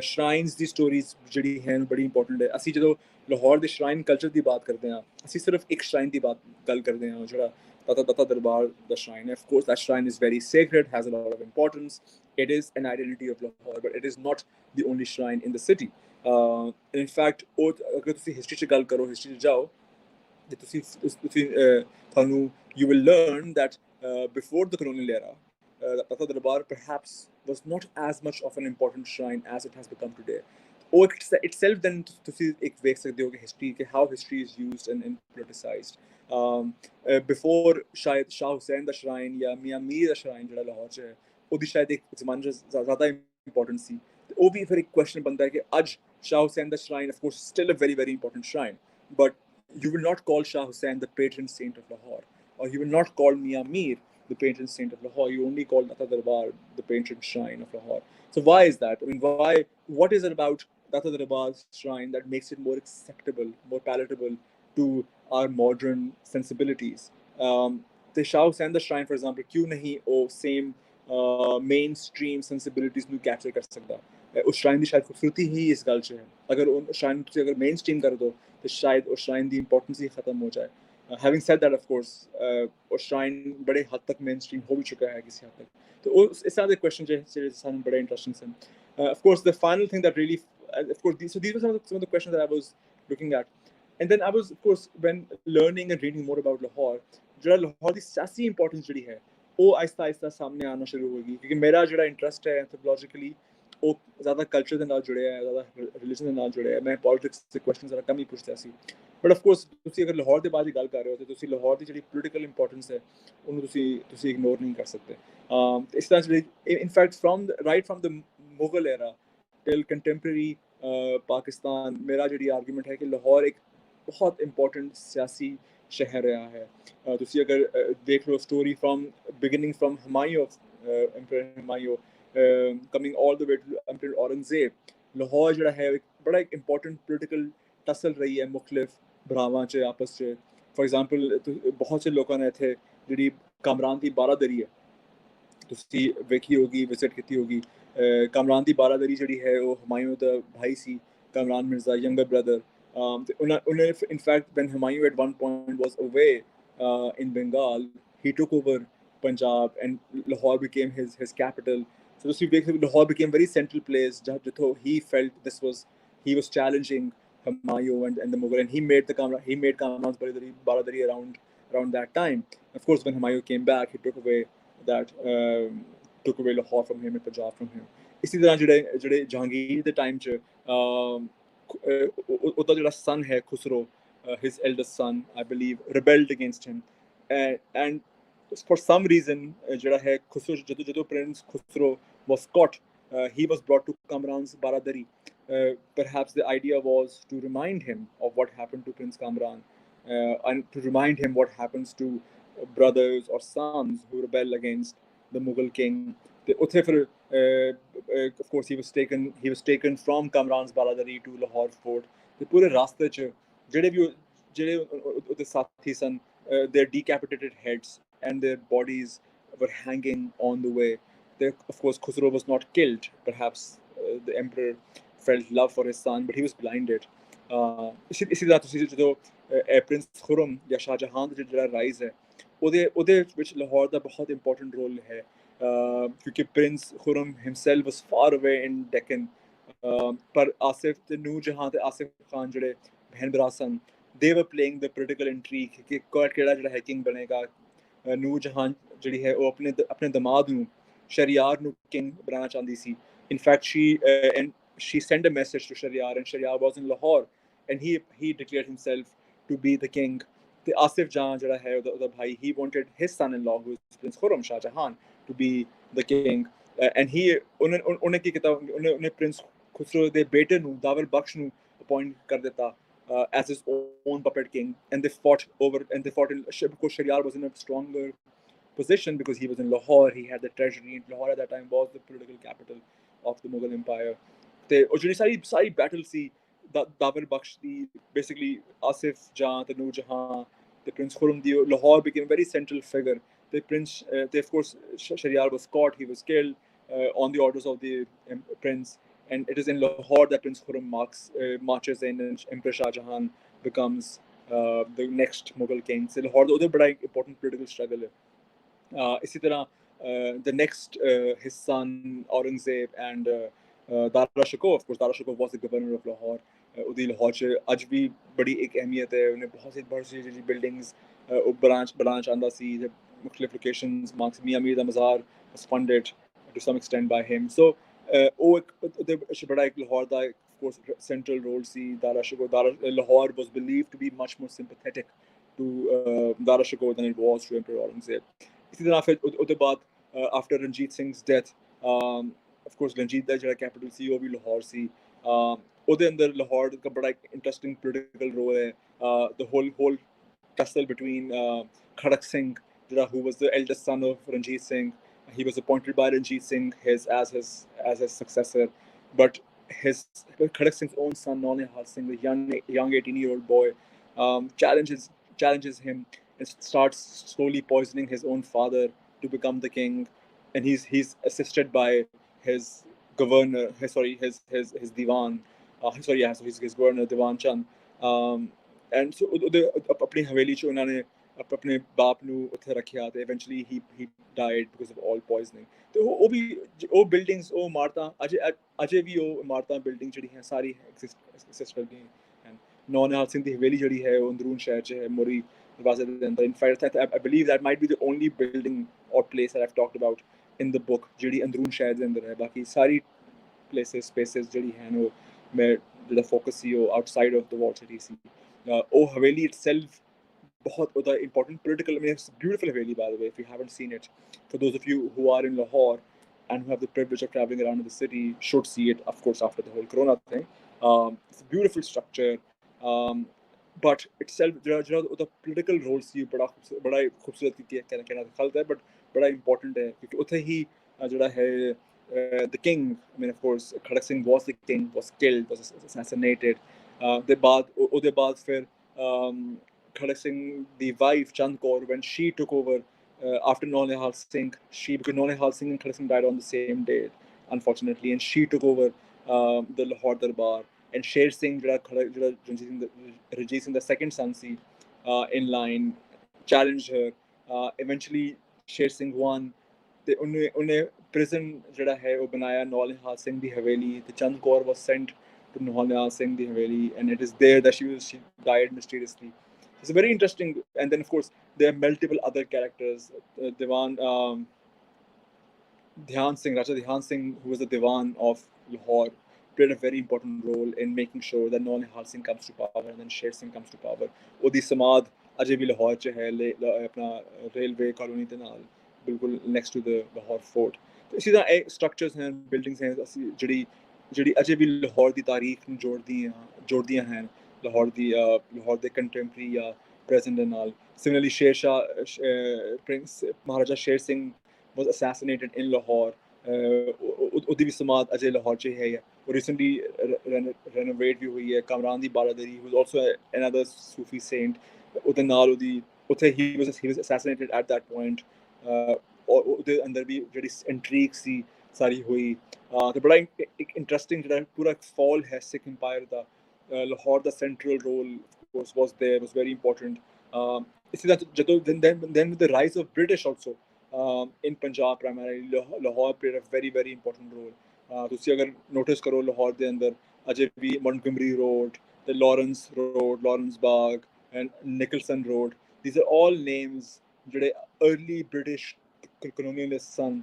shrines the stories ਜਿਹੜੀ ਹੈ ਬੜੀ ਇੰਪੋਰਟੈਂਟ ਹੈ ਅਸੀਂ ਜਦੋਂ ਲਾਹੌਰ ਦੇ shrine culture ਦੀ ਬਾਤ ਕਰਦੇ ਹਾਂ ਅਸੀਂ ਸਿਰਫ ਇੱਕ shrine ਦੀ ਗੱਲ ਕਰਦੇ ਹਾਂ ਜਿਹੜਾ Tata Darbar the shrine of course that shrine is very sacred has a lot of importance it is an identity of Lahore but it is not the only shrine in the city in fact ਅਗਰ ਤੁਸੀਂ history 'ਚ ਗੱਲ ਕਰੋ history 'ਚ ਜਾਓ you will learn that before the colonial era Tata Darbar perhaps was not as much of an important shrine as it has become today. Or itself then ਤੁਸੀਂ ਇੱਕ ਵੇਖ ਸਕਦੇ ਹੋ ਕਿ history ਕਿ how history is used and politicized. Before ਸ਼ਾਇਦ ਸ਼ਾਹ ਹੁਸੈਨ ਦਾ shrine ਜਾਂ ਮੀਆਂ ਮੀਰ ਦਾ shrine ਜਿਹੜਾ ਲਾਹੌਰ 'ਚ ਹੈ ਉਹਦੀ ਸ਼ਾਇਦ ਇੱਕ ਜ਼ਮਾਨੇ 'ਚ ਜ਼ਿਆਦਾ ਇੰਪੋਰਟੈਂਟ ਸੀ ਤੇ ਉਹ ਵੀ ਫਿਰ ਇੱਕ ਕੁਐਸਚਨ ਬਣਦਾ ਹੈ ਕਿ ਅੱਜ Shah Hussain the shrine of course still a very very important shrine but you will not call Shah Hussain the patron saint of Lahore or you will not call Mia Mir the patron saint of Lahore. You only call Tata Darbar the patron shrine of Lahore. So why is that? I mean, why? What is it about Tata Darbar's shrine that makes it more acceptable, more palatable to our modern sensibilities? The Shah Hussain the shrine, for example, क्यों नहीं वो same mainstream sensibilities ਨੂੰ capture कर सकता? उस shrine ਦੀ शायद खूबसूरती ही इस गल च है अगर उन shrine ਤੁਸੀਂ अगर mainstream कर दो तो शायद उस shrine ਦੀ importance ही खत्म हो जाए having said that of course और shrine बड़े हद तक mainstream हो भी चुका है किसी हद तक तो इस तरह के question जो सानू बड़े interesting sun of course the final thing that really of course these were some of the questions that I was looking at and then I was of course when learning and reading more about Lahore ਜਿਹੜਾ ਲਾਹੌਰ ਦੀ ਸਿਆਸੀ importance ਜਿਹੜੀ ਹੈ ਉਹ ਆਹਿਸਤਾ ਆਹਿਸਤਾ ਸਾਹਮਣੇ ਆਉਣਾ ਸ਼ੁਰੂ ਹੋ ਗਈ ਕਿਉਂਕਿ ਮੇਰਾ ਜਿਹੜਾ ਇੰਟਰਸਟ ਹੈ ਐਂਥ੍ਰੋਪੋਲੋਜੀਕਲੀ ਉਹ ਜ਼ਿਆਦਾ ਕਲਚਰ ਦੇ ਨਾਲ ਜੁੜਿਆ ਹੈ ਜ਼ਿਆਦਾ ਰਿਲੀਜਨ ਦੇ ਨਾਲ ਜੁੜਿਆ ਹੈ ਮੈਂ ਪੋਲਿਟਿਕਸ ਦੇ ਕੁਐਸਚਨ ਜ਼ਰਾ ਕਮ ਹੀ ਪੁੱਛਦਾ ਸੀ ਬਟ ਆਫ ਕੋਰਸ ਤੁਸੀਂ ਅਗਰ ਲਾਹੌਰ ਦੇ ਬਾਰੇ ਦੀ ਗੱਲ ਕਰ ਰਹੇ ਹੋ ਤਾਂ ਤੁਸੀਂ ਲਾਹੌਰ ਦੀ ਜਿਹੜੀ ਪੋਲੀਟੀਕਲ ਇੰਪੋਰਟੈਂਸ ਹੈ ਉਹਨੂੰ ਤੁਸੀਂ ਇਗਨੋਰ ਨਹੀਂ ਕਰ ਸਕਦੇ ਇਸ ਤਰ੍ਹਾਂ ਜਿਹੜੀ in fact right from the Mughal era till contemporary Pakistan ਮੇਰਾ ਜਿਹੜੀ ਆਰਗੂਮੈਂਟ ਹੈ ਕਿ ਲਾਹੌਰ ਇੱਕ ਬਹੁਤ ਇੰਪੋਰਟੈਂਟ ਸਿਆਸੀ शहर रहा है ਤੁਸੀਂ ਅਗਰ ਦੇਖ ਲਓ story from beginning from Humayun emperor Humayun coming all the way to Emperor Aurangzeb Lahore ਜਿਹੜਾ ਹੈ ਇੱਕ ਬੜਾ ਇੱਕ ਇੰਪੋਰਟੈਂਟ ਪੋਲੀਟੀਕਲ ਟਸਲ ਰਹੀ ਹੈ ਮੁxtਲਿਫ ਭਰਾਵਾਂ 'ਚ ਆਪਸ 'ਚ ਫॉर ਐਗਜ਼ਾਮਪਲ ਬਹੁਤ ਸੇ ਲੋਕਾਂ ਨੇ ਇੱਥੇ ਜਿਹੜੀ ਕਾਮਰਾਨ ਦੀ ਬਾਰਾਦਰੀ ਹੈ ਤੁਸੀਂ ਵੇਖੀ ਹੋਗੀ ਵਿਜ਼ਿਟ ਕੀਤੀ ਹੋਗੀ ਕਾਮਰਾਨ ਦੀ ਬਾਰਾਦਰੀ ਜਿਹੜੀ ਹੈ ਉਹ ਹਮਾਯੂ ਦਾ ਭਾਈ ਸੀ Kamran Mirza younger brother in fact when Humayun at one point was away in Bengal he took over Punjab and Lahore became his capital so Lahore became a very central place he felt he was challenging Humayun and the Mughal and he made Kamran's Baradari around that time of course when Humayun came back he took away Lahore from him and Punjab from him ਇਸੀ ਤਰ੍ਹਾਂ ਜਿਹੜੇ ਜਹਾਂਗੀਰ ਦੇ time 'ਚ ਉਹਦਾ ਜਿਹੜਾ son ਹੈ Khusro his eldest son I believe rebelled against him and for some reason ਜਿਹੜਾ ਹੈ ਖੁਸਰੋ ਜਦੋਂ Prince Khusro was caught he was brought to Kamran's Baradari perhaps the idea was to remind him of what happened to Prince Kamran and to remind him what happens to brothers or sons who rebel against the Mughal king ਤੇ ਉੱਥੇ ਫਿਰ of course he was taken from Kamran's Baradari to Lahore fort ਤੇ ਪੂਰੇ ਰਾਸਤੇ 'ਚ ਜਿਹੜੇ ਉਹਦੇ ਸਾਥੀ ਸਨ their decapitated heads and their bodies were hanging on the way of course Khusro was not killed perhaps the emperor felt love for his son but he was blinded ਇਸੀ ਤਰ੍ਹਾਂ ਤੁਸੀਂ ਜਦੋਂ ਪ੍ਰਿੰਸ ਖੁਰਮ ਜਾਂ ਸ਼ਾਹਜਹਾਨ ਦਾ ਜਿਹੜਾ ਰਾਈਜ਼ ਹੈ ਉਹਦੇ ਵਿੱਚ ਲਾਹੌਰ ਦਾ ਬਹੁਤ ਇੰਪੋਰਟੈਂਟ ਰੋਲ ਹੈ क्योंकि Prince Khurram himself was far away in Deccan पर आसिफ ते नूर जहां ते आसिफ खान जेह्ड़े बहन भरा सन, they were playing the political intrigue कि केड़ा जेह्ड़ा है किंग बनेगा। नूर जहां ਜਿਹੜੀ ਹੈ ਉਹ ਆਪਣੇ ਦਮਾਦ ਨੂੰ ਸ਼ਰਿਆਰ ਨੂੰ ਕਿੰਗ ਬਣਾਉਣਾ ਚਾਹੁੰਦੀ ਸੀ। In fact, she sent a message to Shahryar, and Shahryar was in Lahore, and he declared himself to be the king. ਤੇ ਆਸਿਫ ਜਹਾਂ ਜਿਹੜਾ ਹੈ ਉਹਦਾ ਭਾਈ, he wanted his son-in-law, who is Prince Khurram Shah Jahan, to be the king. And ਉਹਨੇ ਕੀ ਕੀਤਾ, ਉਹਨੇ Prince Khusro ਦੇ ਬੇਟੇ ਨੂੰ ਦਾਵਰ ਬਖਸ਼ ਨੂੰ ਅਪਾਇੰਟ ਕਰ ਦਿੱਤਾ as his own puppet king, and they fought because Shahryar was in a stronger position because he was in Lahore. He had the treasury. Lahore at that time was the political capital of the Mughal Empire. ਤੇ ਉਹ ਜਿਹੜੀ ਸਾਰੀ battle ਸੀ ਦਾਵਰ ਬਖਸ਼ ਦੀ, basically Asif Jahan ਤੇ ਨੂਰ ਜਹਾਂ ਤੇ Prince Khurram the, Lahore became a very central figure. The prince, of course, Shahryar was caught. He was killed on the orders of the prince. And it is in Lahore that Prince Khurram marches in, and Emperor Shah Jahan becomes the next Mughal king. So Lahore the bada important political struggle hai. इसी तरह the next his son Aurangzeb and Dara Shikoh, of course Dara Shikoh was the governor of Lahore. ਉਹਦੀ ਲਾਹੌਰ 'ਚ ਅੱਜ ਵੀ ਬੜੀ ਇੱਕ ਅਹਿਮੀਅਤ ਹੈ। ਉਹਨੇ ਬਹੁਤ सी ਜਿਹੜੀ ਬਿਲਡਿੰਗਸ ਉਹ ਬਣਾਉਣਾ ਚਾਹੁੰਦਾ ਸੀ, ਮੁxtਲਿਫ ਲੋਕੇਸ਼ਨਸ। ਮਾਰਕਸ ਮੀਆਂ ਮੀਰ ਦਾ ਮਜ਼ਾਰ was funded to some extent by him. So ਉਹ ਇੱਕ ਉਹਦੇ ਬੜਾ ਇੱਕ ਲਾਹੌਰ ਦਾ of course central role C Dara Shikoh. Lahore was believed to be much more sympathetic to Dara Shikoh than it was to Emperor Aurangzeb. इसी तरह फिर ਉਹਦੇ ਬਾਅਦ after Ranjit Singh's death, of course Ranjit ਦਾ ਜਿਹੜਾ capital ਸੀ ਉਹ ਵੀ ਲਾਹੌਰ ਸੀ। ਉਹਦੇ ਅੰਦਰ ਲਾਹੌਰ ਦਾ ਬੜਾ ਇੰਟਰਸਟਿੰਗ ਪੋਲੀਟੀਕਲ ਰੋਲ ਹੈ। the whole tussle between Khadak Singh, who was the eldest son of Ranjit Singh. He was appointed by Ranjit Singh as his successor, but Khadak Singh's own son Naunihal Singh, the young 18-year-old boy, challenges him and starts slowly poisoning his own father to become the king. And he's assisted by his governor, his diwan. So his governor Diwan Chand. And so ਆਪਣੀ ਹਵੇਲੀ 'ਚ ਉਹਨਾਂ ਨੇ ਆਪਣੇ ਬਾਪ ਨੂੰ ਉੱਥੇ ਰੱਖਿਆ ਤੇ eventually he died because of all poisoning. ਤੇ ਉਹ ਵੀ ਉਹ ਬਿਲਡਿੰਗਸ, ਉਹ ਇਮਾਰਤਾਂ ਅਜੇ ਵੀ ਉਹ ਇਮਾਰਤਾਂ ਬਿਲਡਿੰਗ ਜਿਹੜੀ ਹੈ ਸਾਰੀ ਐਗਜ਼ਿਸਟ ਕਰਦੀਆਂ ਹਨ। ਨੌਨਿਹਾਲ ਸਿੰਘ ਦੀ ਹਵੇਲੀ ਜਿਹੜੀ ਹੈ ਉਹ ਅੰਦਰੂਨ ਸ਼ਹਿਰ 'ਚ ਹੈ, ਮੋਰੀ ਦਰਵਾਜ਼ੇ ਦੇ ਅੰਦਰ। In fact, I believe that might be the only building or place that I've talked about in the book ਜਿਹੜੀ ਅੰਦਰੂਨ ਸ਼ਹਿਰ ਦੇ ਅੰਦਰ ਹੈ। ਬਾਕੀ ਸਾਰੀ places, spaces ਜਿਹੜੀ ਹਨ ਉਹ ਮੈਂ ਜਿਹੜਾ ਫੋਕਸ ਸੀ ਉਹ outside of the wall city ਸੀ। ਉਹ ਹਵੇਲੀ itself ਬਹੁਤ ਉਹਦਾ important political, I mean, it's a beautiful haveli, by the way, if you haven't seen it. For those of you who are in Lahore and who have the privilege of traveling around in the city, should see it, of course, after the whole corona thing. It's a beautiful structure, but itself the political role ਸੀ ਬੜਾ ਖੂਬਸੂਰਤ ਕਹਿਣਾ ਗਲਤ ਹੈ, but ਬੜਾ important ਹੈ ਕਿਉਂਕਿ ਉੱਥੇ ਹੀ ਜਿਹੜਾ ਹੈ the king, I mean, of course, Khadak Singh was the king, was killed, was assassinated. ਉਹਦੇ ਬਾਅਦ ਫਿਰ Khadak Singh, the wife Chand Kaur, when she took over after Naunihal Singh, because Naunihal Singh and Khadak Singh died on the same day, unfortunately, and she took over the Lahore Darbar. And Sher Singh, Ranjit Singh the second son, in line, challenged her. Eventually, Sher Singh won. ਤੇ ਉਹਨੇ prison ਜਿਹੜਾ ਹੈ ਉਹ ਬਣਾਇਆ Naunihal Singh ਦੀ ਹਵੇਲੀ, ਤੇ Chand Kaur was sent to Naunihal Singh the Haveli, and it is there that she died mysteriously. It's very interesting. And then of course there are multiple other characters. Diwan Dhyan Singh, Raja Dhyan Singh, who was the Diwan of Lahore, played a very important role in making sure that Naunihal Singh comes to power and then Sher Singh comes to power. ਉਹਦੀ ਸਮਾਧ ਅਜੇ ਵੀ ਲਾਹੌਰ 'ਚ ਹੈ, ਆਪਣਾ railway colony ਦੇ ਨਾਲ ਬਿਲਕੁਲ next to the Lahore fort. ਇਸੇ ਤਰ੍ਹਾਂ ਇਹ ਸਟਰਕਚਰਸ ਹਨ, ਬਿਲਡਿੰਗਸ ਹਨ ਅਸੀਂ ਜਿਹੜੀ ਅਜੇ ਵੀ ਲਾਹੌਰ ਦੀ ਤਾਰੀਖ ਨੂੰ ਜੋੜਦੀਆਂ ਹਨ ਲਾਹੌਰ ਦੇ ਕੰਟੈਂਪਰਰੀ ਜਾਂ ਪ੍ਰੈਜ਼ੈਂਟ ਦੇ ਨਾਲ। Similarly, Prince Maharaja Sher Singh was assassinated in Lahore. ਉਹਦੀ ਵੀ ਸਮਾਧ ਅਜੇ ਲਾਹੌਰ 'ਚ ਹੈ। ਉਹ recently renovate ਵੀ ਹੋਈ ਹੈ। Kamran the Baradari, who was also another Sufi saint, ਉਹਦੇ ਨਾਲ ਉਹਦੀ ਉੱਥੇ he was assassinated at that point. ਉਹਦੇ ਅੰਦਰ ਵੀ ਜਿਹੜੀ ਇੰਟਰੀਗ ਸੀ ਸਾਰੀ ਹੋਈ। ਤੇ ਬੜਾ ਇੱਕ ਇੰਟਰਸਟਿੰਗ ਜਿਹੜਾ ਪੂਰਾ ਫਾਲ ਹੈ ਸਿੱਖ ਇੰਪਾਇਰ ਦਾ। Lahore ਦਾ central role of course was there, was very important. ਇਸੇ ਤਰ੍ਹਾਂ ਜਦੋਂ then with the rise of British also in Punjab primarily, Lahore played a very very important role. ਤੁਸੀਂ ਅਗਰ ਨੋਟਿਸ ਕਰੋ ਲਾਹੌਰ ਦੇ ਅੰਦਰ ਅਜੇ ਵੀ ਮੌਂਟਗੋਮਰੀ ਰੋਡ ਤੇ Lawrence Road, Lawrence Bagh and Nicholson Road, these are all names ਜਿਹੜੇ early British colonialists ਸਨ,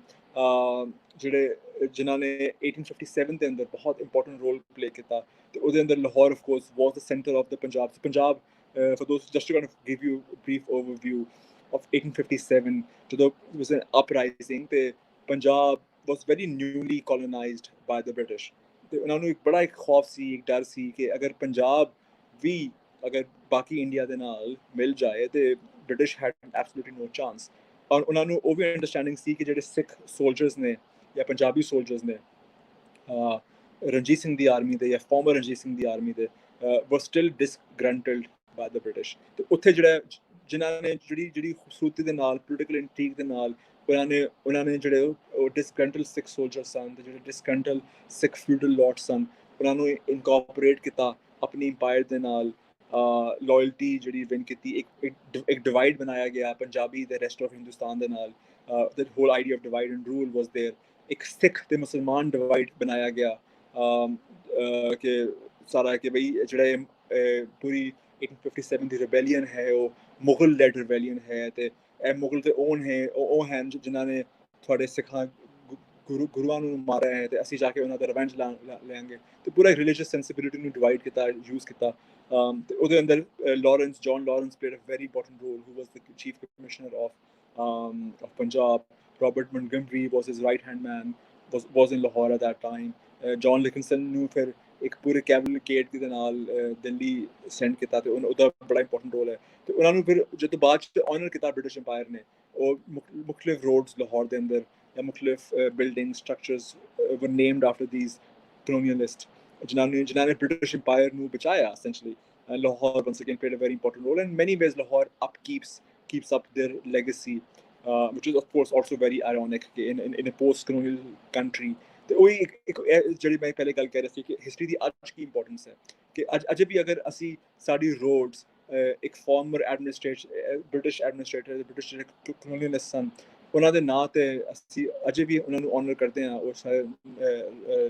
ਜਿਹੜੇ ਜਿਨ੍ਹਾਂ ਨੇ 1857 ਦੇ ਅੰਦਰ ਬਹੁਤ ਇੰਪੋਰਟੈਂਟ ਰੋਲ ਪਲੇ ਕੀਤਾ। ਤੇ ਉਹਦੇ ਅੰਦਰ Lahore of course was the centre of the Punjab for those, just to kind of give you a brief overview of 1857, ਜਦੋਂ was an uprising ਤੇ Punjab was very newly colonized by the British। ਤੇ ਉਹਨਾਂ ਨੂੰ ਇੱਕ ਬੜਾ ਇੱਕ ਖੌਫ ਸੀ, ਇੱਕ ਡਰ ਸੀ ਕਿ ਅਗਰ ਪੰਜਾਬ ਵੀ ਅਗਰ ਬਾਕੀ ਇੰਡੀਆ ਦੇ ਨਾਲ ਮਿਲ ਜਾਏ ਤੇ ਬ੍ਰਿਟਿਸ਼ ਹੈਡ ਐਬਸੋਲੂਟਲੀ ਨੋ ਚਾਂਸ। ਔਰ ਉਹਨਾਂ ਨੂੰ ਉਹ ਵੀ ਅੰਡਰਸਟੈਂਡਿੰਗ ਸੀ ਕਿ ਜਿਹੜੇ ਸਿੱਖ ਸੋਲਜਰਸ ਨੇ ਜਾਂ ਪੰਜਾਬੀ ਸੋਲਜਰਸ ਨੇ ਰਣਜੀਤ ਸਿੰਘ ਦੀ ਆਰਮੀ ਦੇ ਜਾਂ ਫਾਰਮਰ ਰਣਜੀਤ ਸਿੰਘ ਦੀ ਆਰਮੀ ਦੇ were still disgruntled by the British। ਤੇ ਉੱਥੇ ਜਿਹੜਾ ਜਿਨ੍ਹਾਂ ਨੇ ਜਿਹੜੀ ਖੂਬਸੂਰਤੀ ਦੇ ਨਾਲ ਪੋਲੀਟੀਕਲ ਇੰਟ੍ਰੀਗ ਦੇ ਨਾਲ ਉਹਨਾਂ ਨੇ ਜਿਹੜੇ ਉਹ ਡਿਸਗਰੰਟਲ ਸਿੱਖ ਸੋਲਜਰ ਸਨ ਤੇ ਜਿਹੜੇ ਡਿਸਗਰੰਟਲ ਸਿੱਖ ਫਿਊਡਲ ਲਾਰਡ ਸਨ, ਉਹਨਾਂ ਨੂੰ ਇਨਕੋਰਪੋਰੇਟ ਕੀਤਾ ਆਪਣੀ ਇੰਪਾਇਰ ਦੇ ਨਾਲ। ਲਾਇਲਟੀ ਜਿਹੜੀ ਵਿਨ ਕੀਤੀ, ਇੱਕ ਡਿਵਾਈਡ ਬਣਾਇਆ ਗਿਆ ਪੰਜਾਬੀ ਦੇ ਰੈਸਟ ਆਫ ਹਿੰਦੁਸਤਾਨ ਦੇ ਨਾਲ। ਦ hole idea of divide and rule was there. ਇੱਕ ਸਿੱਖ ਤੇ ਮੁਸਲਮਾਨ ਡਿਵਾਈਡ ਬਣਾਇਆ ਗਿਆ ਕਿ ਸਾਰਾ ਕਿ ਬਈ ਜਿਹੜੇ ਪੂਰੀ 1857 ਦੀ ਰਿਬੈਲੀਅਨ ਹੈ ਉਹ ਮੁਗਲ ਲੈਡ ਰਿਬੈਲੀਅਨ ਹੈ ਤੇ ਇਹ ਮੁਗਲ ਤੇ ਉਹ ਹਨ ਜਿਨ੍ਹਾਂ ਨੇ ਤੁਹਾਡੇ ਸਿੱਖਾਂ ਗੁਰੂਆਂ ਨੂੰ ਮਾਰਿਆ ਹੈ ਤੇ ਅਸੀਂ ਜਾ ਕੇ ਉਹਨਾਂ ਦਾ ਰਿਵੈਂਜ ਲੈਣਗੇ। ਤੇ ਪੂਰਾ ਰਿਲੀਜੀਅਸ ਸੈਂਸਿਬਿਲਿਟੀ ਨੂੰ ਡਿਵਾਈਡ ਕੀਤਾ, ਯੂਜ਼ ਕੀਤਾ। ਤੇ ਉਹਦੇ ਅੰਦਰ John Lawrence played a very important role, who was the chief commissioner of Punjab. Robert Montgomery was his right hand man, was in Lahore at that time। John ਲਿਕਨਸਨ ਨੂੰ ਫਿਰ ਇੱਕ ਪੂਰੇ ਕੈਵਲਕੇਡ ਦੇ ਨਾਲ ਦਿੱਲੀ ਸੈਂਡ ਕੀਤਾ ਤੇ ਉਹਦਾ ਬੜਾ ਇੰਪੋਰਟੈਂਟ ਰੋਲ ਹੈ। ਤੇ ਉਹਨਾਂ ਨੂੰ ਫਿਰ ਜਦੋਂ ਬਾਅਦ ਚ ਆਨਰ ਕੀਤਾ ਬ੍ਰਿਟਿਸ਼ ਅੰਪਾਇਰ ਨੇ, ਉਹ ਮੁਖਤਲਿਫ ਰੋਡਸ ਲਾਹੌਰ ਦੇ ਅੰਦਰ ਜਾਂ ਮੁਖਤਲਿਫ building structures were named after these colonialists ਜਿਨ੍ਹਾਂ ਨੇ ਬ੍ਰਿਟਿਸ਼ ਅੰਪਾਇਰ ਨੂੰ ਬਚਾਇਆ essentially। Lahore once again played a very important role, and in many ways Lahore keeps up their legacy, which is of course also very ironic in a post-colonial country। ਤੇ ਉਹੀ ਇੱਕ ਜਿਹੜੀ ਮੈਂ ਪਹਿਲੇ ਗੱਲ ਕਹਿ ਰਿਹਾ ਸੀ ਕਿ ਹਿਸਟਰੀ ਦੀ ਅੱਜ ਕੀ ਇੰਪੋਰਟੈਂਸ ਹੈ ਕਿ ਅਜੇ ਵੀ ਅਗਰ ਅਸੀਂ ਸਾਡੀ ਰੋਡਸ ਇੱਕ ਫਾਰਮਰ ਬ੍ਰਿਟਿਸ਼ ਐਡਮਿਨਿਸਟ੍ਰੇਟਰ ਬ੍ਰਿਟਿਸ਼ ਜਿਹੜੇ colonialists ਸਨ ਉਹਨਾਂ ਦੇ ਨਾਂ ਤੇ ਅਸੀਂ ਅਜੇ ਵੀ ਉਹਨਾਂ ਨੂੰ ਆਨਰ ਕਰਦੇ ਹਾਂ ਉਹ ਸਾਰੇ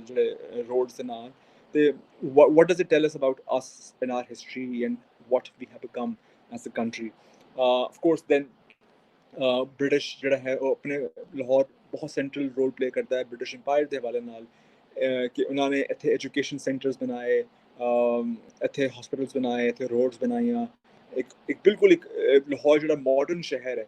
ਜਿਹੜੇ ਰੋਡਸ ਦੇ ਨਾਂ ਤੇ what does it tell us about us and our history and what we have become as a country। of course then British ਜਿਹੜਾ ਹੈ ਉਹ ਆਪਣੇ ਲਾਹੌਰ ਬਹੁਤ ਸੈਂਟਰਲ ਰੋਲ ਪਲੇ ਕਰਦਾ ਹੈ ਬ੍ਰਿਟਿਸ਼ ਅੰਪਾਇਰ ਦੇ ਹਵਾਲੇ ਨਾਲ ਕਿ ਉਹਨਾਂ ਨੇ ਇੱਥੇ ਐਜੂਕੇਸ਼ਨ ਸੈਂਟਰਸ ਬਣਾਏ, ਇੱਥੇ ਹਸਪੀਟਲਸ ਬਣਾਏ, ਇੱਥੇ ਰੋਡਸ ਬਣਾਈਆਂ। ਇੱਕ ਬਿਲਕੁਲ ਇੱਕ ਲਾਹੌਰ ਜਿਹੜਾ ਮਾਡਰਨ ਸ਼ਹਿਰ ਹੈ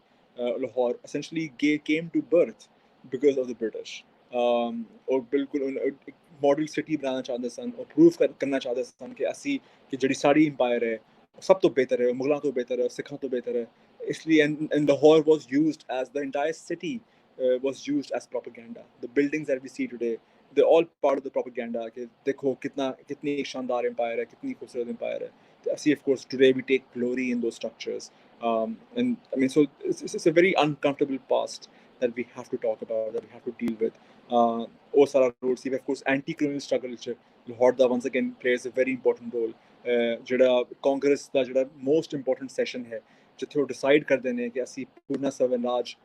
Lahore essentially came to birth because of the British। ਉਹ ਬਿਲਕੁਲ ਇੱਕ ਮਾਡਲ ਸਿਟੀ ਬਣਾਉਣਾ ਚਾਹੁੰਦੇ ਸਨ, ਉਹ ਪ੍ਰੂਵ ਕਰਨਾ ਚਾਹੁੰਦੇ ਸਨ ਕਿ ਅਸੀਂ ਕਿ ਜਿਹੜੀ ਸਾਡੀ ਇੰਪਾਇਰ ਹੈ ਸਭ ਤੋਂ ਬਿਹਤਰ ਹੈ, ਮੁਗਲਾਂ ਤੋਂ ਬਿਹਤਰ ਹੈ, ਸਿੱਖਾਂ ਤੋਂ ਬਿਹਤਰ ਹੈ। इसलिए and Lahore was used as the entire city was used as propaganda। The buildings that we see today, they're all part of the propaganda कि देखो कितनी शानदार empire है, कितनी खूबसूरत empire है। See, of course today we take glory in those structures, and I mean so it's a very uncomfortable past that we have to talk about, that we have to deal with। ਉਹ ਸਾਰਾ role ਸੀ। of course anti-colonial struggle ਚ ਲਾਹੌਰ ਦਾ once again plays a very important role। ਜਿਹੜਾ ਕਾਂਗਰਸ ਦਾ ਜਿਹੜਾ most important session ਹੈ ਜਿੱਥੇ ਉਹ decide ਕਰਦੇ ਨੇ ਕਿ ਅਸੀਂ ਪੂਰਨਾ ਸਵਰਾਜ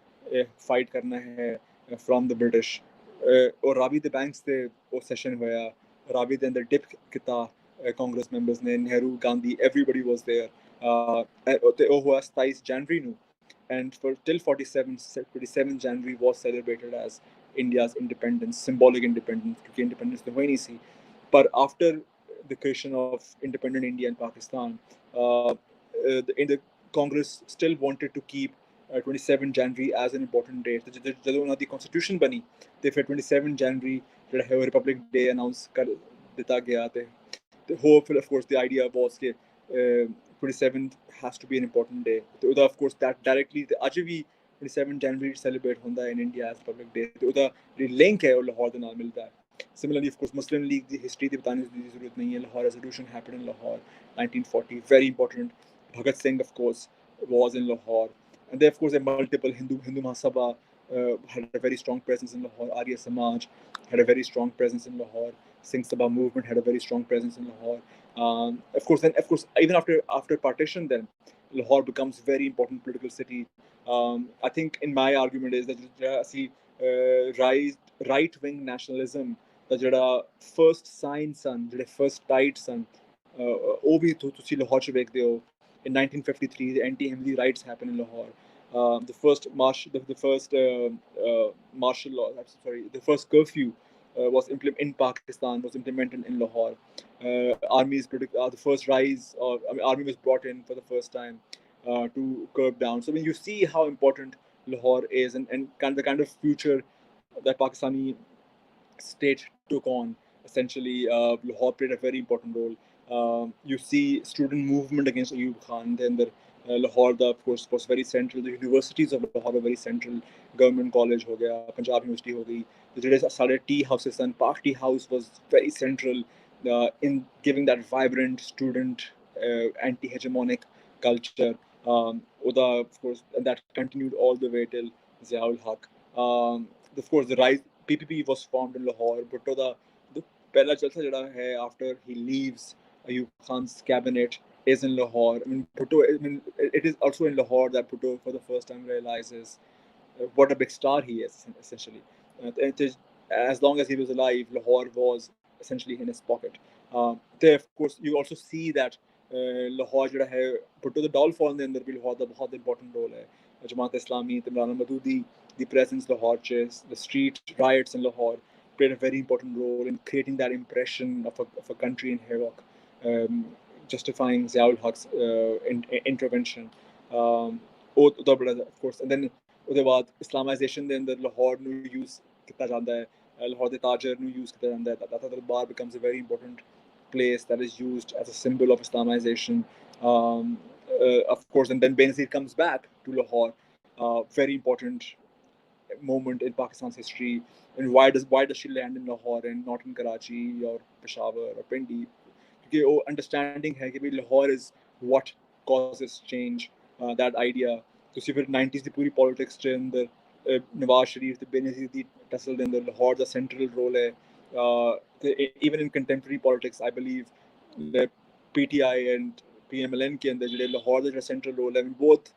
ਫਾਈਟ ਕਰਨਾ ਹੈ ਫਰੋਮ ਦ ਬ੍ਰਿਟਿਸ਼। ਔਰ ਰਾਵੀ ਦੇ ਬੈਂਕਸ ਤੇ ਉਹ ਸੈਸ਼ਨ ਹੋਇਆ, ਰਾਵੀ ਦੇ ਅੰਦਰ ਡਿਪ ਕੀਤਾ ਕਾਂਗਰਸ ਮੈਂਬਰਸ ਨੇ, Nehru Gandhi everybody was there. ਤੇ ਉਹ ਹੋਇਆ 27 ਜਨਵਰੀ ਨੂੰ and for till 27 January was celebrated as India's independence, symbolic independence क्योंकि independence तो हुई नहीं सी। पर after the creation of independent India and Pakistan, the Congress still wanted to keep 27 January as an important date। ਜਦੋਂ ਉਹਨਾਂ ਦੀ constitution ਬਣੀ ਤੇ ਫਿਰ 27 January ਜਿਹੜਾ ਹੈ ਉਹ ਰਿਪਬਲਿਕ ਡੇ ਅਨਾਉਂਸ ਕਰ ਦਿੱਤਾ ਗਿਆ ਤੇ hopefully of course the idea was ਕਿ 27th has to be an important day। ਤੇ ਉਹਦਾ of course that directly ਤੇ ਅੱਜ ਵੀ 27 January celebrate ਹੁੰਦਾ ਹੈ in India as Republic Day। ਤੇ ਉਹਦਾ ਜਿਹੜੀ link ਹੈ ਉਹ ਲਾਹੌਰ ਦੇ ਨਾਲ ਮਿਲਦਾ ਹੈ। Similarly of course Muslim League the history ਦੀ ਬਤਾने ਦੀ ਜ਼ਰੂਰਤ ਨਹੀਂ ਹੈ। Lahore resolution happened in Lahore 1940, very important। Bhagat Singh of course was in Lahore, and there of course a multiple Hindu Mahasabha had a very strong presence in Lahore। Arya Samaj had a very strong presence in Lahore। Singh Sabha movement had a very strong presence in Lahore। Of course even after partition then Lahore becomes a very important political city। I think in my argument is that right wing nationalism ਜਿਹੜਾ first sign ਸਨ, ਜਿਹੜੇ first tide ਸਨ, ਉਹ ਵੀ ਤੁਸੀਂ ਲਾਹੌਰ 'ਚ ਵੇਖਦੇ ਹੋ। In 1953, the anti-Ahmadi riots happened in Lahore. The first martial law, the first curfew was in Pakistan was implemented in Lahore. The first rise of army was brought in for the first time to curb down. So when you see how important Lahore is and the kind of future that Pakistani state took on, essentially Lahore played a very important role. You see student movement against Ayub Khan. Then Lahore, of course, was very central. The universities of Lahore were very central. Government College ho gaya, Punjab University ho gayi. The ਜਿਹੜੇ ਸਾਡੇ tea houses and Park Tea House was very central in giving that vibrant student anti-hegemonic culture. Oda, of course, and that continued all the way till Ziaul Haq. Of course, the rise PPP was formed in Lahore, but the pehla jalsa jada hai after he leaves Ayub Khan's cabinet is in Lahore. It is also in Lahore that Bhutto for the first time realizes what a big star he is, essentially. As long as he was alive, Lahore was essentially in his pocket. There, of course, you also see that Lahore jada hai Bhutto the downfall ਦੇ ਅੰਦਰ ਵੀ Lahore ਦਾ ਬਹੁਤ important role ਹੈ. Jamaat Islami, Imran Mahmoodi, the presence Lahore chase, the street riots in Lahore played a very important role in creating that impression of a country in havoc, justifying Ziaul Haq's intervention. Of course, and then ਉਹਦੇ ਬਾਅਦ Islamization ਦੇ ਅੰਦਰ Lahore ਨੂੰ use ਕੀਤਾ ਜਾਂਦਾ ਹੈ, Lahore ਦੇ ਤਾਜਰ ਨੂੰ use ਕੀਤਾ ਜਾਂਦਾ ਹੈ. Tata Darbar becomes a very important place that is used as a symbol of Islamization. Of course, and then Benazir comes back to Lahore. Very important moment in Pakistan's history. And why does she land in Lahore and not in Karachi or Peshawar or Pindi? Because वो understanding है कि Lahore is what causes change. That idea. ਤੁਸੀਂ ਫਿਰ 90s ਦੀ ਪੂਰੀ politics ਚ ਅੰਦਰ ਨਵਾਜ਼ ਸ਼ਰੀਫ ਤੇ ਬੇਨਜ਼ੀਰ ਦੀ tassel ਦੇ ਅੰਦਰ Lahore ਦਾ central role ਹੈ. Even in contemporary politics, I believe the PTI and PMLN के अंदर ਜਿਹੜੇ Lahore ਦਾ central role है, both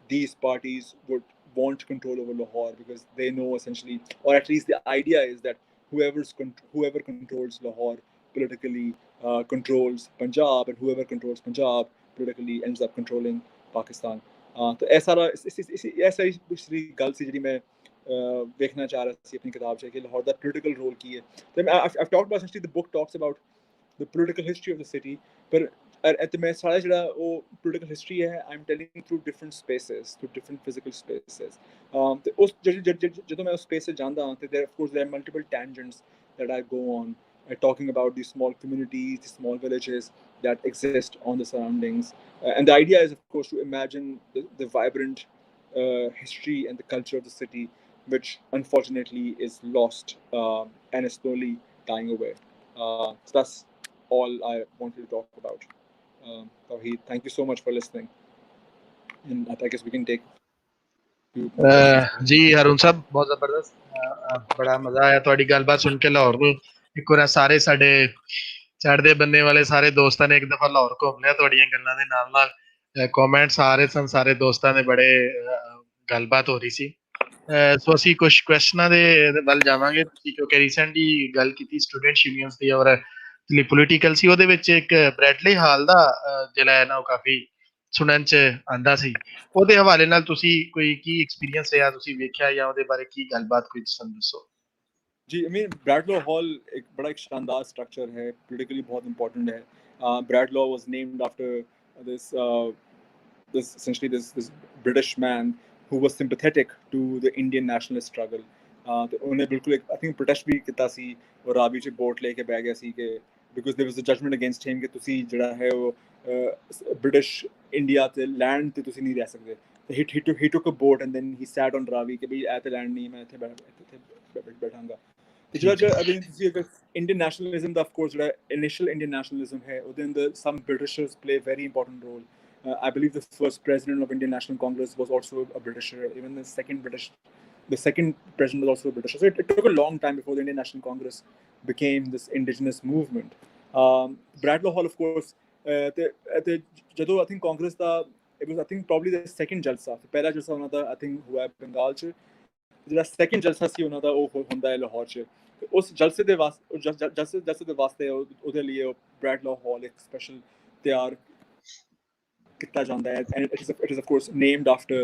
these parties would want control over Lahore because they know essentially, or at least the idea is that whoever controls Lahore politically controls Punjab, and whoever controls Punjab politically ends up controlling Pakistan. तो ऐसा ही पिछली गल सी जी मैं देखना चाह रहा सी अपनी किताब से कि लाहौर दा political role की है. तो I've talked about essentially the book talks about the political history of the city, but at the ਸਾਰਾ ਜਿਹੜਾ ਉਹ political history ਹੈ, I'm telling through different spaces, through different physical spaces. ਤੇ ਉਸ ਜਦੋਂ ਮੈਂ ਉਸ space 'ਚ ਜਾਂਦਾ ਹਾਂ ਤੇ of course there are multiple tangents that I go on, talking about these small communities, these small villages that exist on the surroundings. And the idea is, of course, to imagine the vibrant history and the culture of the city, which unfortunately is lost and is slowly dying away. So that's all I wanted to talk about. Tawheed, thank you so much for listening. And I guess we can take. ਜੀ ਹਰੂਨ ਸਾਹਿਬ, ਬਹੁਤ ਜ਼ਬਰਦਸਤ, ਬੜਾ ਮਜ਼ਾ ਆਇਆ ਤੁਹਾਡੀ ਗੱਲਬਾਤ ਸੁਣ ਕੇ। ਲਾਹੌਰ ਨੂੰ ਇੱਕ ਵਾਰ ਸਾਰੇ ਸਾਡੇ ਚੜ੍ਹਦੇ ਬੰਨੇ ਵਾਲੇ ਸਾਰੇ ਦੋਸਤਾਂ ਨੇ ਇੱਕ ਦਫਾ ਲਾਹੌਰ ਘੁੰਮ ਲਿਆ ਤੁਹਾਡੀਆਂ ਗੱਲਾਂ ਦੇ ਨਾਲ ਨਾਲ। ਕਮੈਂਟਸ ਆ ਰਹੇ ਸਨ ਸਾਰੇ ਦੋਸਤਾਂ ਦੇ, ਬੜੇ ਗੱਲਬਾਤ ਹੋ ਰਹੀ ਸੀ। ਸੋ ਅਸੀਂ ਕੁਝ ਕੁਐਸਚਨਾਂ ਦੇ ਵੱਲ ਜਾਵਾਂਗੇ, ਕਿਉਂਕਿ ਰੀਸੈਂਟਲੀ ਗੱਲ ਕੀਤੀ ਸਟੂਡੈਂਟਸ ਯੂਨੀਅਨਸ ਦੀ ਔਰ ਜਿਹੜੀ ਪੋਲੀਟੀਕਲ ਸੀ, ਉਹਦੇ ਵਿੱਚ ਇੱਕ ਬ੍ਰੈਡਲੀ ਹਾਲ ਦਾ ਜਿਹੜਾ ਹੈ ਨਾ ਉਹ ਕਾਫੀ ਸੁਣਨ 'ਚ ਆਉਂਦਾ ਸੀ। ਉਹਦੇ ਹਵਾਲੇ ਨਾਲ ਤੁਸੀਂ ਕੋਈ ਕੀ ਐਕਸਪੀਰੀਅੰਸ ਰਿਹਾ, ਤੁਸੀਂ ਵੇਖਿਆ ਜਾਂ ਉਹਦੇ ਬਾਰੇ ਕੀ ਗੱਲਬਾਤ ਕੋਈ ਸਾਨੂੰ ਦੱਸੋ। जी, I mean, Bradlaugh Hall एक बड़ा एक शानदार स्ट्रक्चर है, politically बहुत important है. Bradlaugh was named after this essentially this British man who was sympathetic to the Indian nationalist struggle. तो उन्हें बिल्कुल एक I think protest भी किया सी और रावी च बोट लेके बैठ गया सी कि because there was a judgment against him कि तुसी जड़ा है वो British India ते land ते तुसी नहीं रह सकते. He took a boat and then he sat on Ravi कि भाई ऐसे land नहीं, मैं इत्थे बैठांगा. Indian nationalism, of course, initial Indian nationalism hai, some Britishers play a very important role. I believe the first president of Indian National Congress was also a Britisher. Even the second president was also a Britisher. So it took a long time before the Indian National Congress became this indigenous movement. Bradlaugh Hall, of course, I think Congress it was, I think, probably the second jalsa. The pehla jalsa I think हुआ Bengal च, ਜਿਹੜਾ second jalsa ਸੀ ਉਹਨਾਂ ਦਾ ਉਹ ਹੁੰਦਾ ਹੈ ਲਾਹੌਰ 'ਚ. उस जलसे दे वास्ते ਉਹਦੇ ਲਈ ਬ੍ਰੈਡਲੋ ਹਾਲ ਇੱਕ ਸਪੈਸ਼ਲ ਤਿਆਰ ਕੀਤਾ ਜਾਂਦਾ ਹੈ, and it is of course named after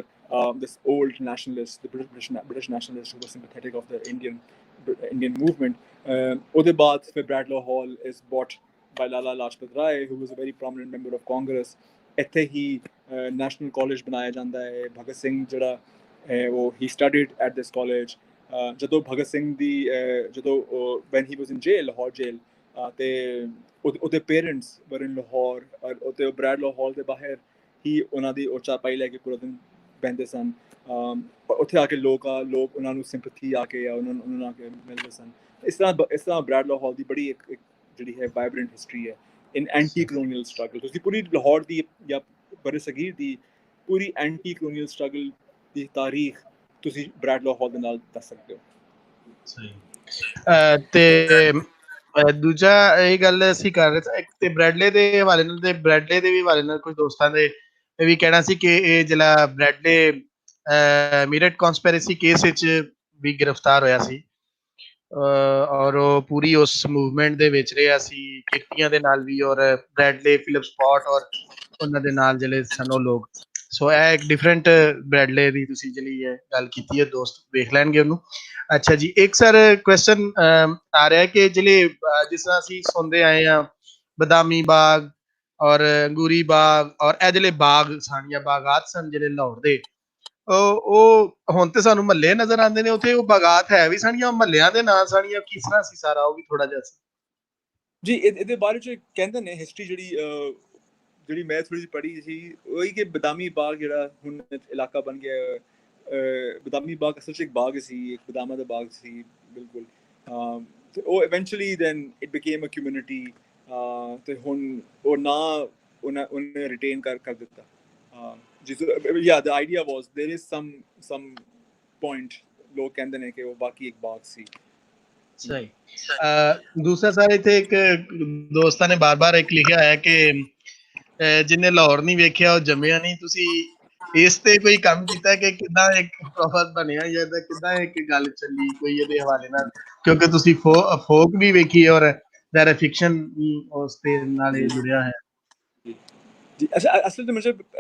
this old nationalist, the British nationalist who was sympathetic of the Indian movement. ਉਹਦੇ ਬਾਅਦ ਫਿਰ ਬ੍ਰੈਡਲੋ ਹਾਲ is bought by Lala Lajpat Rai, who was a very prominent member of Congress. ਇੱਥੇ ਹੀ national college ਬਣਾਇਆ ਜਾਂਦਾ ਹੈ। ਭਗਤ ਸਿੰਘ ਜਿਹੜਾ ਹੈ ਉਹ he studied at this college. ਜਦੋਂ ਭਗਤ ਸਿੰਘ ਦੀ ਜਦੋਂ when he was in jail, Lahore jail, ਤੇ ਉਹਦੇ ਪੇਰੈਂਟਸ ਵਰ ਇਨ ਲਾਹੌਰ, ਅਤੇ ਬ੍ਰੈਡਲੋ ਹਾਲ ਦੇ ਬਾਹਰ ਹੀ ਉਹਨਾਂ ਦੀ ਉਹ ਚਾਪਾਈ ਲੈ ਕੇ ਪੂਰਾ ਦਿਨ ਬਹਿੰਦੇ ਸਨ। ਉੱਥੇ ਆ ਕੇ ਲੋਕ ਉਹਨਾਂ ਨੂੰ ਸਿੰਪਥੀ ਆ ਕੇ ਉਹਨਾਂ ਨੂੰ ਆ ਕੇ ਮਿਲਦੇ ਸਨ। ਇਸ ਤਰ੍ਹਾਂ ਬ੍ਰੈਡਲੋ ਹਾਲ ਦੀ ਬੜੀ ਇੱਕ ਜਿਹੜੀ ਹੈ ਵਾਈਬਰੈਂਟ ਹਿਸਟਰੀ ਹੈ ਇਨ ਐਂਟੀ ਕਲੋਨੀਅਲ ਸਟਰਗਲ। ਤੁਸੀਂ ਪੂਰੀ ਲਾਹੌਰ ਦੀ ਜਾਂ ਬਰੇ ਸਗੀਰ ਦੀ ਪੂਰੀ ਐਂਟੀ ਕਲੋਨੀਅਲ ਸਟਰਗਲ ਦੀ ਤਾਰੀਖ ਤੁਸੀਂ ਬ੍ਰੈਡਲੋ ਹਾਲ ਦੇ ਨਾਲ ਦੱਸ ਸਕਦੇ ਹੋ। ਸਹੀ। ਤੇ ਦੂਜਾ ਇਹ ਗੱਲ ਅਸੀਂ ਕਰ ਰਹੇ ਸੀ, ਇੱਕ ਤੇ ਬ੍ਰੈਡਲੇ ਦੇ ਹਵਾਲੇ ਨਾਲ, ਤੇ ਬ੍ਰੈਡਲੇ ਦੇ ਵੀ ਹਵਾਲੇ ਨਾਲ ਕੁਝ ਦੋਸਤਾਂ ਦੇ ਇਹ ਵੀ ਕਹਿਣਾ ਸੀ ਕਿ ਇਹ ਜਿਹੜਾ ਬ੍ਰੈਡਲੇ ਮੀਰਟ ਕਨਸਪੀਰੇਸੀ ਕੇਸ ਵਿੱਚ ਵੀ ਗ੍ਰਿਫਤਾਰ ਹੋਇਆ ਸੀ, ਔਰ ਉਹ ਪੂਰੀ ਉਸ ਮੂਵਮੈਂਟ ਦੇ ਵਿੱਚ ਰਿਹਾ ਸੀ, ਕਿਰਤੀਆਂ ਦੇ ਨਾਲ ਵੀ, ਔਰ ਬ੍ਰੈਡਲੇ, ਫਿਲਿਪ ਸਪੌਟ ਔਰ ਉਹਨਾਂ ਦੇ ਨਾਲ ਜਿਹੜੇ ਸਨ ਉਹ ਲੋਕ। ਸੋ ਇਹ ਇੱਕ ਡਿਫਰੈਂਟ ਬ੍ਰੈਡਲੇ ਦੀ ਤੁਸੀਂ ਜਿਹੜੀ ਇਹ ਗੱਲ ਕੀਤੀ ਹੈ, ਦੋਸਤ ਵੇਖ ਲੈਣਗੇ ਉਹਨੂੰ। ਅੱਛਾ ਜੀ, ਇੱਕ ਸਰ ਕੁਐਸਚਨ ਆ ਰਿਹਾ ਕਿ ਜਿਹੜੇ ਜਿਸ ਤਰ੍ਹਾਂ ਅਸੀਂ ਸੁਣਦੇ ਆਏ ਹਾਂ ਬਦਾਮੀ ਬਾਗ ਔਰ ਅੰਗੂਰੀ ਬਾਗ ਔਰ ਇਹ ਜਿਹੜੇ ਬਾਗ ਸਨ ਜਾਂ ਬਾਗਾਤ ਸਨ ਜਿਹੜੇ ਲਾਹੌਰ ਦੇ, ਉਹ ਹੁਣ ਤੇ ਸਾਨੂੰ ਮਹੱਲੇ ਨਜ਼ਰ ਆਉਂਦੇ ਨੇ, ਉੱਥੇ ਉਹ ਬਾਗਾਤ ਹੈ ਵੀ ਸਨ ਜਾਂ ਮਹੱਲਿਆਂ ਦੇ ਨਾਂ ਸਨ ਜਾਂ ਕਿਸ ਤਰ੍ਹਾਂ ਸੀ ਸਾਰਾ, ਉਹ ਵੀ ਥੋੜਾ ਜਿਹਾ ਜੀ ਇਹਦੇ ਬਾਰੇ ਚ ਕਹਿੰਦੇ ਨੇ ਹਿਸਟਰੀ ਜਿਹੜੀ ਮੈਂ ਥੋੜੀ ਜਿਹੀ ਪੜ੍ਹੀ ਸੀ, ਉਹੀ ਕਿ ਬਦਾਮੀ ਬਾਗ ਜਿਹੜਾ ਹੁਣ ਇਲਾਕਾ ਬਣ ਗਿਆ, ਬਦਾਮੀ ਬਾਗ ਅਸਲ 'ਚ ਇੱਕ ਬਾਗ ਸੀ, ਇੱਕ ਬਦਾਮਾਂ ਦਾ ਬਾਗ ਸੀ ਬਿਲਕੁਲ। ਤੇ ਉਹ eventually then it became a community, ਤੇ ਹੁਣ ਉਹ ਨਾਂ ਉਹਨੇ ਰਿਟੇਨ ਕਰ ਦਿੱਤਾ। yeah, the idea was there is some point ਲੋਕ ਕਹਿੰਦੇ ਨੇ ਕਿ ਉਹ ਬਾਕੀ ਇੱਕ ਬਾਗ ਸੀ। ਸਹੀ। ਦੂਸਰਾ ਸਰ ਇੱਥੇ ਇੱਕ ਦੋਸਤਾਂ ਨੇ ਬਾਰ-ਬਾਰ ਇੱਕ ਲਿਖਿਆ ਹੋਇਆ ਕਿ ਜਿਹਨੇ ਲਾਹੌਰ ਨਹੀਂ ਵੇਖਿਆ ਉਹ ਜੰਮਿਆ ਨਹੀਂ। ਤੁਸੀਂ ਇਸ ਤੇ ਕੋਈ ਕੰਮ ਕੀਤਾ ਕਿ ਕਿੱਦਾਂ ਇੱਕ ਪ੍ਰੋਫੈਸਰ ਬਣਿਆ ਜਾਂ ਕਿੱਦਾਂ ਇੱਕ ਗੱਲ ਚੱਲੀ ਕੋਈ ਇਹਦੇ ਹਵਾਲੇ ਨਾਲ, ਕਿਉਂਕਿ ਤੁਸੀਂ ਫੋਕ ਵੀ ਵੇਖੀ ਔਰ ਦਰ ਫਿਕਸ਼ਨ ਉਸ ਦੇ ਨਾਲ ਜੁੜਿਆ ਹੈ। जी अच्छा, असल में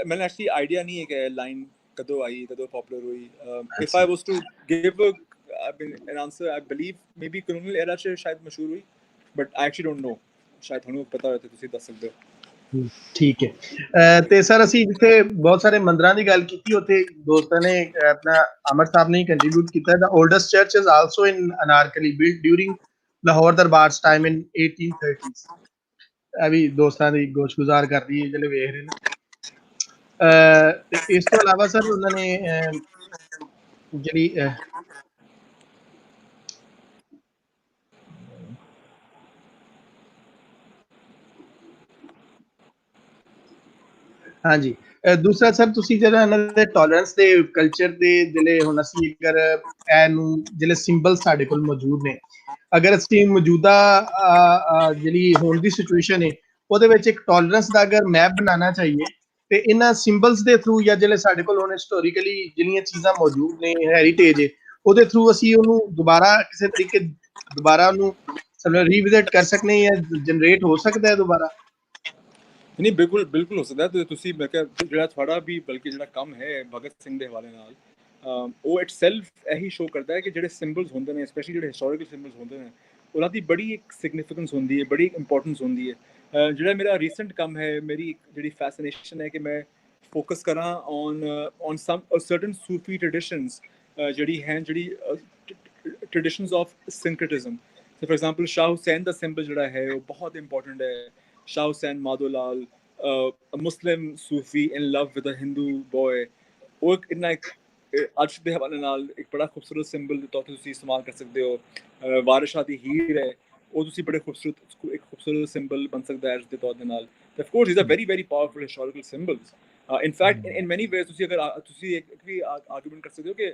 मैंने एक्चुअली आइडिया नहीं है कि लाइन कदों आई, कदों पॉपुलर हुई। If I was to give an answer, I believe maybe colonial era से शायद मशहूर हुई, but I actually don't know, शायद ਤੁਹਾਨੂੰ ਪਤਾ ਹੋਵੇ ਤੇ ਤੁਸੀਂ ਦੱਸ ਸਕਦੇ ਹੋ। ਠੀਕ ਹੈ। ਤੇ ਸਰ ਅਸੀਂ ਜਿੱਥੇ ਬਹੁਤ ਸਾਰੇ ਮੰਦਰਾਂ ਦੀ ਗੱਲ ਕੀਤੀ, ਉੱਥੇ ਦੋਸਤਾਂ ਨੇ ਆਪਣਾ ਅਮਰ ਸਾਹਿਬ ਨੇ ਕੰਟਰੀਬਿਊਟ ਕੀਤਾ, the oldest church is also in Anarkali, built during Lahore Darbar's time in 1830s। ਇਹ ਵੀ ਦੋਸਤਾਂ ਦੀ ਗੋਸ਼ਗੁਜ਼ਾਰ ਕਰਦੀ ਹੈ ਜਿਹੜੇ ਵੇਖ ਰਹੇ ਨੇ। ਤੇ ਇਸ ਤੋਂ ਇਲਾਵਾ ਸਰ ਉਹਨਾਂ ਨੇ ਜਿਹੜੀ ਹਾਂਜੀ, ਦੂਸਰਾ ਸਰ ਤੁਸੀਂ ਜਿਹੜਾ ਇਹਨਾਂ ਦੇ ਟੋਲਰੈਂਸ ਦੇ ਕਲਚਰ ਦੇ ਜਿਹੜੇ ਹੁਣ ਅਸੀਂ ਅਗਰ ਇਹਨੂੰ ਜਿਹੜੇ ਸਿੰਬਲ ਸਾਡੇ ਕੋਲ ਮੌਜੂਦ ਨੇ, ਅਗਰ ਅਸੀਂ ਮੌਜੂਦਾ ਜਿਹੜੀ ਹੁਣ ਦੀ ਸਿਚੁਏਸ਼ਨ ਹੈ ਉਹਦੇ ਵਿੱਚ ਇੱਕ ਟੋਲਰੈਂਸ ਦਾ ਅਗਰ ਮੈਪ ਬਣਾਉਣਾ ਚਾਹੀਏ ਤੇ ਇਹਨਾਂ ਸਿੰਬਲਸ ਦੇ ਥਰੂ ਜਾਂ ਜਿਹੜੇ ਸਾਡੇ ਕੋਲ ਹੁਣ ਹਿਸਟੋਰੀਕਲੀ ਜਿਹੜੀਆਂ ਚੀਜ਼ਾਂ ਮੌਜੂਦ ਨੇ, ਹੈਰੀਟੇਜ ਹੈ, ਉਹਦੇ ਥਰੂ ਅਸੀਂ ਉਹਨੂੰ ਦੁਬਾਰਾ ਕਿਸੇ ਤਰੀਕੇ ਦੁਬਾਰਾ ਉਹਨੂੰ ਰੀਵਿਜ਼ਿਟ ਕਰ ਸਕਦੇ ਜਾਂ ਜਨਰੇਟ ਹੋ ਸਕਦਾ ਹੈ ਦੁਬਾਰਾ। ਨਹੀਂ ਬਿਲਕੁਲ ਹੋ ਸਕਦਾ। ਤੇ ਤੁਸੀਂ ਮੈਂ ਕਿਹਾ ਜਿਹੜਾ ਤੁਹਾਡਾ ਵੀ ਬਲਕਿ ਜਿਹੜਾ ਕੰਮ ਹੈ ਭਗਤ ਸਿੰਘ ਦੇ ਹਵਾਲੇ ਨਾਲ, ਉਹ ਇਟਸੈਲਫ ਇਹੀ ਸ਼ੋ ਕਰਦਾ ਹੈ ਕਿ ਜਿਹੜੇ ਸਿੰਬਲਸ ਹੁੰਦੇ ਨੇ, ਸਪੈਸ਼ਲੀ ਜਿਹੜੇ ਹਿਸਟੋਰੀਕਲ ਸਿੰਬਲਸ ਹੁੰਦੇ ਨੇ, ਉਹਨਾਂ ਦੀ ਬੜੀ ਇੱਕ ਸਿਗਨੀਫਿਕੈਂਸ ਹੁੰਦੀ ਹੈ, ਬੜੀ ਇੰਪੋਰਟੈਂਸ ਹੁੰਦੀ ਹੈ। ਜਿਹੜਾ ਮੇਰਾ ਰੀਸੈਂਟ ਕੰਮ ਹੈ, ਮੇਰੀ ਜਿਹੜੀ ਫੈਸੀਨੇਸ਼ਨ ਹੈ ਕਿ ਮੈਂ ਫੋਕਸ ਕਰਾਂ on some certain Sufi traditions ਜਿਹੜੀ ਹੈ, ਜਿਹੜੀ traditions of syncretism. For example Shah Hussain ਦਾ ਸਿੰਬਲ ਜਿਹੜਾ ਹੈ ਉਹ ਬਹੁਤ ਇੰਪੋਰਟੈਂਟ ਹੈ। Shah Hussain Madholal, a Muslim Sufi in love with a Hindu boy, ਉਹ ਇੰਨਾ ਇੱਕ ਅੱਜ ਦੇ ਹਵਾਲੇ ਨਾਲ ਇੱਕ ਬੜਾ ਖੂਬਸੂਰਤ ਸਿੰਬਲ ਦੇ ਤੌਰ ਤੇ ਤੁਸੀਂ ਇਸਤੇਮਾਲ ਕਰ ਸਕਦੇ ਹੋ। ਵਾਰਿਸ ਸ਼ਾਹ ਦੀ ਹੀਰ ਹੈ, ਉਹ ਤੁਸੀਂ ਬੜੇ ਖੂਬਸੂਰਤ ਸਿੰਬਲ ਬਣ ਸਕਦਾ ਹੈ ਅੱਜ ਦੇ ਤੌਰ ਦੇ ਨਾਲ। Of course these are very powerful historical symbols. In fact in many ways ਤੁਸੀਂ ਇੱਕ ਵੀ ਆਰਗੂਮੈਂਟ ਕਰ ਸਕਦੇ ਹੋ ਕਿ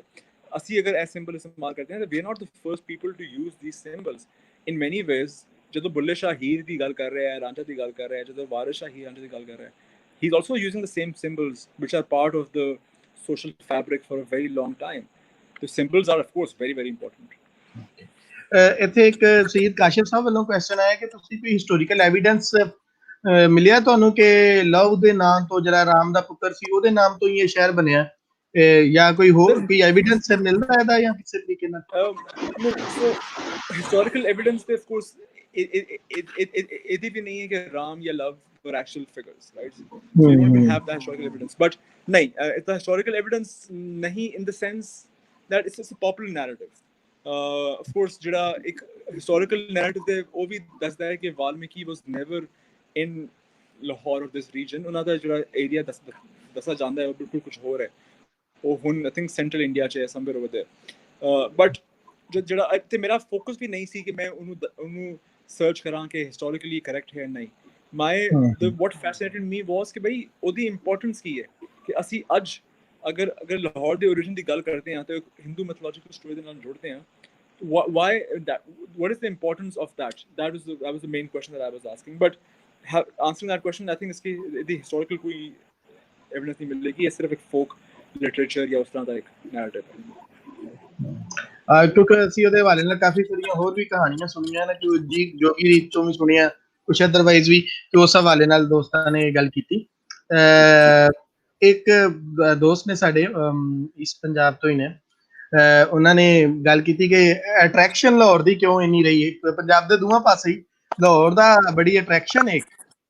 ਅਸੀਂ ਅਗਰ ਇਹ ਸਿੰਬਲ ਇਸਤੇਮਾਲ ਕਰਦੇ ਹਾਂ ਤਾਂ we are not the first people to use these symbols. In many ways ਜਦੋਂ ਬੁੱਲੇ ਸ਼ਾਹ ਹੀਰ ਦੀ ਗੱਲ ਕਰ ਰਿਹਾ ਹੈ, ਰਾਂਝਾ ਦੀ ਗੱਲ ਕਰ ਰਿਹਾ ਹੈ, ਜਦੋਂ ਵਾਰਿਸ ਸ਼ਾਹ ਹੀਰ ਰਾਂਝਾ ਦੀ ਗੱਲ ਕਰ ਰਿਹਾ ਹੈ, he is also using the same symbols which are part of the social fabric for a very long time. The symbols are of course very important. ਇੱਥੇ ਇੱਕ ਸਈਦ ਕਾਸ਼ਿਫ ਸਾਹਿਬ ਵੱਲੋਂ ਕੁਐਸਚਨ ਆਇਆ ਕਿ ਤੁਸੀਂ ਕੋਈ ਹਿਸਟੋਰੀਕਲ ਐਵੀਡੈਂਸ ਮਿਲਿਆ ਤੁਹਾਨੂੰ ਕਿ ਲਵ ਦੇ ਨਾਮ ਤੋਂ ਜਿਹੜਾ ਰਾਮ ਦਾ ਪੁੱਤਰ ਸੀ ਉਹਦੇ ਨਾਮ ਤੋਂ ਹੀ ਇਹ ਸ਼ਹਿਰ ਬਣਿਆ, ਜਾਂ ਕੋਈ ਹੋਰ ਕੋਈ ਐਵੀਡੈਂਸ ਮਿਲਦਾ ਇਹਦਾ ਜਾਂ ਕਿਸੇ ਤਰੀਕੇ ਨਾਲ? I mean, so historical evidence पे of course ये भी नहीं है कि राम या love were actual figures, right? So you don't even have that historical evidence. But नहीं, it's a historical evidence नहीं in the sense that it's just a popular narrative. Of course, जिड़ा एक historical narrative थे वो भी दसदा है कि Valmiki was never in Lahore or this region. उन्हां दा जिड़ा area दसा जांदा है वो बिल्कुल कुछ और है. वो हुन I think central India च है somewhere over there. But ਜਿਹੜਾ ਤੇ ਮੇਰਾ ਫੋਕਸ ਵੀ ਨਹੀਂ ਸੀ ਕਿ ਮੈਂ ਉਹਨੂੰ ਸਰਚ ਕਰਾਂ ਕਿ ਹਿਸਟੋਰੀਕਲੀ ਕਰੈਕਟ ਹੈ ਨਹੀਂ. what fascinated me was ਕਿ ਬਈ ਉਹਦੀ ਇੰਪੋਰਟੈਂਸ ਕੀ ਹੈ ਕਿ ਅਸੀਂ ਅੱਜ ਅਗਰ ਲਾਹੌਰ ਦੇ origin ਦੀ ਗੱਲ ਕਰਦੇ ਹਾਂ ਤੇ ਹਿੰਦੂ mythological story ਦੇ ਨਾਲ ਜੋੜਦੇ ਹਾਂ. why that, what is the importance of that? That was the main question that I was asking. But answering that question, I think इसकी the historical कोई evidence नहीं मिलेगी. ये सिर्फ एक folk literature या उस तरह का एक narrative है. ਕਿਉਂਕਿ ਅਸੀਂ ਉਹਦੇ ਹਵਾਲੇ ਨਾਲ ਕਾਫੀ ਸਾਰੀਆਂ ਹੋਰ ਵੀ ਕਹਾਣੀਆਂ ਸੁਣੀਆਂ ਨੇ ਜੀ, ਜੋਗੀ ਰੀਤ ਤੋਂ ਵੀ ਸੁਣੀਆਂ ਕੁਛ ਅਦਰਵਾਈਜ਼ ਵੀ, ਤੇ ਉਸ ਹਵਾਲੇ ਨਾਲ ਦੋਸਤਾਂ ਨੇ ਗੱਲ ਕੀਤੀ। ਇੱਕ ਦੋਸਤ ਨੇ ਸਾਡੇ ਇਸ ਪੰਜਾਬ ਤੋਂ ਹੀ ਨੇ, ਉਹਨਾਂ ਨੇ ਗੱਲ ਕੀਤੀ ਕਿ ਅਟਰੈਕਸ਼ਨ ਲਾਹੌਰ ਦੀ ਕਿਉਂ ਇੰਨੀ ਰਹੀ ਹੈ, ਪੰਜਾਬ ਦੇ ਦੋਵਾਂ ਪਾਸੇ ਹੀ ਲਾਹੌਰ ਦਾ ਬੜੀ ਅਟਰੈਕਸ਼ਨ ਹੈ,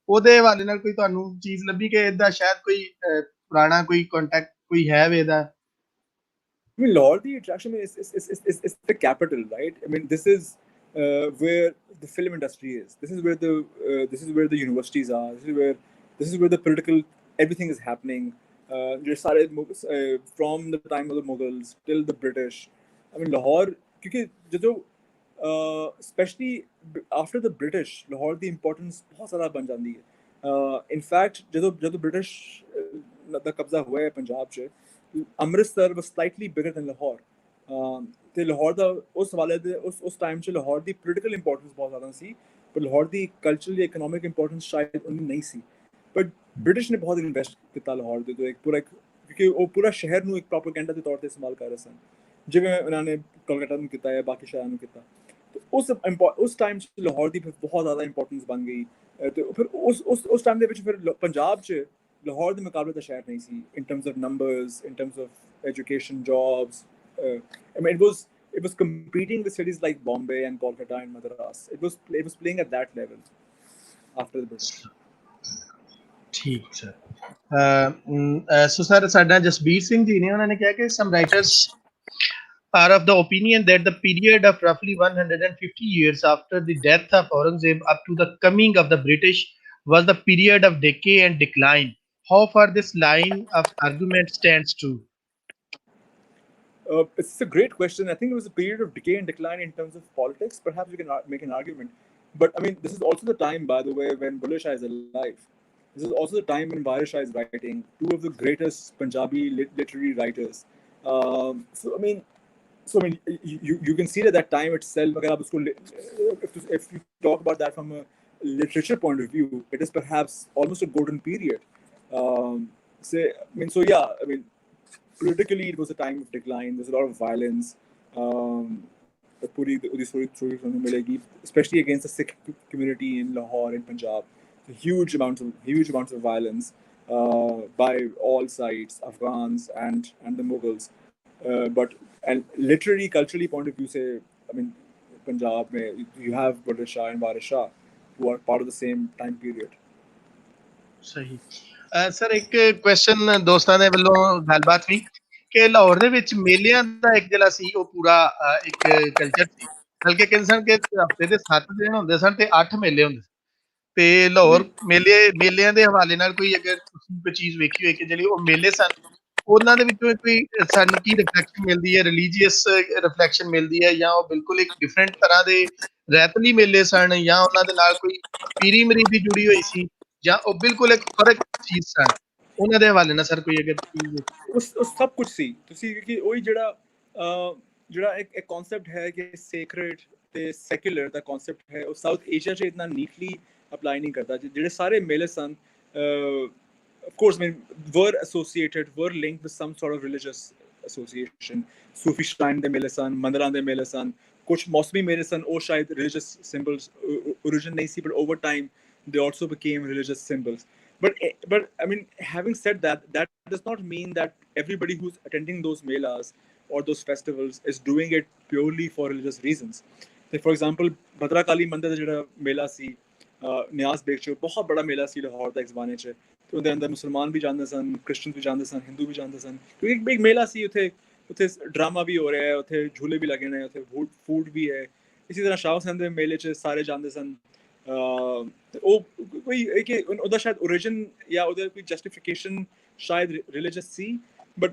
ਉਹਦੇ ਹਵਾਲੇ ਨਾਲ ਕੋਈ ਤੁਹਾਨੂੰ ਚੀਜ਼ ਲੱਭੀ ਕਿ ਇਹਦਾ ਸ਼ਾਇਦ ਕੋਈ ਪੁਰਾਣਾ ਕੋਈ ਕੰਟੈਕਟ ਕੋਈ ਹੈ ਵੇ ਇਹਦਾ? I mean, Lahore, the attraction is the capital, right? I mean, this is where the film industry is. This is where the universities are. This is where the political everything is happening. From the time of the Mughals till the British. I mean, Lahore, because especially after the British, Lahore the importance बहुत ज़्यादा बन जाती है. In fact, जब British का कब्जा हुआ है पंजाब से, Amritsar was slightly bigger than Lahore. ਤੇ ਲਾਹੌਰ ਦਾ ਉਸ ਹਵਾਲੇ ਦੇ ਉਸ ਟਾਈਮ 'ਚ ਲਾਹੌਰ ਦੀ ਪੋਲੀਟੀਕਲ ਇੰਪੋਰਟੈਂਸ ਬਹੁਤ ਜ਼ਿਆਦਾ ਸੀ, ਪਰ ਲਾਹੌਰ ਦੀ ਕਲਚਰਲ ਜਾਂ ਇਕਨੋਮਿਕ ਇੰਪੋਰਟੈਂਸ ਸ਼ਾਇਦ ਉਨੀ ਨਹੀਂ ਸੀ. ਬਟ ਬ੍ਰਿਟਿਸ਼ ਨੇ ਬਹੁਤ ਇਨਵੈਸਟ ਕੀਤਾ ਲਾਹੌਰ ਦੇ ਤੋਂ ਇੱਕ ਪੂਰਾ, ਕਿਉਂਕਿ ਉਹ ਪੂਰਾ ਸ਼ਹਿਰ ਨੂੰ ਇੱਕ ਪ੍ਰੋਪੇਗੈਂਡਾ ਦੇ ਤੌਰ ਤੇ ਇਸਤੇਮਾਲ ਕਰ ਰਹੇ ਸਨ, ਜਿਵੇਂ ਉਹਨਾਂ ਨੇ ਕਲਕੱਤਾ ਨੂੰ ਕੀਤਾ ਜਾਂ ਬਾਕੀ ਸ਼ਹਿਰਾਂ ਨੂੰ ਕੀਤਾ. ਉਸ ਟਾਈਮ 'ਚ ਲਾਹੌਰ ਦੀ ਬਹੁਤ ਜ਼ਿਆਦਾ ਇੰਪੋਰਟੈਂਸ ਬਣ ਗਈ. ਤੇ ਫਿਰ ਉਸ ਟਾਈਮ ਦੇ ਵਿੱਚ ਫਿਰ ਪੰਜਾਬ 'ਚ ਲਾਹੌਰ ਦੇ ਮੁਕਾਬਲੇ ਤਾਂ ਸ਼ਹਿਰ ਨਹੀਂ ਸੀ in terms of numbers, in terms of education, jobs. I mean, it was competing with cities like Bombay and Kolkata and Madras. It was playing at that level after the British. ठीक sir. So sir, साडा जसबीर सिंह जी ने उन्होंने कहा कि some writers are of the opinion that the period of roughly 150 years after the death of Aurangzeb up to the coming of the British was the period of decay and decline. How far this line of argument stands true? It's a great question. I think it was a period of decay and decline in terms of politics. Perhaps we can make an argument. But I mean, this is also the time, by the way, when Bulleh Shah is alive. This is also the time when Waris Shah is writing, two of the greatest Punjabi literary writers. So I mean, you can see that time itself, if you talk about that from a literature point of view, it is perhaps almost a golden period. Politically it was a time of decline. There's a lot of violence, especially against the Sikh community in Lahore and Punjab. Huge amounts of violence by all sides, Afghans and the Mughals. But and literary, culturally point of view, say, I mean, Punjab mein you have Bulleh Shah and Waris Shah, who are part of the same time period. ਸਹੀ sir, ਇੱਕ question ਦੋਸਤਾਂ ਦੇ ਵੱਲੋਂ ਗੱਲਬਾਤ ਵੀ ਕਿ ਲਾਹੌਰ ਦੇ ਵਿੱਚ ਮੇਲਿਆਂ ਦਾ ਇੱਕ ਜਿਹੜਾ ਸੀ ਉਹ ਪੂਰਾ ਇੱਕ ਕਲਚਰ ਸੀ, ਬਲਕਿ ਕਹਿੰਦੇ ਸਨ ਕਿ ਹਫ਼ਤੇ ਦੇ 7 ਦਿਨ ਹੁੰਦੇ ਸਨ ਤੇ 8 ਮੇਲੇ ਹੁੰਦੇ ਸਨ, ਤੇ ਲਾਹੌਰ ਮੇਲਿਆਂ ਦੇ ਹਵਾਲੇ ਨਾਲ ਕੋਈ ਅਗਰ ਤੁਸੀਂ ਕੋਈ ਚੀਜ਼ ਵੇਖੀ ਹੋਈ ਕਿ ਜਿਹੜੀ ਉਹ ਮੇਲੇ ਸਨ, ਉਹਨਾਂ ਦੇ ਵਿੱਚੋਂ ਕੋਈ ਸਾਨੂੰ ਕੀ ਰਿਫਲੈਕਸ਼ਨ ਮਿਲਦੀ ਹੈ, ਰਿਲੀਜੀਅਸ ਰਿਫਲੈਕਸ਼ਨ ਮਿਲਦੀ ਹੈ, ਜਾਂ ਉਹ ਬਿਲਕੁਲ ਇੱਕ ਡਿਫਰੈਂਟ ਤਰ੍ਹਾਂ ਦੇ ਰੈਤਲੀ ਮੇਲੇ ਸਨ, ਜਾਂ ਉਹਨਾਂ ਦੇ ਨਾਲ ਕੋਈ ਪੀਰੀ ਮਰੀਦੀ ਜੁੜੀ ਹੋਈ ਸੀ, ਜਾਂ ਉਹ ਬਿਲਕੁਲ ਇੱਕ ਫਰਕ ਚੀਜ਼ ਸਨ? ਉਹਨਾਂ ਦੇ ਹਵਾਲੇ ਨਾਲ ਸਰ ਕੋਈ ਅਗਰ ਉਸ ਸਭ ਕੁਝ ਸੀ ਤੁਸੀਂ, ਕਿਉਂਕਿ ਉਹੀ ਜਿਹੜਾ ਇੱਕ ਕਨਸੈਪਟ ਹੈ ਕਿ ਸੈਕ੍ਰੇਡ ਤੇ ਸੈਕੂਲਰ ਦਾ ਕਨਸੈਪਟ ਹੈ, ਉਹ ਸਾਊਥ ਏਸ਼ੀਆ 'ਚ ਇਤਨਾ ਨੀਟਲੀ ਅਪਲਾਈ ਨਹੀਂ ਕਰਦਾ. ਜਿਹੜੇ ਸਾਰੇ ਮੇਲੇ ਸਨ, of course, I mean, were linked with some sort of religious association. Sufi shrine ਦੇ ਮੇਲੇ ਸਨ, ਮੰਦਰਾਂ ਦੇ ਮੇਲੇ ਸਨ, कुछ मौसमी मेले सन ਉਹ शायद religious symbols origin नहीं सी, but over time they also became religious symbols. But I mean, having said that, that does not mean that everybody who's attending those melas or those festivals is doing it purely for religious reasons. So for example, Bhadrakali मंदिर ਦਾ ਜਿਹੜਾ ਮੇਲਾ ਸੀ ਨਿਆਜ਼ ਬੇਗ 'ਚ ਬਹੁਤ ਬੜਾ ਮੇਲਾ ਸੀ ਲਾਹੌਰ ਦਾ ਇੱਕ ਜ਼ਮਾਨੇ 'ਚ, ਤੇ ਉਹਦੇ ਅੰਦਰ ਮੁਸਲਮਾਨ ਵੀ ਜਾਂਦੇ ਸਨ, ਕ੍ਰਿਸਚਨ ਵੀ ਜਾਂਦੇ ਸਨ, ਹਿੰਦੂ ਵੀ ਜਾਂਦੇ ਸਨ, ਕਿਉਂਕਿ ਇੱਕ ਮੇਲਾ ਸੀ ਉੱਥੇ ਡਰਾਮਾ ਵੀ ਹੋ ਰਿਹਾ ਹੈ, ਉੱਥੇ ਝੂਲੇ ਵੀ ਲੱਗੇ ਨੇ, ਉੱਥੇ ਫੂਡ ਵੀ ਹੈ। ਇਸੇ ਤਰ੍ਹਾਂ ਸ਼ਾਹ ਹੁਸੈਨ ਦੇ ਮੇਲੇ 'ਚ ਸਾਰੇ ਜਾਂਦੇ ਸਨ। ਉਹ ਕੋਈ ਕਿ ਉਹਦਾ ਸ਼ਾਇਦ ਓਰੀਜਨ ਜਾਂ ਉਹਦਾ ਕੋਈ ਜਸਟੀਫਿਕੇਸ਼ਨ ਸ਼ਾਇਦ religious C, but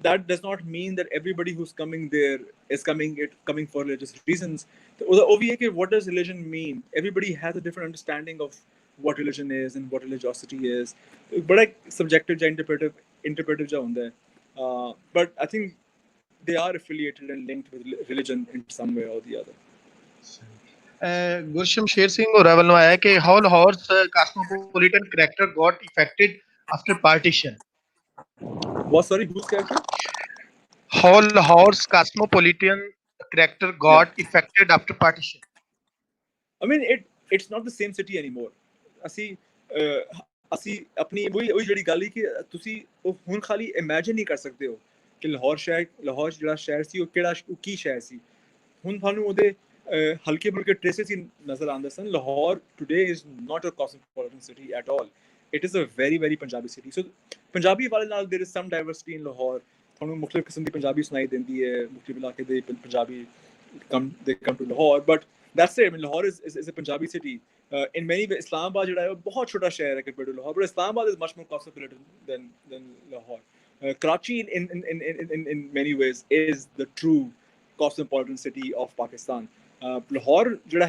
that does not mean that everybody who's coming there is coming for religious reasons. What does religion mean? Everybody has a different understanding of what religion is and what religiosity is, but like subjective ja interpretive ja hunda hai, but I think they are affiliated and linked with religion in some way or the other. Gurshamsher Singh ਹੋਰਾਂ ਵੱਲੋਂ ਆਇਆ ਕਿ how Lahore's cosmopolitan character got affected after partition. What, sorry, whose character? How Lahore's cosmopolitan character got affected after partition. I mean, it's not the same city anymore. ਅਸੀਂ ਆਪਣੀ ਉਹੀ ਜਿਹੜੀ ਗੱਲ ਹੈ ਕਿ ਤੁਸੀਂ ਉਹ ਹੁਣ ਖਾਲੀ ਇਮੇਜਿਨ ਨਹੀਂ ਕਰ ਸਕਦੇ ਹੋ ਕਿ ਲਾਹੌਰ ਜਿਹੜਾ ਸ਼ਹਿਰ ਸੀ ਉਹ ਕੀ ਸ਼ਹਿਰ ਸੀ। ਹੁਣ ਤੁਹਾਨੂੰ ਉਹਦੇ ਹਲਕੇ ਫੁਲਕੇ ਟ੍ਰੇਸਿਸ ਹੀ ਨਜ਼ਰ ਆਉਂਦੇ ਸਨ। Lahore today is not a cosmopolitan city at all, it is a very very Punjabi city. So Punjabi ਵਾਲੇ ਨਾਲ there is some diversity in Lahore, ਤੁਹਾਨੂੰ ਮੁਖਤਲਿਫ ਕਿਸਮ ਦੀ ਪੰਜਾਬੀ ਸੁਣਾਈ ਦਿੰਦੀ ਹੈ, ਮੁਖਤਲਿਫ ਇਲਾਕੇ ਦੇ Punjabi come to Lahore, but that's it. I mean, Lahore is a Punjabi city. In many ways, Islamabad ਜਿਹੜਾ ਹੈ ਬਹੁਤ ਛੋਟਾ ਸ਼ਹਿਰ ਹੈ compared to Lahore, but Islamabad is much more cosmopolitan than Lahore. Karachi in many ways is the true cosmopolitan city of Pakistan. Lahore ਜਿਹੜਾ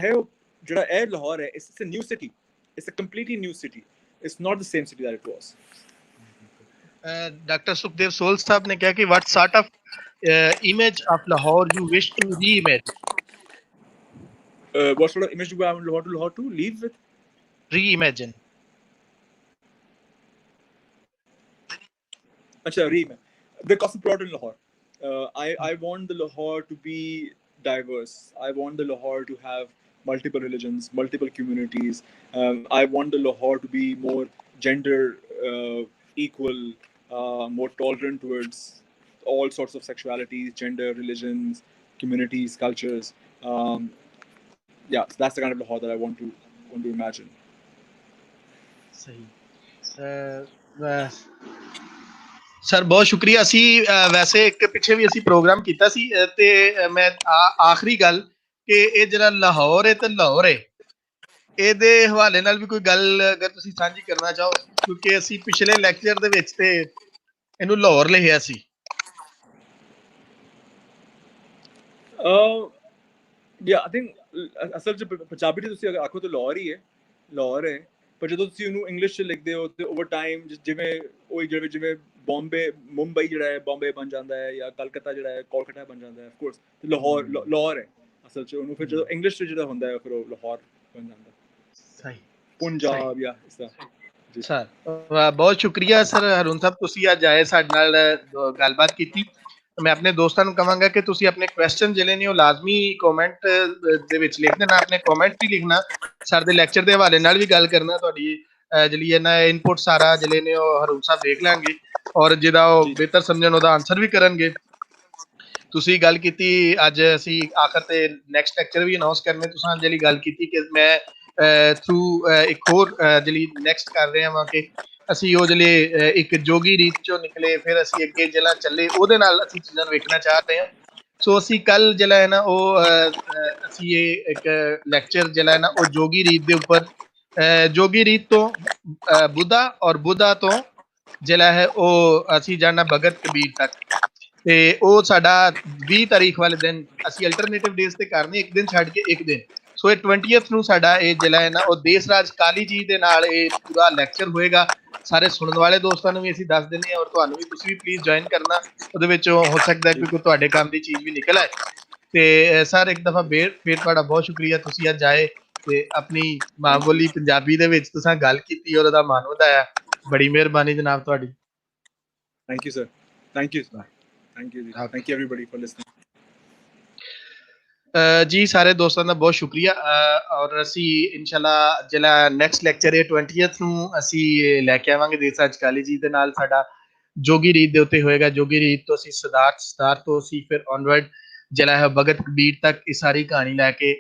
ਹੈ Lahore ਹੈ, it's a new city. It's a completely new city. It's not the same city that it was. Dr. Sukhdev Soul साहब ने कहा कि what sort of image of Lahore you wish to reimagine? What sort of image do I want Lahore to leave with? Reimagine. The cosmopolitan Lahore. I want the Lahore to be diverse. I want the Lahore to have multiple religions, multiple communities. I want the Lahore to be more gender equal, more tolerant towards all sorts of sexualities, gender, religions, communities, cultures. So that's the kind of Lahore that I want to imagine. सही sir ਬਹੁਤ ਸ਼ੁਕਰੀਆ। ਅਸੀਂ ਵੈਸੇ ਇੱਕ ਪਿੱਛੇ ਵੀ ਅਸੀਂ programme ਕੀਤਾ ਸੀ ਤੇ ਮੈਂ ਆਖਰੀ ਗੱਲ ਕਿ ਇਹ ਜਿਹੜਾ ਲਾਹੌਰ ਹੈ ਤੇ ਲਾਹੌਰ ਹੈ ਇਹਦੇ ਹਵਾਲੇ ਨਾਲ ਵੀ ਕੋਈ ਗੱਲ ਅਗਰ ਤੁਸੀਂ ਸਾਂਝੀ ਕਰਨਾ ਚਾਹੋ, ਕਿਉਂਕਿ ਅਸੀਂ ਪਿਛਲੇ ਲੈਕਚਰ ਦੇ ਵਿੱਚ ਤੇ ਇਹਨੂੰ ਲਾਹੌਰ ਲਿਖਿਆ ਸੀ। I think ਅਸਲ ਚ ਪੰਜਾਬੀ ਤੁਸੀਂ ਅਗਰ ਆਖੋ ਤਾਂ ਲਾਹੌਰ ਹੈ, ਪਰ ਜਦੋਂ ਤੁਸੀਂ ਉਹਨੂੰ ਇੰਗਲਿਸ਼ ਚ ਲਿਖਦੇ ਹੋ ਤੇ ਓਵਰ ਟਾਈਮ ਜਿਵੇਂ ਬੰਬੇ ਮੁੰਬਈ ਜਿਹੜਾ ਹੈ ਬੰਬੇ ਬਣ ਜਾਂਦਾ ਹੈ, ਜਾਂ ਕਲਕੱਤਾ ਜਿਹੜਾ ਹੈ ਕੋਲਕਾਤਾ ਬਣ ਜਾਂਦਾ ਹੈ। ਆਫ ਕੋਰਸ ਲਾਹੌਰ ਹੈ ਅਸਲ ਚ, ਉਹਨੂੰ ਫਿਰ ਜਦੋਂ ਇੰਗਲਿਸ਼ ਚ ਜਿਹੜਾ ਹੁੰਦਾ ਹੈ ਫਿਰ ਉਹ ਲਾਹੌਰ ਬਣ ਜਾਂਦਾ। ਸਹੀ, ਪੰਜਾਬ ਜਾਂ ਇਸ ਤਰ੍ਹਾਂ। ਜੀ ਸਰ ਬਹੁਤ ਸ਼ੁਕਰੀਆ ਸਰ ਹਰੂਨ ਸਾਹਿਬ, ਤੁਸੀਂ ਅੱਜ ਆਏ ਸਾਡੇ ਨਾਲ ਗੱਲਬਾਤ ਕੀਤੀ। ਮੈਂ ਆਪਣੇ ਦੋਸਤਾਂ ਨੂੰ ਕਹਾਂਗਾ ਕਿ ਤੁਸੀਂ ਆਪਣੇ ਕੁਐਸਚਨ ਜਿਹੜੇ ਨੇ ਉਹ ਲਾਜ਼ਮੀ ਕਮੈਂਟ ਦੇ ਵਿੱਚ ਲਿਖ ਦੇਣਾ, ਆਪਣੇ ਕਮੈਂਟ ਵੀ ਲਿਖਣਾ, ਸਰ ਦੇ ਲੈਕਚਰ ਦੇ ਹਵਾਲੇ ਨਾਲ ਵੀ ਗੱਲ ਕਰਨਾ। ਤੁਹਾਡੀ ਜਿਹੜੀ ਇਹਨਾਂ ਇਨਪੁਟ ਸਾਰਾ ਜਿਹੜੇ ਨੇ ਉਹ ਹਰੂਨ ਸਾਹਿਬ ਦੇਖ ਲੈਣਗੇ ਔਰ ਜਿਹਦਾ ਉਹ ਬਿਹਤਰ ਸਮਝਣ ਉਹਦਾ ਆਨਸਰ ਵੀ ਕਰਨਗੇ। ਤੁਸੀਂ ਗੱਲ ਕੀਤੀ ਅੱਜ ਅਸੀਂ ਆਖਰ ਤੇ ਨੈਕਸਟ ਲੈਕਚਰ ਵੀ ਅਨਾਉਂਸ ਕਰਨੇ, ਤੁਸੀਂ ਜਿਹੜੀ ਗੱਲ ਕੀਤੀ ਕਿ ਮੈਂ ਥਰੂ ਇੱਕ ਹੋਰ ਜਿਹੜੀ ਨੈਕਸਟ ਕਰ ਰਹੇ ਹਾਂ ਕਿ ਅਸੀਂ ਉਹ ਜਿਹੜੇ ਇੱਕ ਜੋਗੀ ਰੀਤ ਚੋਂ ਨਿਕਲੇ, ਫਿਰ ਅਸੀਂ ਅੱਗੇ ਜਿਹੜਾ ਚੱਲੇ ਉਹਦੇ ਨਾਲ ਅਸੀਂ ਚੀਜ਼ਾਂ ਨੂੰ ਵੇਖਣਾ ਚਾਹ ਰਹੇ ਹਾਂ। ਸੋ ਅਸੀਂ ਕੱਲ ਜਿਹੜਾ ਹੈ ਨਾ ਉਹ ਅਸੀਂ ਇਹ ਇੱਕ ਲੈਕਚਰ ਜਿਹੜਾ ਹੈ ਨਾ ਉਹ ਜੋਗੀ ਰੀਤ ਦੇ ਉੱਪਰ, ਜੋਗੀ ਰੀਤ ਤੋਂ ਬੁੱਧਾ ਔਰ ਬੁੱਧਾ ਤੋਂ ਜਿਹੜਾ ਹੈ ਉਹ ਅਸੀਂ ਜਾਣਾ ਭਗਤ ਕਬੀਰ ਤੱਕ, ਤੇ ਉਹ ਸਾਡਾ 20 ਤਾਰੀਖ ਵਾਲੇ ਦਿਨ ਅਸੀਂ ਅਲਟਰਨੇਟਿਵ ਡੇਜ਼ ਤੇ ਕਰਨੀ, ਇੱਕ ਦਿਨ ਛੱਡ ਕੇ ਇੱਕ ਦਿਨ। ਸੋ ਇਹ 20th ਨੂੰ ਸਾਡਾ ਇਹ ਜਿਹੜਾ ਹੈ ਨਾ ਉਹ ਦੇਸ ਰਾਜ ਕਾਲੀ ਜੀ ਦੇ ਨਾਲ ਇਹ ਪੂਰਾ ਲੈਕਚਰ ਹੋਏਗਾ। ਸਾਰੇ ਸੁਣਨ ਵਾਲੇ ਦੋਸਤਾਂ ਨੂੰ ਵੀ ਅਸੀਂ ਦੱਸ ਦਿੰਦੇ ਹਾਂ ਔਰ ਤੁਹਾਨੂੰ ਵੀ, ਤੁਸੀਂ ਵੀ ਪਲੀਜ਼ ਜੁਆਇਨ ਕਰਨਾ। ਉਹਦੇ ਵਿੱਚ ਹੋ ਸਕਦਾ ਕਿ ਕੋਈ ਤੁਹਾਡੇ ਕੰਮ ਦੀ ਚੀਜ਼ ਵੀ ਨਿਕਲ ਆਏ। ਤੇ ਸਰ ਇੱਕ ਦਫਾ ਫਿਰ ਤੁਹਾਡਾ ਬਹੁਤ ਸ਼ੁਕਰੀਆ, ਤੁਸੀਂ ਅੱਜ ਆਏ ਤੇ ਆਪਣੀ ਮਾਂ ਬੋਲੀ ਪੰਜਾਬੀ ਦੇ ਵਿੱਚ ਤੁਸੀਂ ਗੱਲ ਕੀਤੀ ਔਰ ਉਹਦਾ ਮਾਣ ਵਧਾਇਆ। ਬੜੀ ਮਿਹਰਬਾਨੀ ਜਨਾਬ ਤੁਹਾਡੀ। Thank you sir, thank you ji, thank you everybody for listening. ਜੀ ਸਾਰੇ ਦੋਸਤਾਂ ਦਾ ਬਹੁਤ ਸ਼ੁਕਰੀਆ ਔਰ ਅਸੀਂ ਇਨਸ਼ਾਅੱਲਾ ਜਿਹੜਾ ਨੈਕਸਟ ਲੈਕਚਰ ਹੈ 20th ਨੂੰ ਅਸੀਂ ਲੈ ਕੇ ਆਵਾਂਗੇ ਦੇਸਾ ਅਜਕਾਲੀ ਜੀ ਦੇ ਨਾਲ ਸਾਡਾ ਜੋਗੀ ਰੀਤ ਦੇ ਉੱਤੇ ਹੋਏਗਾ ਜੋਗੀ ਰੀਤ ਤੋਂ ਅਸੀਂ ਸਦਾਰ ਤੋਂ ਅਸੀਂ ਫਿਰ ਔਨਵਰਡ ਜਿਹੜਾ ਹੈ ਭਗਤ ਕਬੀਰ ਤੱਕ ਇਹ ਸਾਰੀ ਕਹਾਣੀ ਲੈ ਕੇ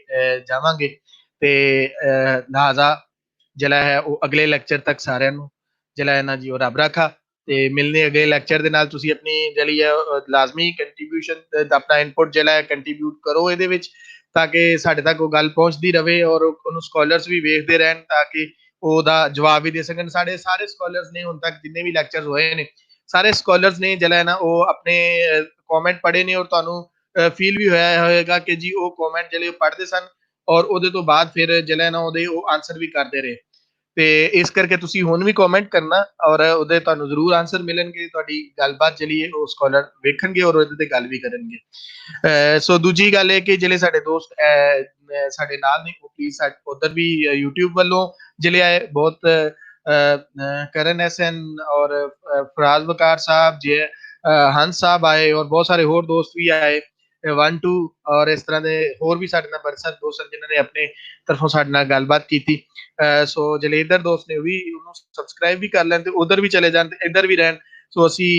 ਜਾਵਾਂਗੇ ਤੇ ਲਿਹਾਜ਼ਾ ਜਿਹੜਾ ਹੈ ਉਹ ਅਗਲੇ ਲੈਕਚਰ ਤੱਕ ਸਾਰਿਆਂ ਨੂੰ ਜਿਹੜਾ ਹੈ ਨਾ ਜੀ ਉਹ ਰੱਬ ਰਾਖਾ ਤੇ ਮਿਲਨੇ ਅਗਲੇ ਲੈਕਚਰ ਦੇ ਨਾਲ ਤੁਸੀਂ ਆਪਣੀ ਜਿਹੜੀ ਹੈ ਲਾਜ਼ਮੀ ਕੰਟਰੀਬਿਊਸ਼ਨ ਆਪਣਾ ਇਨਪੁਟ ਜਿਹੜਾ ਹੈ ਕੰਟਰੀਬਿਊਟ ਕਰੋ ਇਹਦੇ ਵਿੱਚ ਤਾਂ ਕਿ ਸਾਡੇ ਤੱਕ ਉਹ ਗੱਲ ਪਹੁੰਚਦੀ ਰਵੇ ਔਰ ਉਹਨੂੰ ਸਕਾਲਰਸ ਵੀ ਵੇਖਦੇ ਰਹਿਣ ਤਾਂ ਕਿ ਉਹਦਾ ਜਵਾਬ ਵੀ ਦੇ ਸਕਣ ਸਾਡੇ ਸਾਰੇ ਸਕਾਲਰਸ ਨੇ ਹੁਣ ਤੱਕ ਜਿੰਨੇ ਵੀ ਲੈਕਚਰਸ ਹੋਏ ਨੇ ਸਾਰੇ ਸਕਾਲਰਸ ਨੇ ਜਿਹੜਾ ਹੈ ਨਾ ਉਹ ਆਪਣੇ ਕਮੈਂਟ ਪੜ੍ਹੇ ਨੇ ਔਰ ਤੁਹਾਨੂੰ ਫੀਲ ਵੀ ਹੋਇਆ ਹੋਏਗਾ ਕਿ ਜੀ ਉਹ ਕਮੈਂਟ ਜਿਹੜੇ ਪੜ੍ਹਦੇ ਸਨ ਔਰ ਉਹਦੇ ਤੋਂ ਬਾਅਦ ਫਿਰ ਜਿਹੜਾ ਨਾ ਉਹਦੇ ਉਹ ਆਨਸਰ ਵੀ ਕਰਦੇ ਰਹੇ ਤੇ ਇਸ ਕਰਕੇ ਤੁਸੀਂ ਹੁਣ ਵੀ ਕਮੈਂਟ ਕਰਨਾ ਔਰ ਉਹਦੇ ਤੁਹਾਨੂੰ ਜ਼ਰੂਰ ਆਨਸਰ ਮਿਲਣਗੇ ਤੁਹਾਡੀ ਗੱਲਬਾਤ ਜਿਹੜੀ ਹੈ ਉਹ ਸਕਾਲਰ ਵੇਖਣਗੇ ਔਰ ਉਹਦੇ ਤੇ ਗੱਲ ਵੀ ਕਰਨਗੇ ਸੋ ਦੂਜੀ ਗੱਲ ਇਹ ਕਿ ਜਿਹੜੇ ਸਾਡੇ ਦੋਸਤ ਸਾਡੇ ਨਾਲ ਨੇ ਉਹ ਪਲੀਜ਼ ਉਧਰ ਵੀ YouTube ਵੱਲੋਂ ਜਿਹੜੇ ਆਏ ਬਹੁਤ ਕਰਨ ਐਸਨ ਔਰ ਫਰਾਜ਼ ਵਕਾਰ ਸਾਹਿਬ ਜੇ ਹੰਸ ਸਾਹਿਬ ਆਏ ਔਰ ਬਹੁਤ ਸਾਰੇ ਹੋਰ ਦੋਸਤ ਵੀ ਆਏ 1-2 ਔਰ ਇਸ ਤਰ੍ਹਾਂ ਦੇ ਹੋਰ ਵੀ ਸਾਡੇ ਨਾਲ ਬੜੇ ਸਾਰੇ ਦੋਸਤ ਜਿਨ੍ਹਾਂ ਨੇ ਆਪਣੇ ਤਰਫੋਂ ਸਾਡੇ ਨਾਲ ਗੱਲਬਾਤ ਕੀਤੀ ਸੋ ਜਿਹੜੇ ਇੱਧਰ ਦੋਸਤ ਨੇ ਉਹ ਵੀ ਉਹਨੂੰ ਸਬਸਕ੍ਰਾਈਬ ਵੀ ਕਰ ਲੈਣ ਤੇ ਉਧਰ ਵੀ ਚਲੇ ਜਾਣ ਤੇ ਇੱਧਰ ਵੀ ਰਹਿਣ ਸੋ ਅਸੀਂ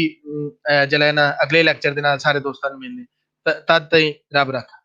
ਜਿਹੜਾ ਨਾ ਅਗਲੇ ਲੈਕਚਰ ਦੇ ਨਾਲ ਸਾਰੇ ਦੋਸਤਾਂ ਨੂੰ ਮਿਲਨੇ ਤਦ ਤਾਈਂ ਰੱਬ ਰੱਖਾ